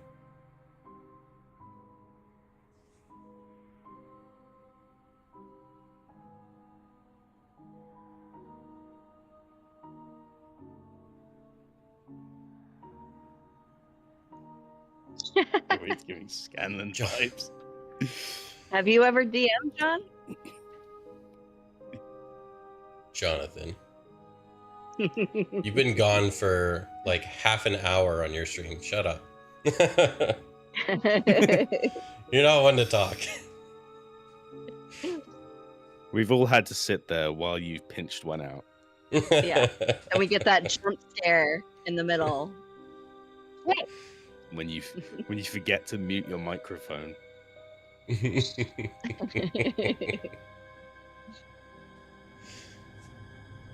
He's giving Scanlan John. vibes. Have you ever DM'd, John? Jonathan. You've been gone for like half an hour on your stream. Shut up. You're not one to talk. We've all had to sit there while you've pinched one out. Yeah. And we get that jump scare in the middle. When you forget to mute your microphone.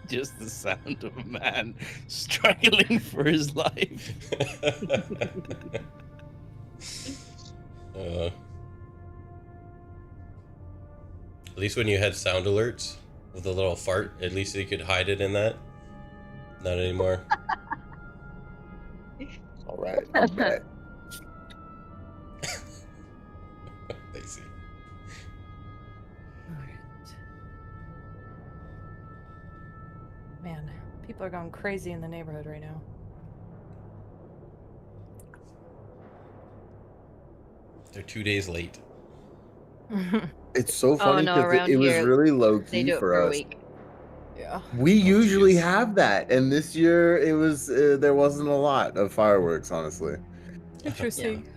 Just the sound of a man struggling for his life. At least when you had sound alerts with a little fart, at least you could hide it in that. Not anymore. All right. I'm back. Lazy. All right. Man, people are going crazy in the neighborhood right now. They're 2 days late. It's so funny no, because around it was here, really low They key do it for for a us. week. Yeah. We usually geez. have that, and this year it was there wasn't a lot of fireworks, honestly. Interesting.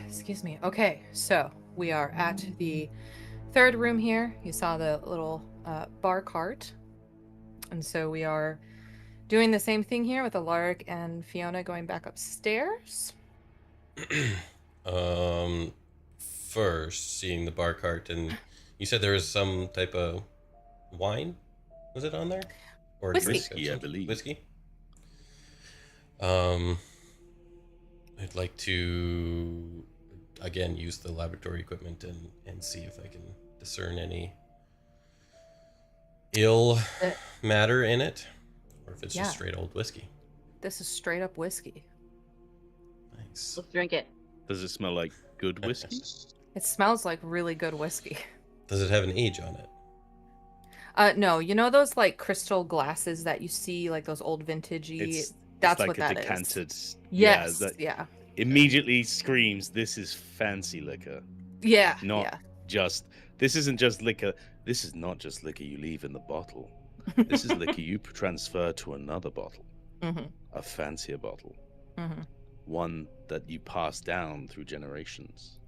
Excuse me. Okay, so we are at the third room here. You saw the little bar cart. And so we are doing the same thing here with Alaric and Fiona going back upstairs. First, seeing the bar cart, and you said there was some type of wine. Was it on there? Or Whiskey. drink of Whiskey, I some- believe. Whiskey. I'd like to again use the laboratory equipment and see if I can discern any ill matter in it, or if it's Yeah. just straight old whiskey. This is straight up whiskey. Nice. Nice. Let's drink it. Does it smell like good whiskey? It smells like really good whiskey. Does it have an age on it? No, you know those like crystal glasses that you see, like those old vintagey. That's like what a that is. decanted. Yes. Yeah, Yeah. immediately screams, "This is fancy liquor." Yeah. Not Yeah. just. This isn't just liquor. This is not just liquor you leave in the bottle. This is liquor you transfer to another bottle, Mm-hmm. a fancier bottle, Mm-hmm. one that you pass down through generations.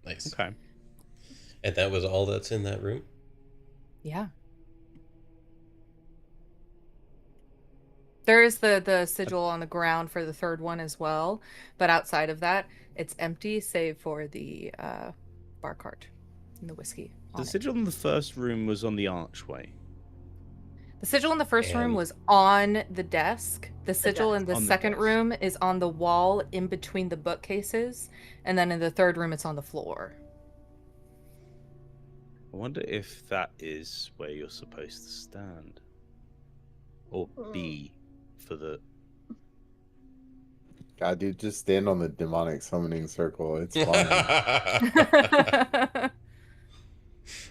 Nice. Okay. And that was all that's in that room? Yeah. There is the sigil on the ground for the third one as well, but outside of that, it's empty save for the bar cart and the whiskey. The sigil in the first room was on the archway. The sigil in the first room And- was on the desk. The sigil in the On the second desk. room is on the wall in between the bookcases, and then in the third room it's on the floor. I wonder if that is where you're supposed to stand. Or be for the. God, dude, just stand on the demonic summoning circle. It's fine.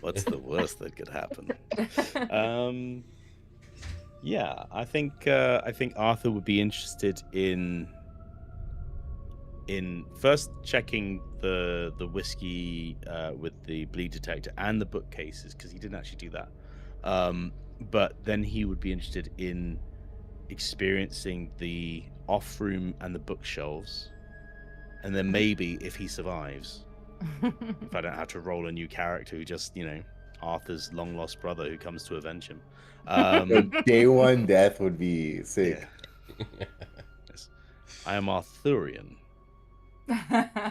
What's the worst that could happen? Yeah, I think Arthur would be interested in first checking the whiskey with the bleed detector and the bookcases, because he didn't actually do that. But then he would be interested in experiencing the off room and the bookshelves, and then maybe if he survives, if I don't have to roll a new character who just, Arthur's long lost brother who comes to avenge him. The day one death would be sick. Yeah. Yes. I am Arthurian,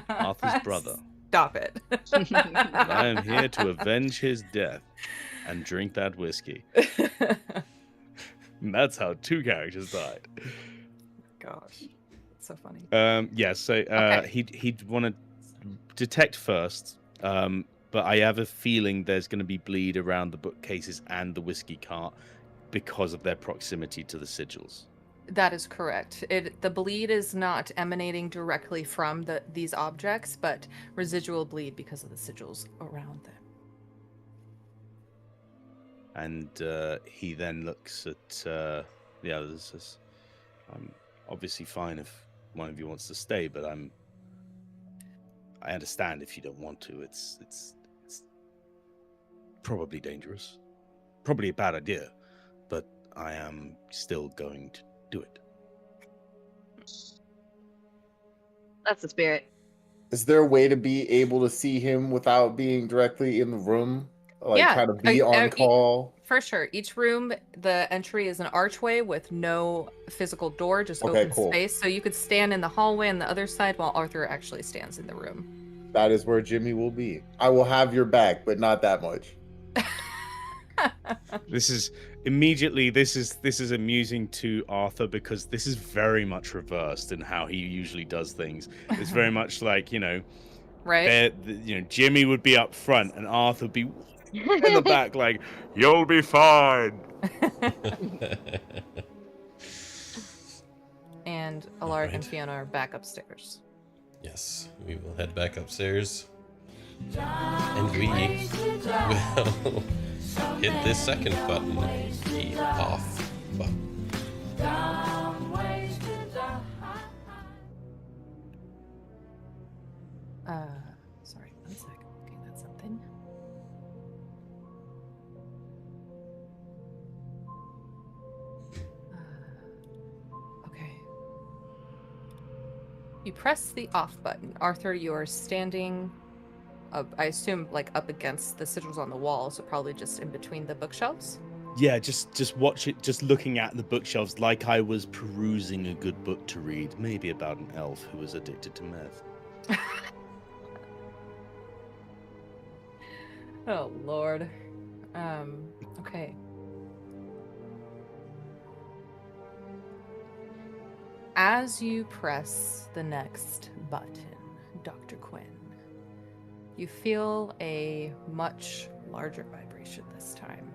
Arthur's brother. Stop it. And I am here to avenge his death and drink that whiskey. And that's how two characters died. Gosh, it's so funny. So he'd want to detect first, but I have a feeling there's going to be bleed around the bookcases and the whiskey cart because of their proximity to the sigils. That is correct. The bleed is not emanating directly from these objects, but residual bleed because of the sigils around them. And he then looks at the others. Says, "I'm obviously fine if one of you wants to stay, but I understand if you don't want to. It's probably dangerous, probably a bad idea, but I am still going to do it." That's the spirit. Is there a way to be able to see him without being directly in the room? Like, Yeah, kind of be on call? For sure. Each room, the entry is an archway with no physical door, just Okay, open cool. space. So you could stand in the hallway on the other side while Arthur actually stands in the room. That is where Jimmy will be. I will have your back, but not that much. This is amusing to Arthur because this is very much reversed in how he usually does things. It's very much like, Right? Jimmy would be up front and Arthur would be in the back like, "You'll be fine." And Alaric and Alright. Fiona are back upstairs. Yes, we will head back upstairs. And we will hit this second button, the off button. Sorry, 1 second. Okay, that's something. Okay. You press the off button. Arthur, you're standing up, I assume, like up against the sigils on the wall, so probably just in between the bookshelves. Yeah, just watch it, just looking at the bookshelves like I was perusing a good book to read, maybe about an elf who was addicted to meth. Oh, Lord. Okay. As you press the next button, Dr. Quinn, you feel a much larger vibration this time.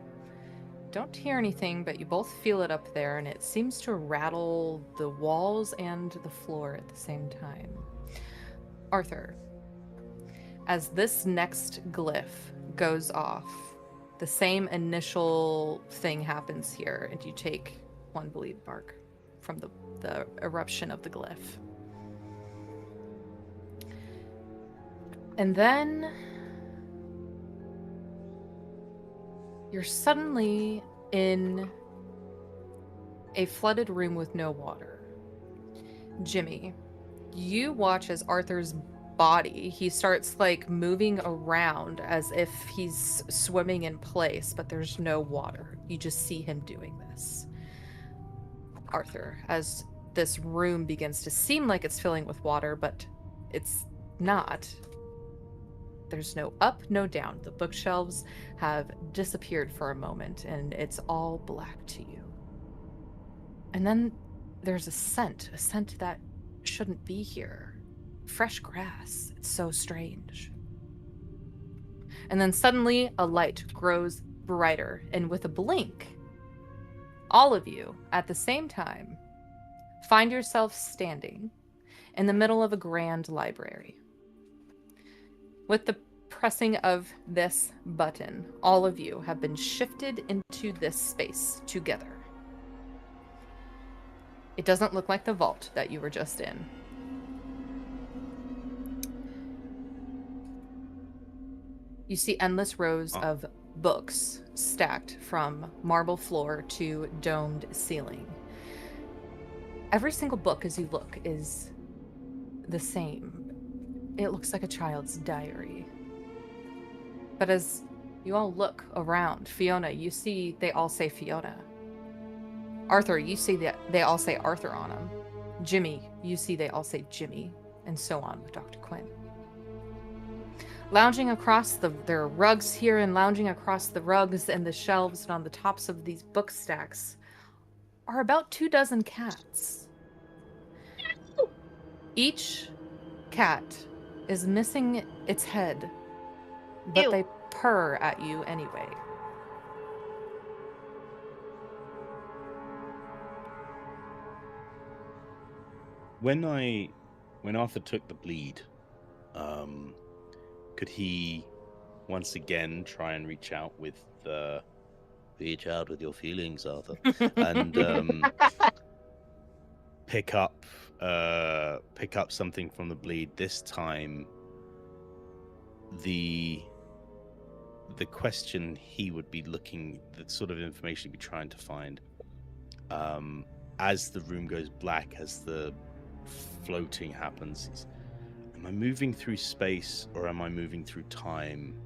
don't hear anything, but you both feel it up there, and it seems to rattle the walls and the floor at the same time. Arthur, as this next glyph goes off, the same initial thing happens here, and you take 1 bleed mark from the eruption of the glyph. And then you're suddenly in a flooded room with no water. Jimmy, you watch as Arthur's body, he starts like moving around as if he's swimming in place, but there's no water. You just see him doing this. Arthur, as this room begins to seem like it's filling with water, but it's not. There's no up, no down. The bookshelves have disappeared for a moment, and it's all black to you. And then there's a scent that shouldn't be here. Fresh grass. It's so strange. And then suddenly a light grows brighter, and with a blink, all of you at the same time find yourself standing in the middle of a grand library. With the pressing of this button, all of you have been shifted into this space together. It doesn't look like the vault that you were just in. You see endless rows of books stacked from marble floor to domed ceiling. Every single book, as you look, is the same. It looks like a child's diary. But as you all look around, Fiona, you see they all say Fiona. Arthur, you see that they all say Arthur on them. Jimmy, you see they all say Jimmy, and so on with Dr. Quinn. Lounging across there are rugs here, and lounging across the rugs and the shelves and on the tops of these book stacks are about 24 cats. Each cat is missing its head, but Ew. they purr at you anyway. When Arthur took the bleed, could he once again try and reach out with your feelings, Arthur, and pick up something from the bleed? This time, the question he would be looking, the sort of information he'd be trying to find, as the room goes black, as the floating happens, is, am I moving through space, or am I moving through time,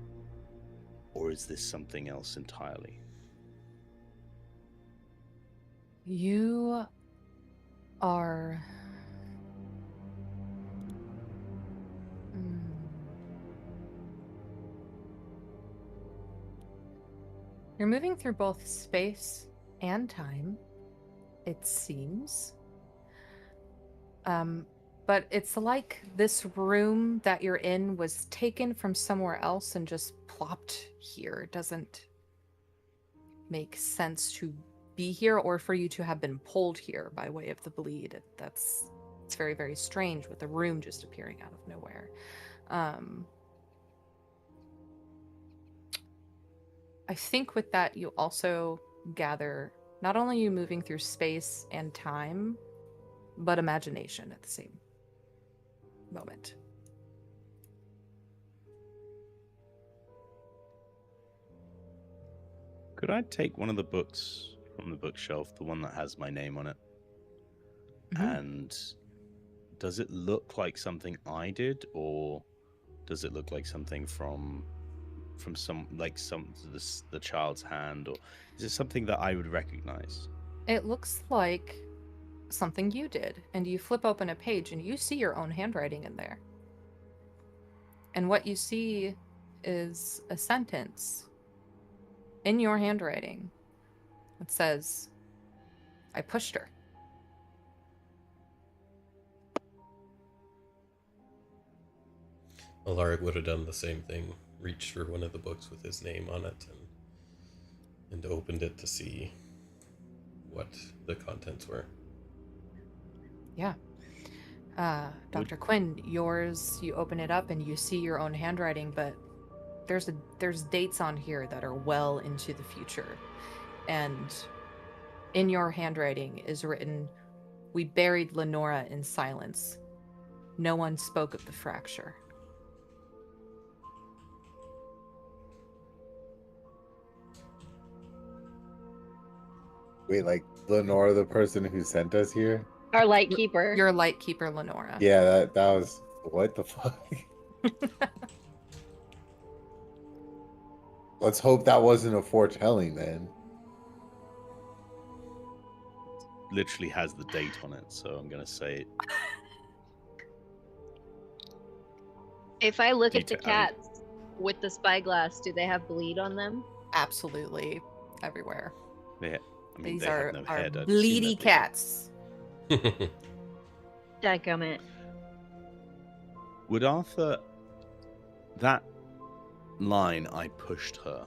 or is this something else entirely? You are... You're moving through both space and time, it seems. But it's like this room that you're in was taken from somewhere else and just plopped here. It doesn't make sense to be here, or for you to have been pulled here by way of the bleed. It's very, very strange with the room just appearing out of nowhere. I think with that you also gather not only you moving through space and time, but imagination at the same moment. Could I take one of the books from the bookshelf, the one that has my name on it? Mhm. And does it look like something I did, or does it look like something from the child's hand, or is it something that I would recognize? It looks like something you did, and you flip open a page and you see your own handwriting in there. And what you see is a sentence in your handwriting. It says, "I pushed her." Alaric would have done the same thing, reached for one of the books with his name on it, and and opened it to see what the contents were. Yeah. Dr. Quinn, yours, you open it up and you see your own handwriting, but there's dates on here that are well into the future. And in your handwriting is written, "We buried Lenora in silence. No one spoke of the fracture." Wait, like Lenora, the person who sent us here? Our Lightkeeper. Your Lightkeeper, Lenora. Yeah, that was what the fuck. Let's hope that wasn't a foretelling, then. Literally has the date on it, so I'm gonna say. If I look at the Detail- I mean- cats with the spyglass, do they have bleed on them? Absolutely everywhere. They, I mean, These they are, have no are head. I'd assume bleedy they're bleeding. cats. Dadgummit. Would Arthur, that line, "I pushed her,"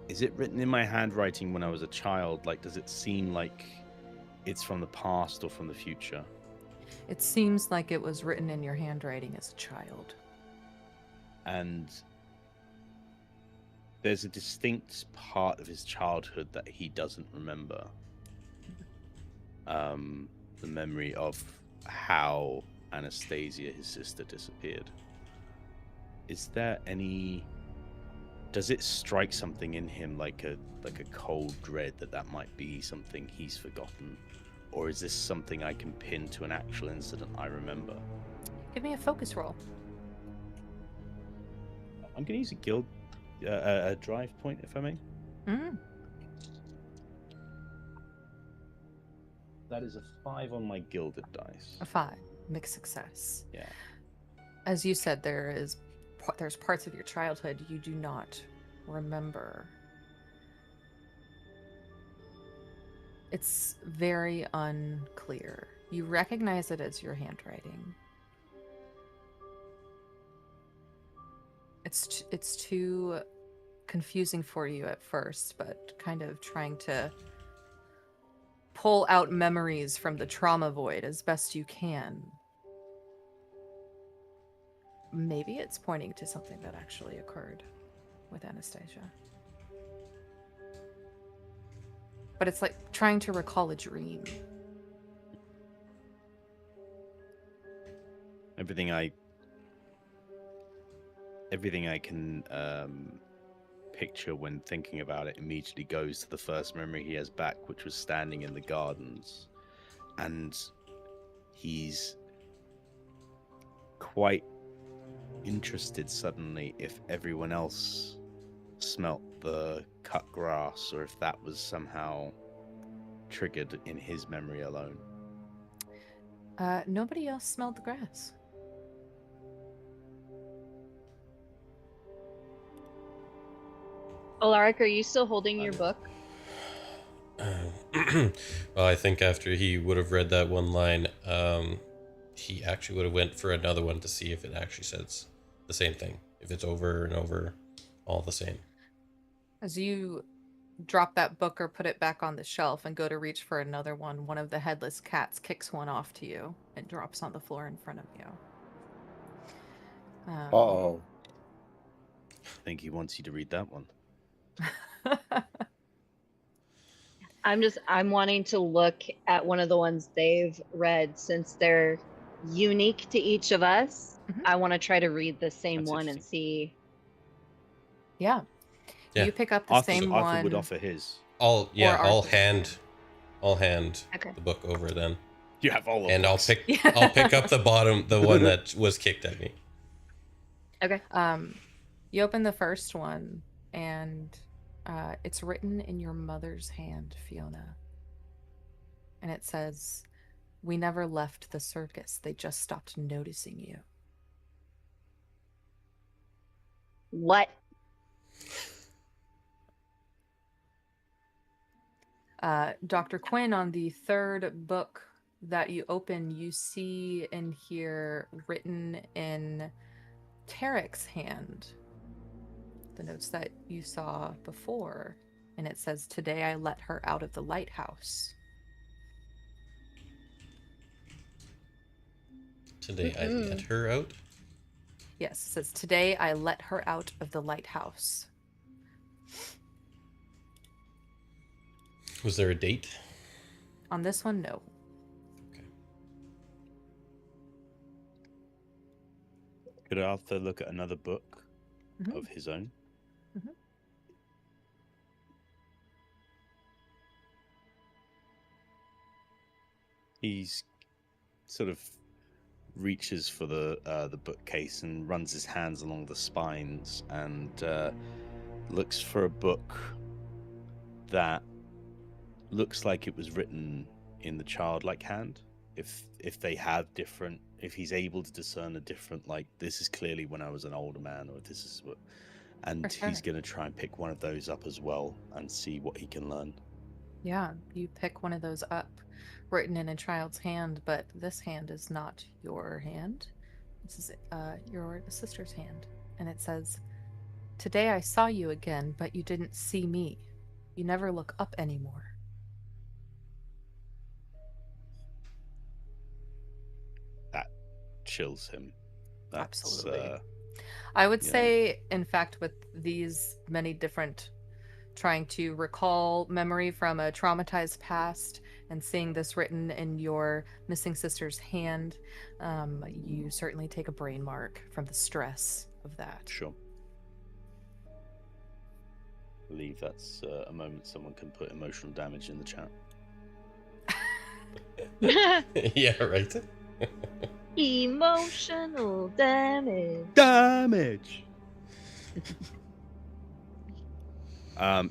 is it written in my handwriting when I was a child? Like, does it seem like it's from the past or from the future? It seems like it was written in your handwriting as a child. And there's a distinct part of his childhood that he doesn't remember. The memory of how Anastasia, his sister, disappeared. Is there any? Does it strike something in him like a cold dread that might be something he's forgotten, or is this something I can pin to an actual incident I remember? Give me a focus roll. I'm gonna use a drive point, if I may. Mm. That is a 5 on my gilded dice. A 5. Mixed success. Yeah. As you said, there's parts of your childhood you do not remember. It's very unclear. You recognize it as your handwriting. It's too confusing for you at first, but kind of trying to pull out memories from the trauma void as best you can. Maybe it's pointing to something that actually occurred with Anastasia. But it's like trying to recall a dream. Everything I can picture when thinking about it immediately goes to the first memory he has back, which was standing in the gardens, and he's quite interested suddenly if everyone else smelt the cut grass or if that was somehow triggered in his memory alone. Nobody else smelled the grass. Alaric, are you still holding your book? Well, I think after he would have read that one line, he actually would have went for another one to see if it actually says the same thing. If it's over and over, all the same. As you drop that book or put it back on the shelf and go to reach for another one, one of the headless cats kicks one off to you and drops on the floor in front of you. Uh-oh. I think he wants you to read that one. I'm wanting to look at one of the ones they've read since they're unique to each of us. Mhm. I want to try to read the same That's one and interesting. see. Yeah. Yeah. You pick up the Arthur same would one. offer his. Or I'll Arthur. hand Okay. the book over then. You have all of And those. I'll pick up the one that was kicked at me. Okay. You open the first one, and it's written in your mother's hand, Fiona. And it says, "We never left the circus. They just stopped noticing you." What? Dr. Quinn, on the third book that you open, you see and hear written in Tarek's hand the notes that you saw before, and it says, "Today I let her out of the lighthouse." Today I let her out. Yes, it says, "Today I let her out of the lighthouse." Was there a date? On this one, no. Okay. Could Arthur look at another book Mhm. of his own? Mhm. He's sort of reaches for the bookcase and runs his hands along the spines and looks for a book that looks like it was written in the childlike hand. If they have different, if he's able to discern a different, like, this is clearly when I was an older man, or this is what, and For he's sure. going to try and pick one of those up as well and see what he can learn. Yeah, you pick one of those up, written in a child's hand, but this hand is not your hand. This is your sister's hand. And it says, "Today I saw you again, but you didn't see me. You never look up anymore." That chills him. That's Absolutely. I would you know, say, in fact, with these many different trying to recall memory from a traumatized past and seeing this written in your missing sister's hand, you certainly take a brain mark from the stress of that. sure. I believe that's a moment someone can put emotional damage in the chat. Yeah, right. Emotional damage. Damage.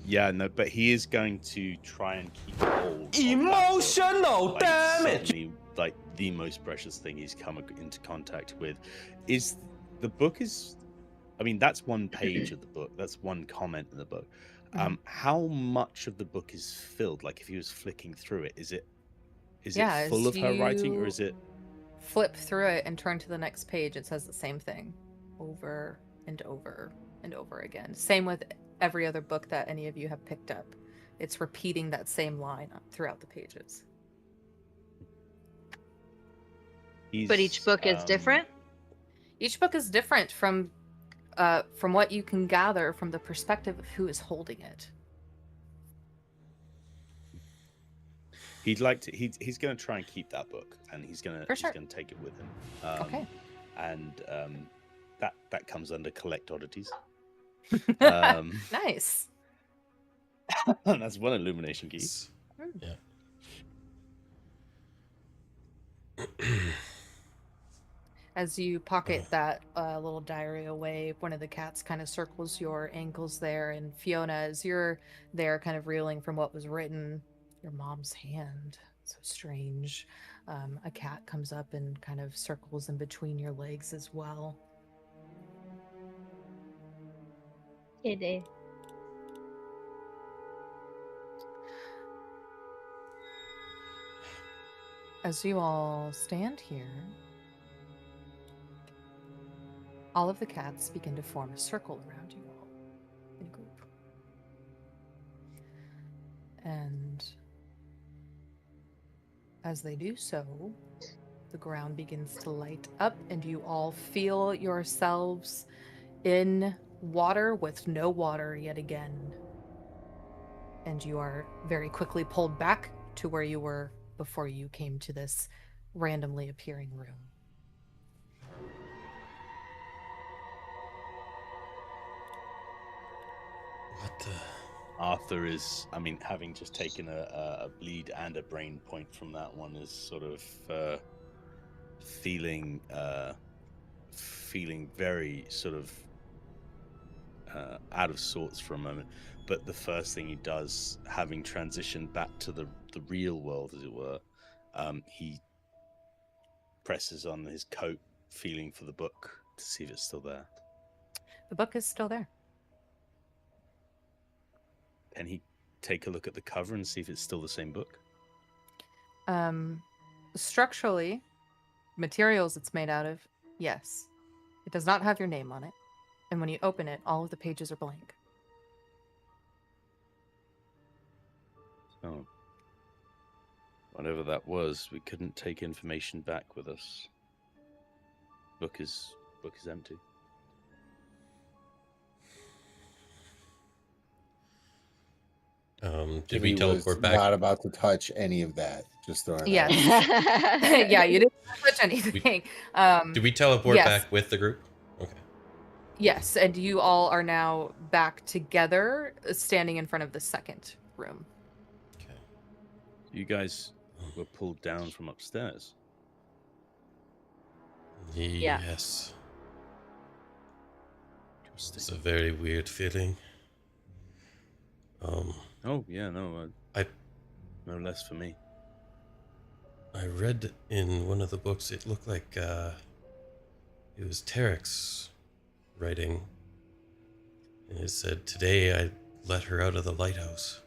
Yeah, no, but he is going to try and keep hold of that Emotional book. damage. Suddenly, like, the most precious thing he's come into contact with is the book. Is, I mean, that's one page of the book. That's one comment in the book. How much of the book is filled? Like, if he was flicking through it, is it Yeah, full as of her writing, or you is it? flip through it and turn to the next page, it says the same thing over and over and over again. Same with every other book that any of you have picked up. It's repeating that same line throughout the pages. But each book is different? Each book is different from what you can gather from the perspective of who is holding it. He'd like to. He's going to try and keep that book, and he's going For sure. to take it with him. Okay. And that comes under collect oddities. Nice. And that's one illumination key. Yeah. As you pocket that little diary away, one of the cats kind of circles your ankles there, and Fiona, as you're there kind of reeling from what was written, your mom's hand, so strange. A cat comes up and kind of circles in between your legs as well. Kitty. As you all stand here, all of the cats begin to form a circle around you all in a group. And as they do so, the ground begins to light up, and you all feel yourselves in water with no water yet again. And you are very quickly pulled back to where you were before you came to this randomly appearing room. What the? Arthur is, I mean, having just taken a bleed and a brain point from that one, is sort of feeling very sort of out of sorts for a moment. But the first thing he does, having transitioned back to the real world, as it were, he presses on his coat, feeling for the book to see if it's still there. The book is still there. Can he take a look at the cover and see if it's still the same book? Structurally, materials it's made out of, yes. It does not have your name on it. And when you open it, all of the pages are blank. So, whatever that was, we couldn't take information back with us. Book is empty. Did we teleport back? Not about to touch any of that. Just throwing that Yes. out. Yeah, you didn't touch anything. Did we teleport yes. back with the group? Okay. Yes, and you all are now back together, standing in front of the second room. Okay. You guys were pulled down from upstairs. Yeah. Yes. It's Interesting. a very weird feeling. Oh yeah, no, no less for me. I read in one of the books, it looked like it was Tarek's writing. And it said, "Today I let her out of the lighthouse."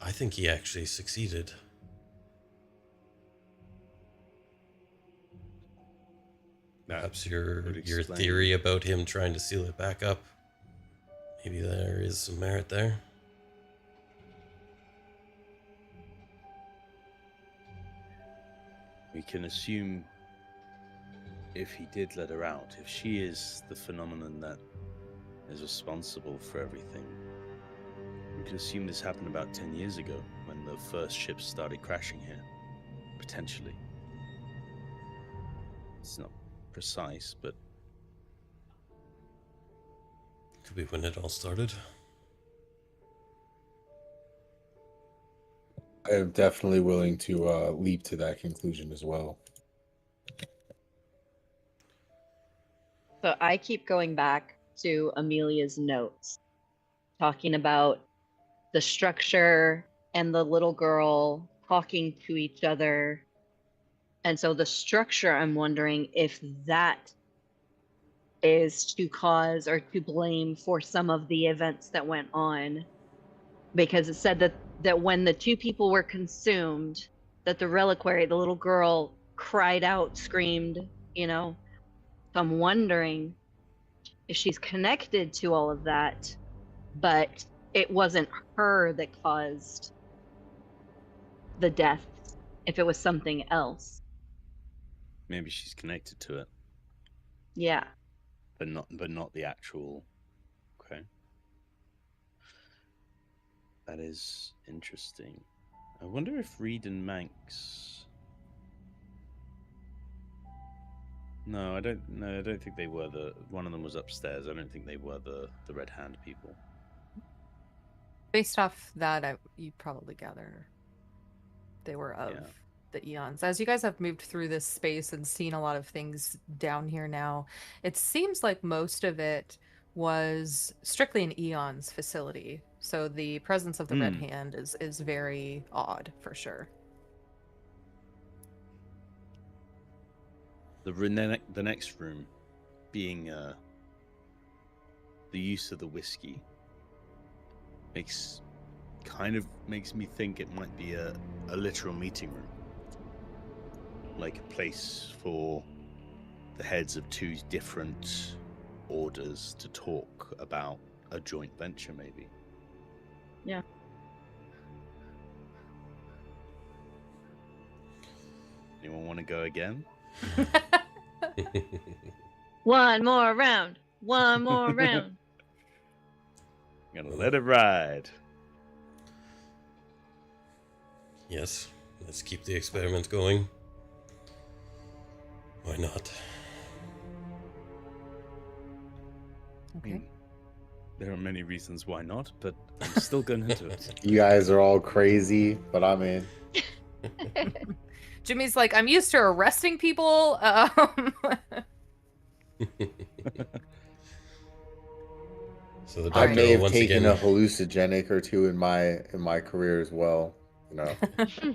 I think he actually succeeded. Perhaps your explain. theory about him trying to seal it back up, maybe there is some merit there. We can assume if he did let her out, if she is the phenomenon that is responsible for everything, we can assume this happened about 10 years ago when the first ships started crashing here. Potentially. It's not precise, but Could be when it all started. I am definitely willing to leap to that conclusion as well. So I keep going back to Amelia's notes, talking about the structure and the little girl talking to each other. And so the structure, I'm wondering if that is to cause or to blame for some of the events that went on. Because it said that when the two people were consumed, that the reliquary, the little girl cried out, screamed, So I'm wondering if she's connected to all of that, but it wasn't her that caused the death, if it was something else. maybe she's connected to it, Yeah. but not the actual. Okay. That is interesting. I wonder if Reed and Manx. No, I don't. No, I don't think they were the. One of them was upstairs. I don't think they were the Red Hand people. Based off that, you probably gather they were of the eons. As you guys have moved through this space and seen a lot of things down here now, it seems like most of it was strictly an eons facility. So the presence of the Red Hand is very odd for sure. The next room being the use of the whiskey makes me think it might be a literal meeting room, like a place for the heads of two different orders to talk about a joint venture, maybe. Yeah. Anyone want to go again? One more round. One more round. I'm gonna let it ride. Yes, let's keep the experiment going. Why not? Okay. There are many reasons why not, but I'm still going into it. You guys are all crazy, but I'm in. Jimmy's like, I'm used to arresting people. So the I doctor may have once taken again. a hallucinogenic or two in my career as well.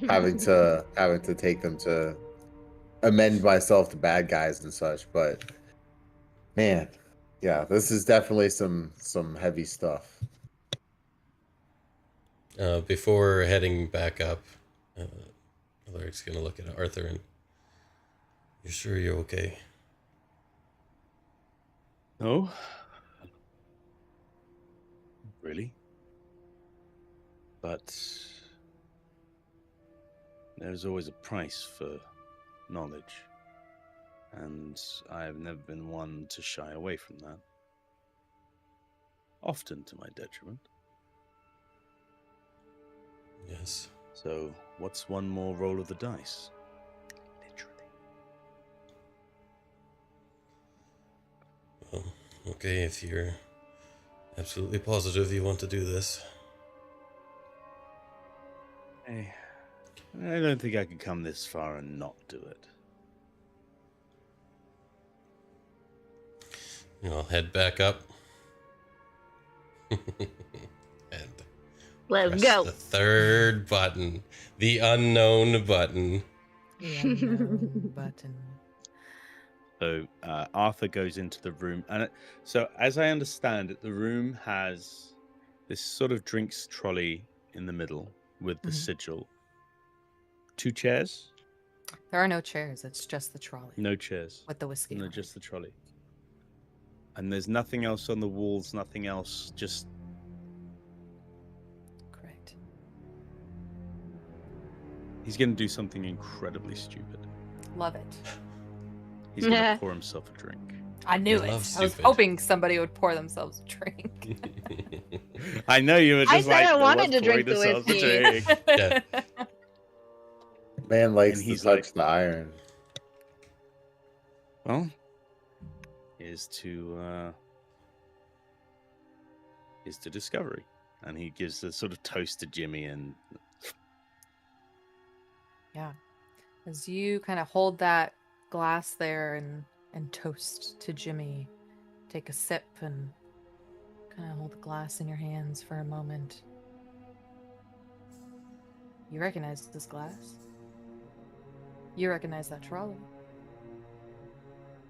Having to take them to amend myself to bad guys and such. But man, yeah, this is definitely some heavy stuff. Before heading back up, Alaric's gonna look at Arthur and You sure you're okay? No. Really? But there's always a price for knowledge. And I've never been one to shy away from that. Often to my detriment. Yes. So, what's one more roll of the dice? Literally. Well, okay, if you're absolutely positive you want to do this. Hey, I don't think I can come this far and not do it. I'll head back up. And Let's press go. the third button. The unknown button. The unknown button. So Arthur goes into the room, and so as I understand it, the room has this sort of drinks trolley in the middle with the sigil. 2 chairs? There are no chairs. It's just the trolley. No chairs. With the whiskey. No, on it. just the trolley. And there's nothing else on the walls, nothing else, just... Correct. He's going to do something incredibly stupid. Love it. He's going to pour himself a drink. I knew I it. love I was stupid. hoping somebody would pour themselves a drink. I know you were just I said like, I "No wanted one's to drink pouring the themselves a whiskey." drink." Yeah. Man likes And to he's touch like- the iron. Well, is to discovery, and he gives a sort of toast to Jimmy, and Yeah. As you kind of hold that glass there and toast to Jimmy, take a sip and kind of hold the glass in your hands for a moment. You recognize this glass. You recognize that trolley.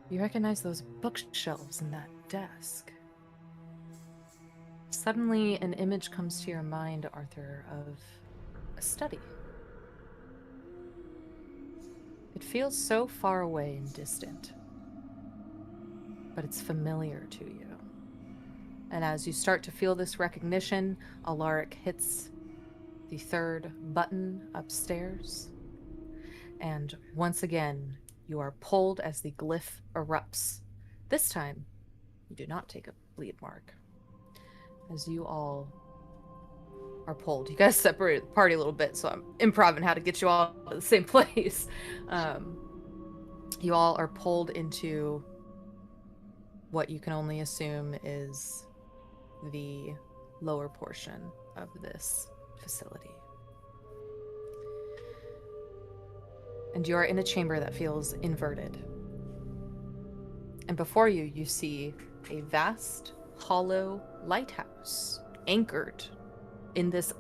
You recognize those bookshelves and that desk. Suddenly, an image comes to your mind, Arthur, of a study. It feels so far away and distant, but it's familiar to you. And as you start to feel this recognition, Alaric hits the third button upstairs. And once again, you are pulled as the glyph erupts. This time, you do not take a bleed mark. As you all are pulled. You guys separated the party a little bit, so I'm improvising how to get you all to the same place. You all are pulled into what you can only assume is the lower portion of this facility. And you are in a chamber that feels inverted. And before you, you see a vast, hollow lighthouse anchored in this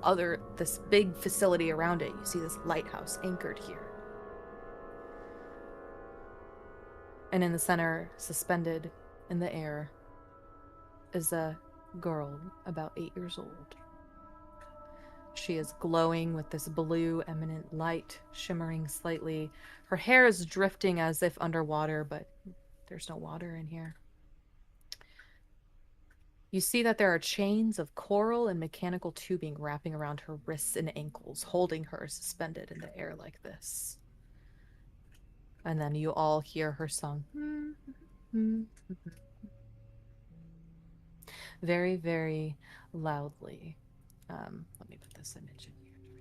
big facility around it. You see this lighthouse anchored here. And in the center, suspended in the air, is a girl about 8 years old. She is glowing with this blue eminent light, shimmering slightly. Her hair is drifting as if underwater, but there's no water in here. You see that there are chains of coral and mechanical tubing wrapping around her wrists and ankles, holding her suspended in the air like this. And then you all hear her song. Very, very loudly. Let me put this image in here for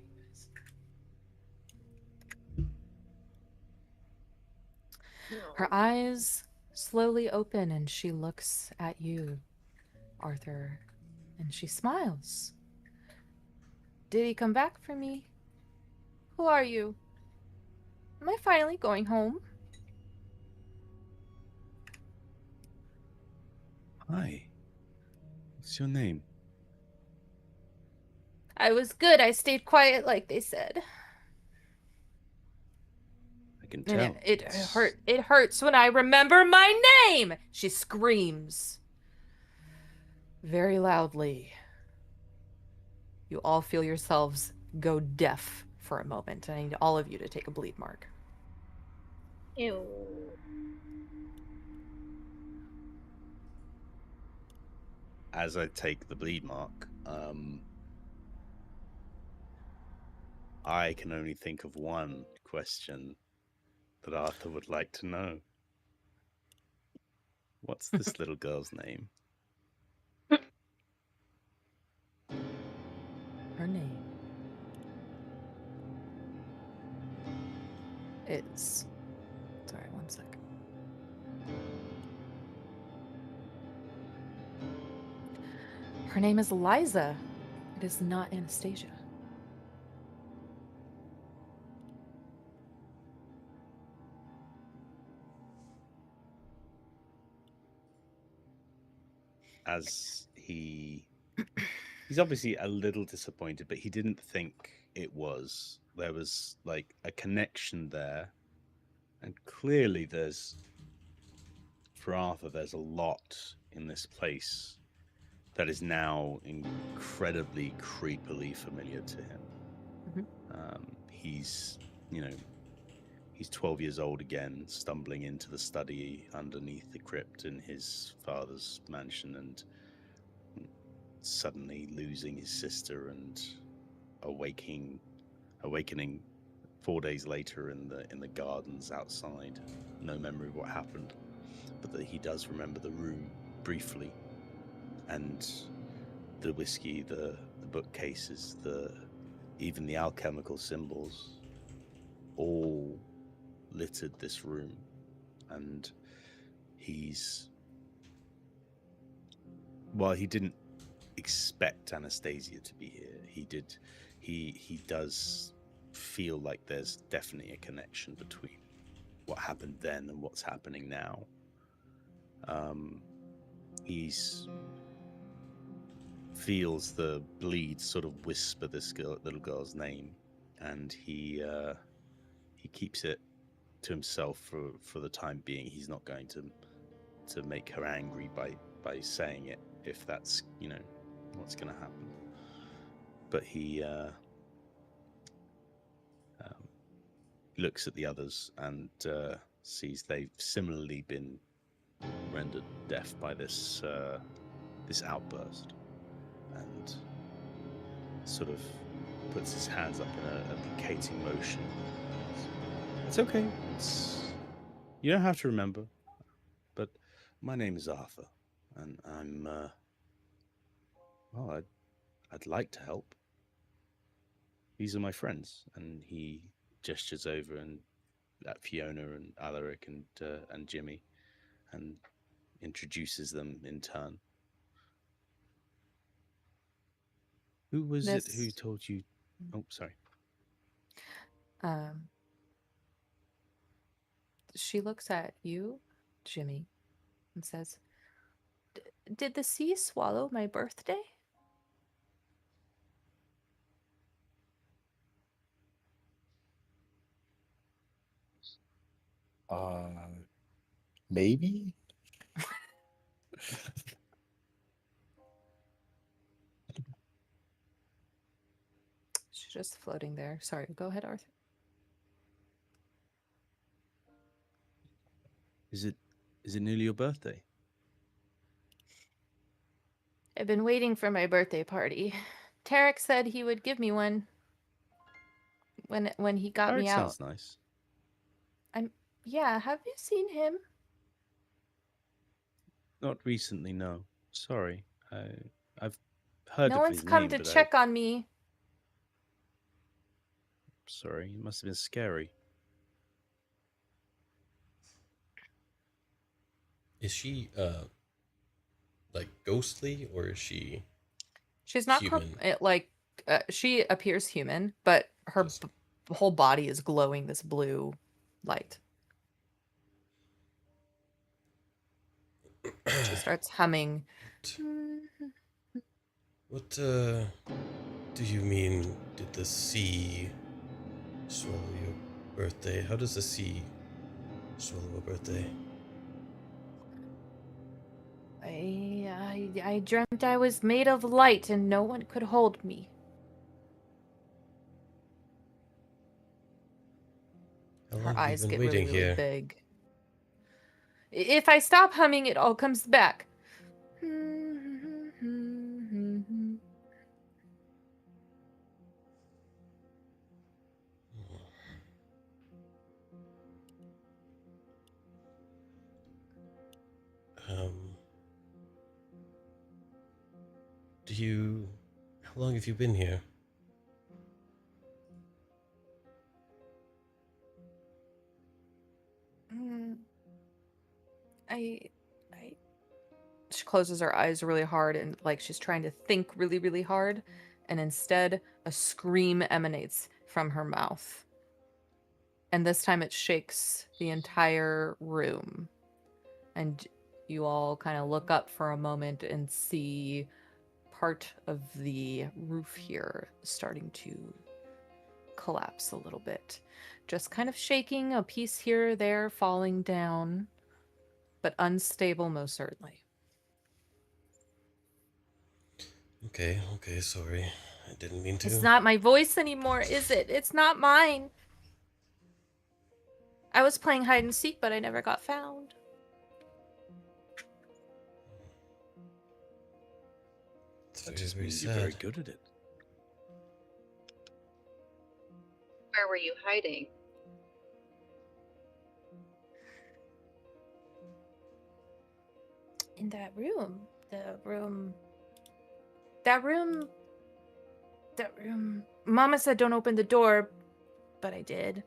you guys. Her eyes slowly open and she looks at you, Arthur, and she smiles. Did he come back for me? Who are you? Am I finally going home? hi, what's your name? I was good. I stayed quiet like they said. I can And tell. it hurts when I remember my name, she screams. Very loudly. You all feel yourselves go deaf for a moment. I need all of you to take a bleed mark. Ew. As I take the bleed mark, I can only think of one question that Arthur would like to know. What's this little girl's name? Her name is. Sorry, one second. Her name is Liza. It is not Anastasia. As he's obviously a little disappointed, but he didn't think it was. There was like a connection there, and clearly for Arthur, there's a lot in this place that is now incredibly creepily familiar to him. He's 12 years old again, stumbling into the study underneath the crypt in his father's mansion, and suddenly losing his sister and awakening 4 days later in the gardens outside. No memory of what happened, but that he does remember the room briefly, and the whiskey, the bookcases, even the alchemical symbols, all littered this room. And while he didn't expect Anastasia to be here, he does feel like there's definitely a connection between what happened then and what's happening now. He's feels the bleed sort of whisper this little girl's name, and he keeps it to himself for the time being. He's not going to make her angry by saying it, if that's what's going to happen. But he looks at the others and sees they've similarly been rendered deaf by this outburst, and sort of puts his hands up in a placating motion. It's okay. You don't have to remember, but my name is Arthur, and I'm I'd like to help. These are my friends. And he gestures over and at Fiona and Alaric and Jimmy, and introduces them in turn. Who was it who told you? Oh, sorry. She looks at you, Jimmy, and says, "Did the sea swallow my birthday?" Maybe. She's just floating there. Sorry, go ahead, Arthur. Is it nearly your birthday? I've been waiting for my birthday party. Tarek said he would give me one when he got me out. Sounds nice. Yeah, have you seen him? Not recently, no. Sorry. I've heard No of one's his come name, to but check on me. Sorry, it must have been scary. Is she like ghostly, or is she? She's not human? she appears human, but her whole body is glowing this blue light. She starts humming. What do you mean? Did the sea swallow your birthday? How does the sea swallow a birthday? I dreamt I was made of light and no one could hold me. How Her long have you eyes been get really, waiting really here? big. If I stop humming, it all comes back. Um, how long have you been here? I She closes her eyes really hard and like she's trying to think really, really hard, and instead a scream emanates from her mouth. And this time it shakes the entire room. And you all kind of look up for a moment and see part of the roof here starting to collapse a little bit. Just kind of shaking, a piece here or there falling down, but unstable most certainly. Okay, sorry. I didn't mean to. It's not my voice anymore, is it? It's not mine. I was playing hide and seek, but I never got found. It's That very, just very means sad. you're very good at it. Where were you hiding? In that room. That room. Mama said don't open the door, but I did.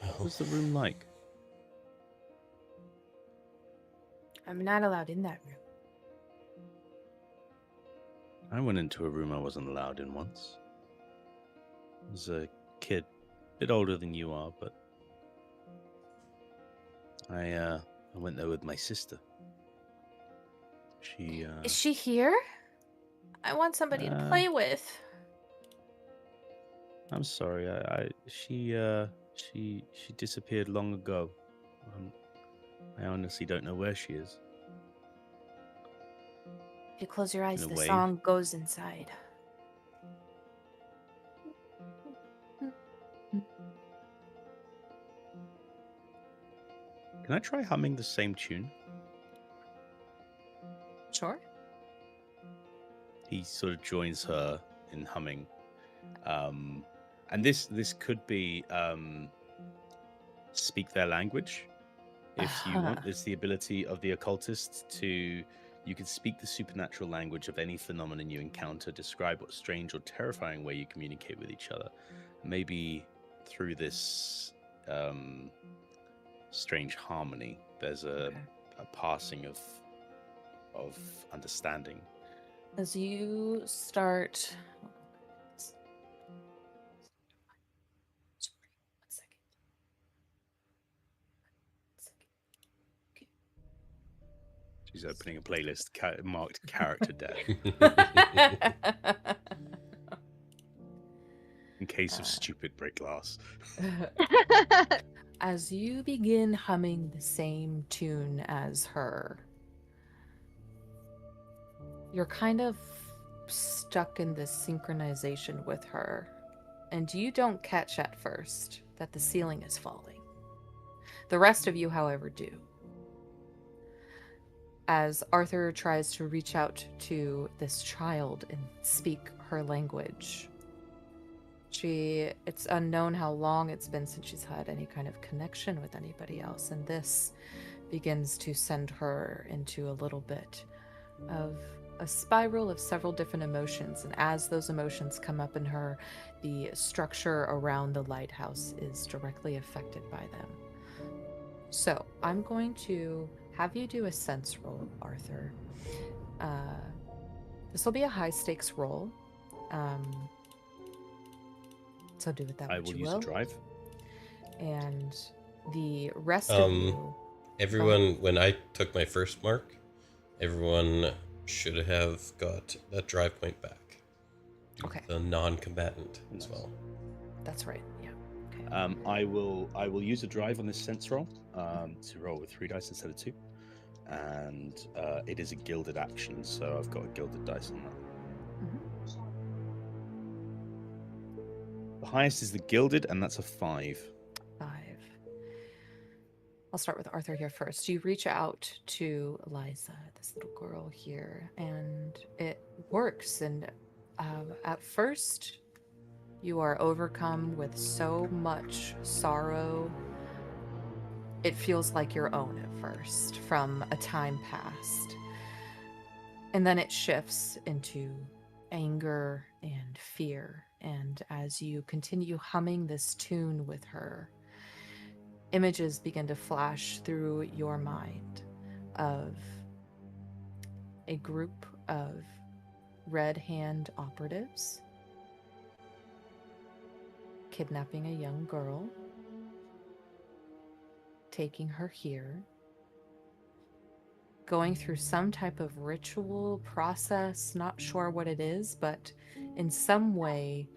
What was the room like? I'm not allowed in that room. I went into a room I wasn't allowed in once. I was a kid, a bit older than you are, but I went there with my sister. Is she here? I want somebody to play with. I'm sorry. She disappeared long ago. I honestly don't know where she is. If you close your eyes, In a the way. song goes inside. Can I try humming the same tune? Sure. He sort of joins her in humming. And this could be speak their language. If you want, it's the ability of the occultist to, you can speak the supernatural language of any phenomenon you encounter, describe what strange or terrifying way you communicate with each other. Maybe through this strange harmony, there's a passing of understanding. As you start... She's opening a playlist marked character death in case of stupid break glass. As you begin humming the same tune as her, you're kind of stuck in this synchronization with her, and you don't catch at first that the ceiling is falling. The rest of you, however, do. As Arthur tries to reach out to this child and speak her language, it's unknown how long it's been since she's had any kind of connection with anybody else, and this begins to send her into a little bit of a spiral of several different emotions, and as those emotions come up in her, the structure around the lighthouse is directly affected by them. So I'm going to have you do a sense roll, Arthur. This will be a high stakes roll. So do with that I what will you use will. a drive. And the rest of you... Everyone, when I took my first mark, everyone should have got that drive point back. Okay. The non-combatant as well. That's right, yeah. Okay. I will use a drive on this sense roll to roll with 3 dice instead of 2. and it is a gilded action, so I've got a gilded dice on that. The highest is the gilded, and that's a 5. 5. I'll start with Arthur here first. You reach out to Eliza, this little girl here, and it works. And at first, you are overcome with so much sorrow. It feels like your own at first, from a time past. And then it shifts into anger and fear. And as you continue humming this tune with her, images begin to flash through your mind of a group of Red Hand operatives kidnapping a young girl, taking her here, going through some type of ritual process, not sure what it is, but in some way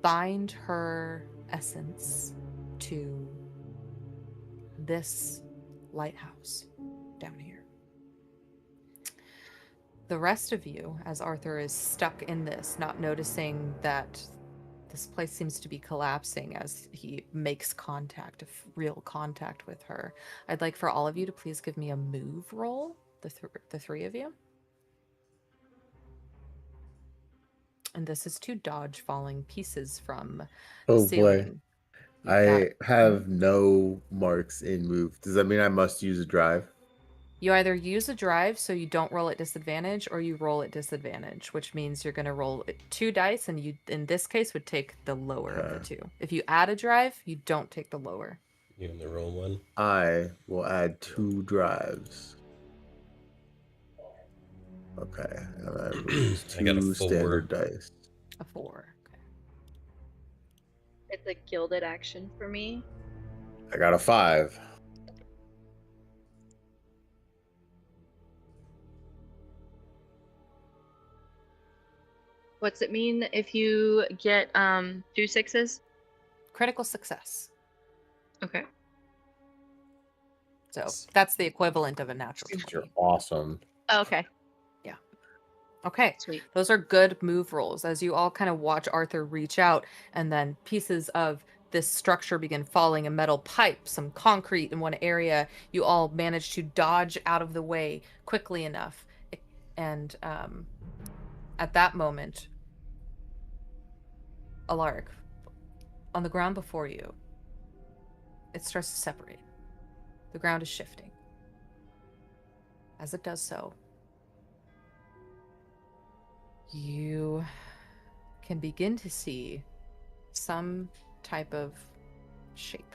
bind her essence to this lighthouse down here. The rest of you, as Arthur is stuck in this, not noticing that this place seems to be collapsing as he makes contact, real contact with her. I'd like for all of you to please give me a move roll, the three of you. And this is to dodge falling pieces from the ceiling. I have no marks in move. Does that mean I must use a drive? You either use a drive so you don't roll at disadvantage, or you roll at disadvantage, which means you're going to roll 2 dice, and you, in this case, would take the lower of the 2. If you add a drive, you don't take the lower. You in the roll one? I will add 2 drives. Okay. And I lose 2 I got a 4. standard dice. A 4. Okay. It's a gilded action for me. I got a 5. What's it mean if you get 2 6s? Critical success. Okay. So that's the equivalent of a natural These 20. are awesome. Oh, okay. Yeah. Okay. Sweet. Those are good move rolls as you all kind of watch Arthur reach out, and then pieces of this structure begin falling, a metal pipe, some concrete in one area. You all manage to dodge out of the way quickly enough. And at that moment, Alaric, on the ground before you, it starts to separate. The ground is shifting. As it does so, you can begin to see some type of shape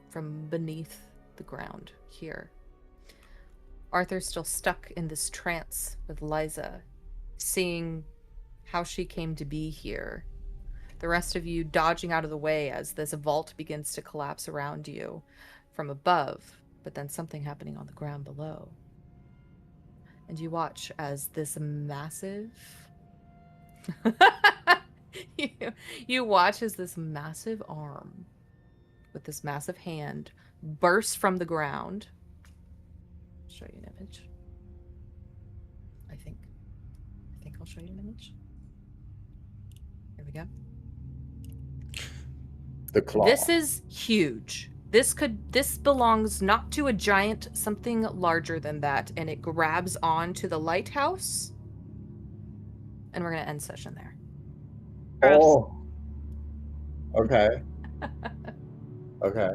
from beneath the ground here. Arthur's still stuck in this trance with Liza, seeing how she came to be here. The rest of you dodging out of the way as this vault begins to collapse around you from above, but then something happening on the ground below. And you watch as this massive... you watch as this massive arm with this massive hand bursts from the ground. I'll show you an image. I think I'll show you an image. Here we go. The claw. This is huge. This belongs not to a giant, something larger than that, and it grabs onto the lighthouse. And we're gonna end session there. Oh. Okay. Okay.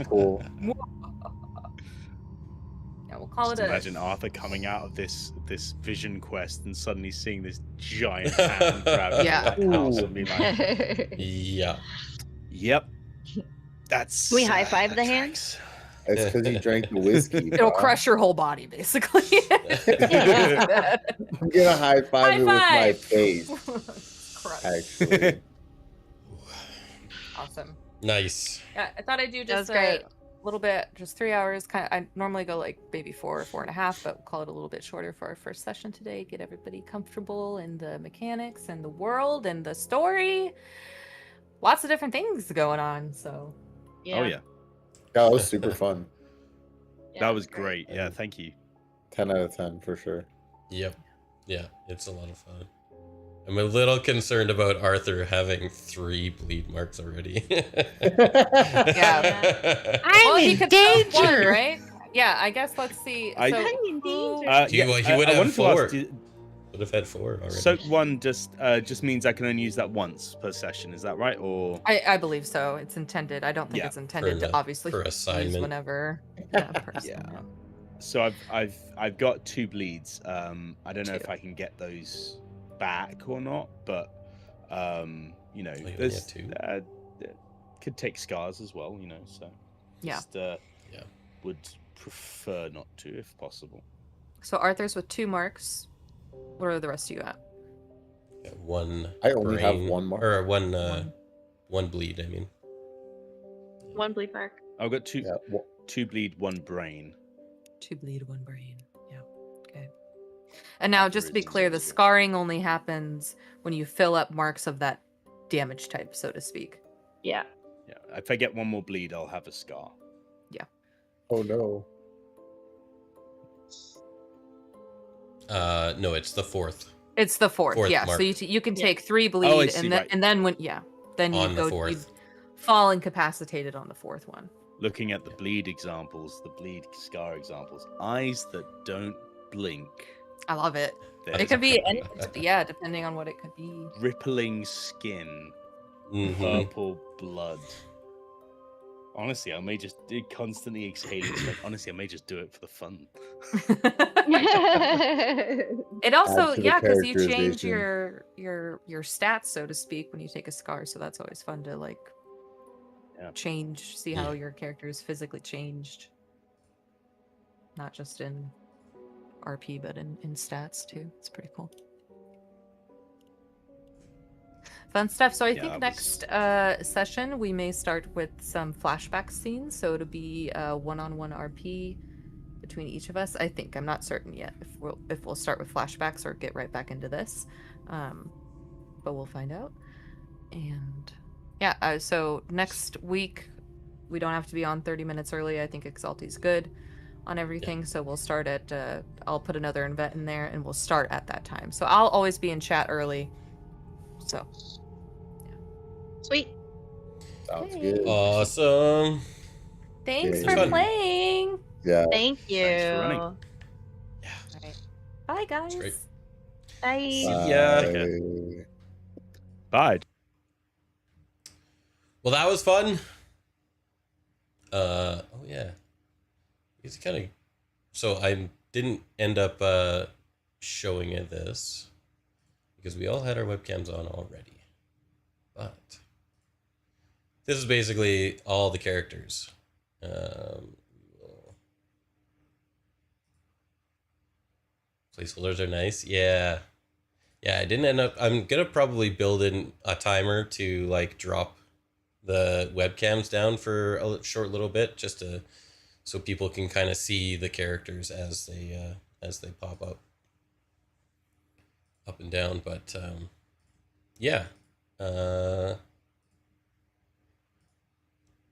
Cool. Yeah, we'll call Just it imagine Arthur coming out of this vision quest and suddenly seeing this giant hand grab Yeah. the house and be like, Yeah. "Yep, that's." We high five that the hand? tracks." It's because he drank the whiskey. It'll bro. crush your whole body, basically. I'm gonna high five it with my face. Crushed. Actually. Awesome. Nice. Yeah, I thought I'd do That was just great. a little bit, just 3 hours. I normally go like maybe 4 or 4.5, but we'll call it a little bit shorter for our first session today. Get everybody comfortable in the mechanics and the world and the story. Lots of different things going on. So Oh yeah. that was super fun. That was great. Yeah, thank you. 10 out of 10 for sure. Yep. Yeah, it's a lot of fun. I'm a little concerned about Arthur having 3 bleed marks already. Yeah. Well, he could start one, right? Yeah, I guess let's see. I- So I'm in who- danger. He would I have wanted to ask, 4. did- Would have had 4 already. Soak 1 just means I can only use that once per session. Is that right? Or I believe so. It's intended. I don't think Yeah, it's intended to obviously per use assignment. whenever. Yeah, per Yeah. assignment. so I've got 2 bleeds. I don't know if 2. I can get those back or not, but you know, only there's have 2? could take scars as well. You know, so Yeah. just, would prefer not to if possible. So Arthur's with 2 marks. What are the rest of you at? Yeah, 1. I only have brain- 1 mark. Or 1 bleed. I mean. One bleed mark. I've got 2 Yeah. 2 bleed, 1 brain. 2 bleed, 1 brain. Yeah. Okay. And now, just to be Afterwards, clear, the it's good. scarring only happens when you fill up marks of that damage type, so to speak. Yeah. Yeah, if I get 1 more bleed, I'll have a scar. Oh no. No, it's the 4th. It's the 4th. Fourth Yeah. mark. So you can Yeah. take 3 bleed, Oh, I see, and then right. then when then you On the go 4th. you fall incapacitated on the 4th one. Looking at the bleed examples, the bleed scar examples, eyes that don't blink. I love it. There's It could be any, yeah, depending on what it could be. rippling skin, Mhm. purple blood. Honestly, I may just constantly exhaling smoke. Honestly, I may just do it for the fun. It also, Add to the yeah, because you change characterization. your stats, so to speak, when you take a scar. So that's always fun to like Yeah. change, see how Yeah. your character is physically changed, not just in RP, but in stats too. It's pretty cool. Fun stuff. So I Yeah, think that next session we may start with some flashback scenes. So it'll be one-on-one RP between each of us. I think I'm not certain yet if we'll start with flashbacks or get right back into this, but we'll find out. And yeah, so next week we don't have to be on 30 minutes early. I think Exalti's good on everything, so we'll start at. I'll put another event in there, and we'll start at that time. So I'll always be in chat early. So. Sweet. Sounds Hey. good. Awesome. Thanks Yeah. for Fun. playing. Yeah. Thank you. Thanks for running. Yeah. All right. Bye, guys. great. Bye. Yeah. Bye. Well, that was fun. Oh yeah. It's kind of. So I didn't end up showing it this because we all had our webcams on already. But this is basically all the characters. Placeholders are nice. Yeah. Yeah, I didn't end up. I'm gonna probably build in a timer to like drop the webcams down for a short little bit, just to so people can kind of see the characters as they pop up and down. But yeah,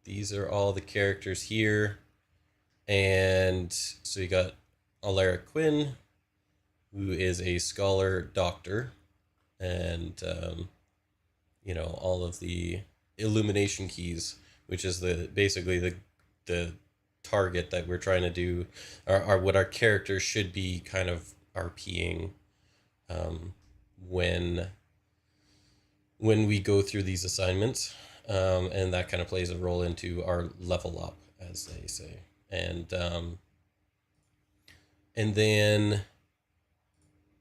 these are all the characters here, and so you got Alaric Quinn, who is a scholar doctor, and you know, all of the illumination keys, which is basically the target that we're trying to do, are what our characters should be kind of RPing when we go through these assignments, and that kind of plays a role into our level up, as they say, and then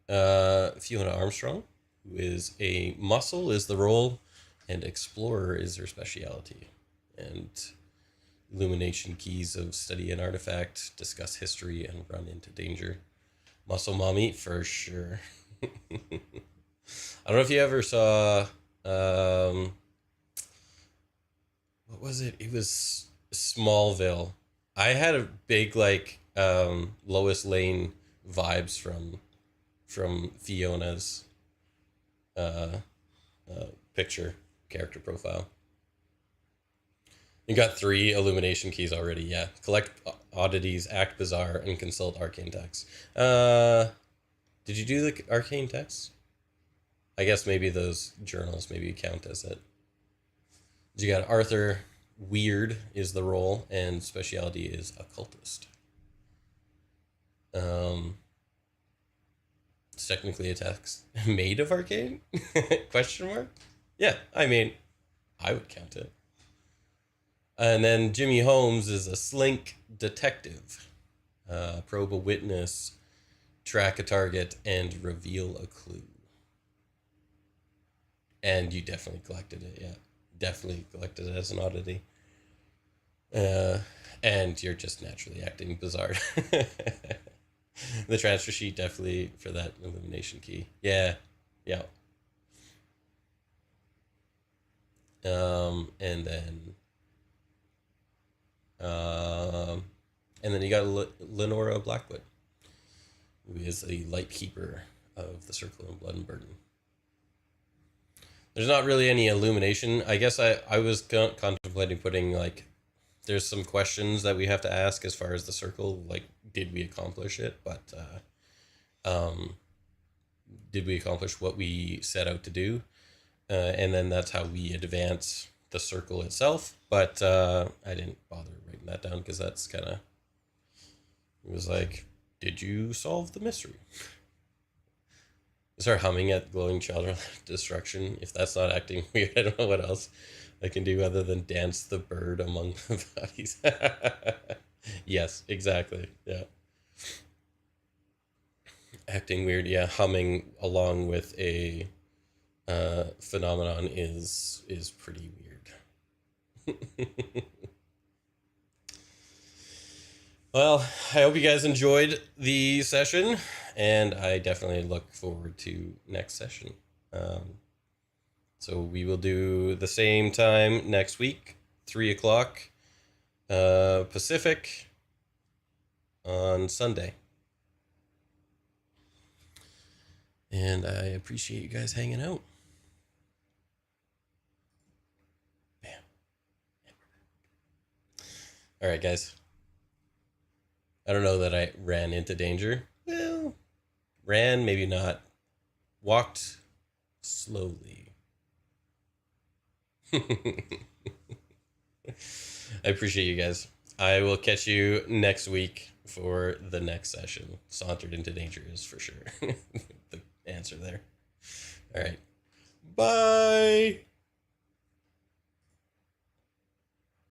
Fiona Armstrong, who is a muscle, is the role, and explorer is her speciality, and illumination keys of study an artifact, discuss history, and run into danger. Muscle mommy for sure. I don't know if you ever saw what was it? It was Smallville. I had a big like Lois Lane vibes from Fiona's character profile. You got 3 illumination keys already. Yeah. Collect oddities, act bizarre, and consult arcane texts. Did you do the arcane texts? I guess maybe those journals maybe count as it. You got Arthur. Weird is the role, and speciality is occultist. It's technically a text made of arcane? Question mark? Yeah, I mean, I would count it. And then Jimmy Holmes is a slink detective. Probe a witness, track a target, and reveal a clue. And you definitely collected it, yeah. Definitely collected it as an oddity. And you're just naturally acting bizarre. The transfer sheet definitely for that illumination key. Yeah. Yeah. And then you got Lenora Blackwood, who is a Lightkeeper of the Circle of Blood and Burden. There's not really any illumination. I guess I was contemplating putting, like, there's some questions that we have to ask as far as the circle, like, did we accomplish it? But did we accomplish what we set out to do? And then that's how we advance the circle itself. But I didn't bother writing that down because that's kind of, it was like, did you solve the mystery? Start humming at glowing child destruction. If that's not acting weird, I don't know what else I can do other than dance the bird among the bodies. Yes, exactly. Yeah. Acting weird, yeah. Humming along with a phenomenon is pretty weird. Well, I hope you guys enjoyed the session, and I definitely look forward to next session. So we will do the same time next week, 3 o'clock Pacific on Sunday. And I appreciate you guys hanging out. Bam. All right, guys. I don't know that I ran into danger. Well, ran, maybe not. Walked slowly. I appreciate you guys. I will catch you next week for the next session. Sauntered into danger is for sure the answer there. All right. Bye.